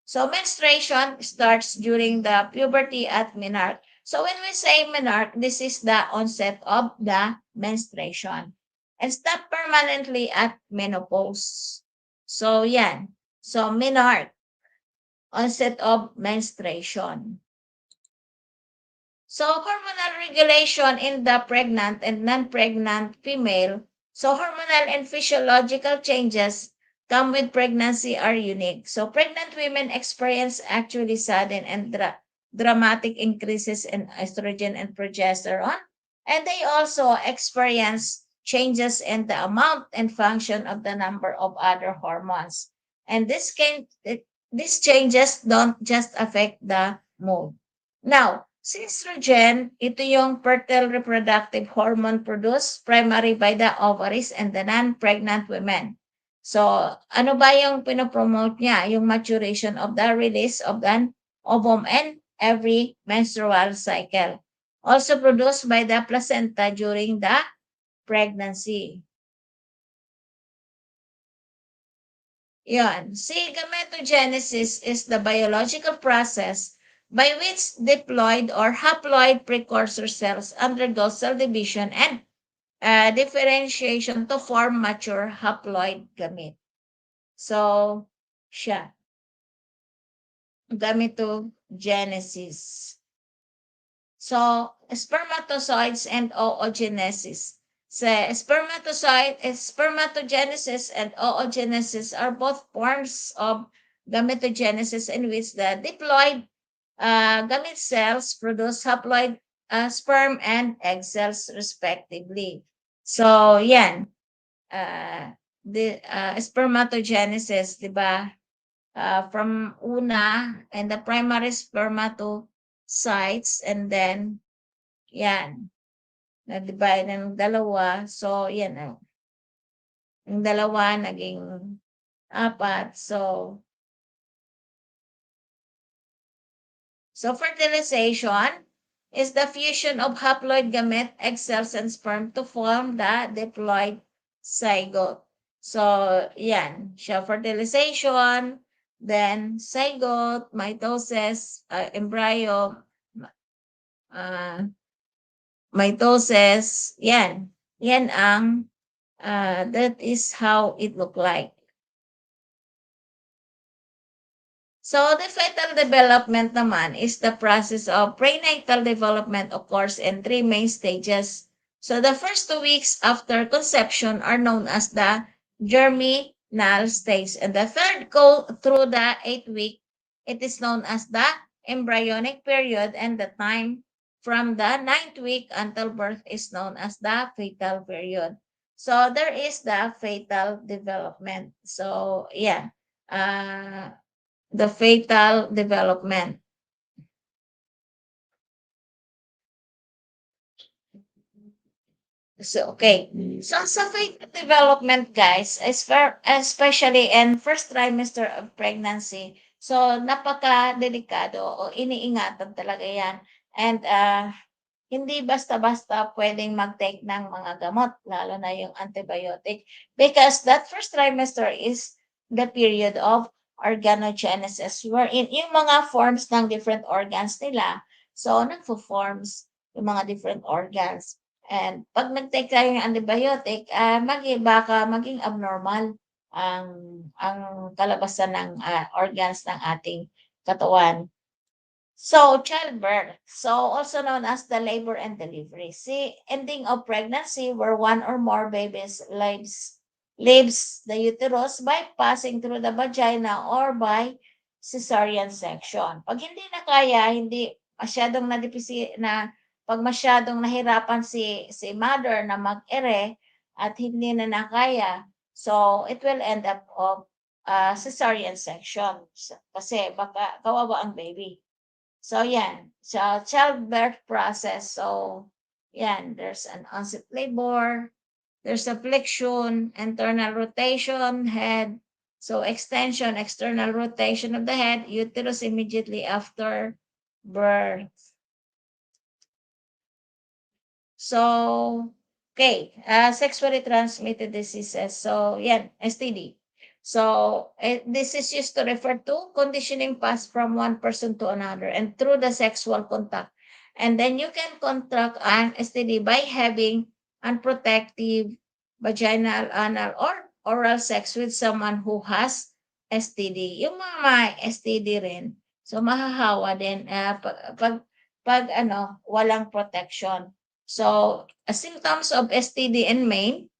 S2: So, menstruation starts during the puberty at menarche. So, when we say menarche, this is the onset of the menstruation and stop permanently at menopause. So, yan. So, menarche, onset of menstruation. So, hormonal regulation in the pregnant and non-pregnant female. So, hormonal and physiological changes come with pregnancy are unique. So, pregnant women experience actually sudden and dramatic increases in estrogen and progesterone. And they also experience changes in the amount and function of the number of other hormones. And these changes don't just affect the mood. Now, si estrogen, ito yung fertile reproductive hormone produced primarily by the ovaries and the non-pregnant women. So, ano ba yung pinopromote niya? Yung maturation of the release of the ovum and every menstrual cycle. Also produced by the placenta during the pregnancy. Yan. Si gametogenesis is the biological process by which diploid or haploid precursor cells undergo cell division and differentiation to form mature haploid gamete. So, siya. Gametogenesis. So, spermatozoids and oogenesis. Spermatogenesis and oogenesis are both forms of gametogenesis in which the diploid gamete cells produce haploid sperm and egg cells respectively. So, yan. The spermatogenesis, di ba? From una and the primary spermatocytes and then yan. Na-divide ng dalawa. So, yan. Yung dalawa naging apat. So, fertilization is the fusion of haploid gamete, egg cells, and sperm to form the diploid zygote. So, yan. Siya fertilization, then zygote, mitosis, embryo, mitosis, yan. Yan ang, that is how it look like. So, the fetal development naman is the process of prenatal development occurs in 3 main stages. So, the first 2 weeks after conception are known as the germinal stage. And the third go through the 8th week, it is known as the embryonic period. And the time from the 9th week until birth is known as the fetal period. So there is the fatal development. So yeah, the fatal development. So okay. So sa fatal development, guys, is especially in first trimester of pregnancy. So napaka-delikado o iniingatan talaga 'yan. And hindi basta-basta pwedeng mag-take ng mga gamot, lalo na yung antibiotic. Because that first trimester is the period of organogenesis, wherein yung mga forms ng different organs nila, so nagfo-forms yung mga different organs. And pag nag-take tayo ng antibiotic, baka maging abnormal ang kalabasan ng organs ng ating katawan. So, childbirth. So, also known as the labor and delivery. See, ending of pregnancy where one or more babies leaves the uterus by passing through the vagina or by cesarean section. Pag hindi na kaya, hindi masyadong pag masyadong nahirapan si mother na mag-ere at hindi na nakaya, so it will end up of cesarean section kasi baka kawawa ang baby. So, yan. So, childbirth process. So, yan. There's an onset labor. There's a flexion, internal rotation, head. So, extension, external rotation of the head, uterus immediately after birth. So, okay. Sexually transmitted diseases. So, yan. STD. So, this is used to refer to conditioning passed from one person to another and through the sexual contact. And then you can contract an STD by having unprotective vaginal, anal, or oral sex with someone who has STD. Yung mga may STD rin, so mahahawa din pag walang protection. So, symptoms of STD in men,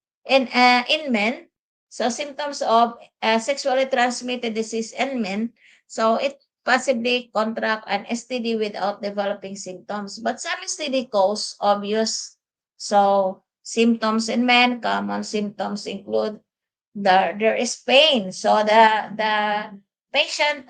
S2: so symptoms of sexually transmitted disease in men, so it possibly contract an STD without developing symptoms. But some STD cause obvious. So symptoms in men, common symptoms include there is pain. So the patient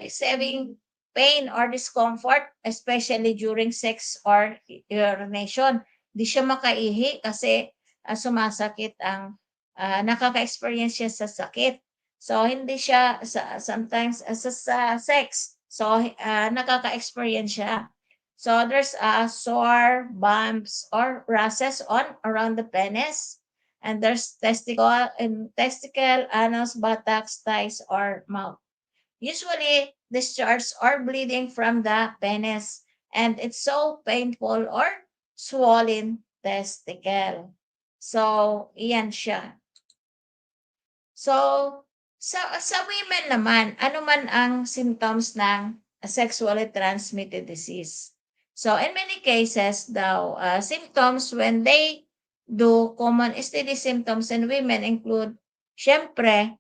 S2: is having pain or discomfort, especially during sex or urination. Di siya makaihi kasi sumasakit ang nakaka-experience siya sa sakit. So, hindi siya sometimes sa sex. So, nakaka-experience siya. So, there's sore, bumps, or rashes around the penis. And there's testicle, anus, buttocks, thighs, or mouth. Usually, discharge or bleeding from the penis. And it's so painful or swollen testicle. So, iyan siya. So, sa women naman, ano man ang symptoms ng sexually transmitted disease? So, in many cases daw, symptoms when they do common STD symptoms in women include, syempre,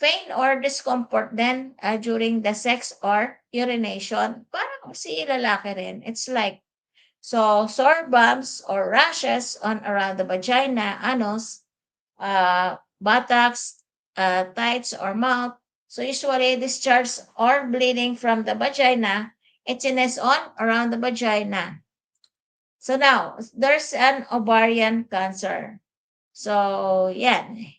S2: pain or discomfort then during the sex or urination. Parang si lalaki rin. It's like, so sore bumps or rashes on around the vagina, anus, buttocks, thighs, or mouth. So usually discharge or bleeding from the vagina, itchiness on around the vagina. So now, there's an ovarian cancer. So, yan.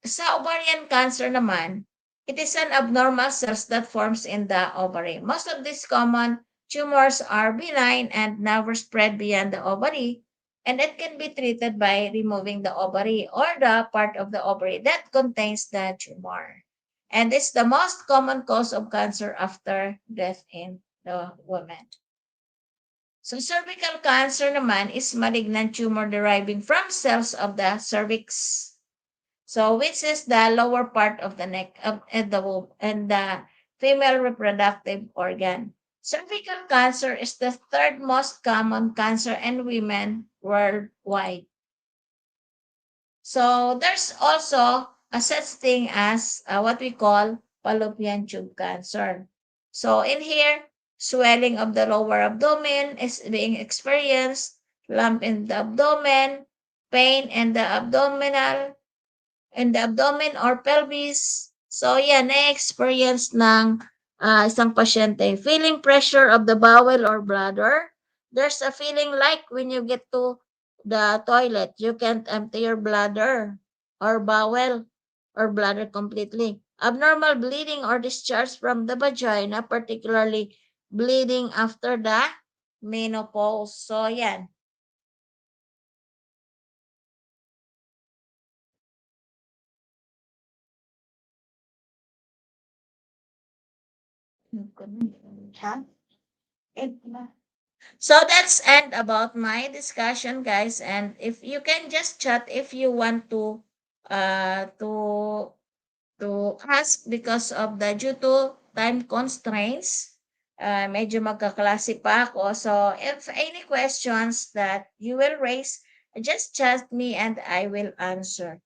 S2: Sa ovarian cancer naman, it is an abnormal cells that forms in the ovary. Most of these common tumors are benign and never spread beyond the ovary, and it can be treated by removing the ovary or the part of the ovary that contains the tumor. And it's the most common cause of cancer after death in the woman. So cervical cancer naman is malignant tumor deriving from cells of the cervix. So, which is the lower part of the neck and the womb and the female reproductive organ. Cervical cancer is the third most common cancer in women worldwide. So, there's also a such thing as what we call fallopian tube cancer. So, in here, swelling of the lower abdomen is being experienced, lump in the abdomen, pain in the abdomen or pelvis. So, yan, na-experience ng isang pasyente. Feeling pressure of the bowel or bladder. There's a feeling like when you get to the toilet, you can't empty your bladder or bowel or bladder completely. Abnormal bleeding or discharge from the vagina, particularly bleeding after the menopause. So, yan.
S3: Ha? Na.
S2: So that's end about my discussion, guys. And if you can just chat if you want to uh to ask because of the due to time constraints. Medyo magkaklase pa ako. So if any questions that you will raise, just chat me and I will answer.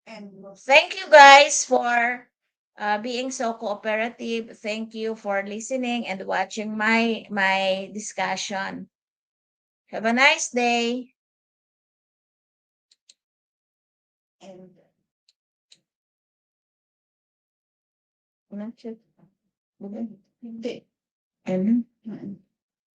S2: And thank you guys for being so cooperative. Thank you for listening and watching my discussion. Have a nice day.
S3: And
S2: Ano siya?
S3: hindi.
S2: Ano?
S3: Mm.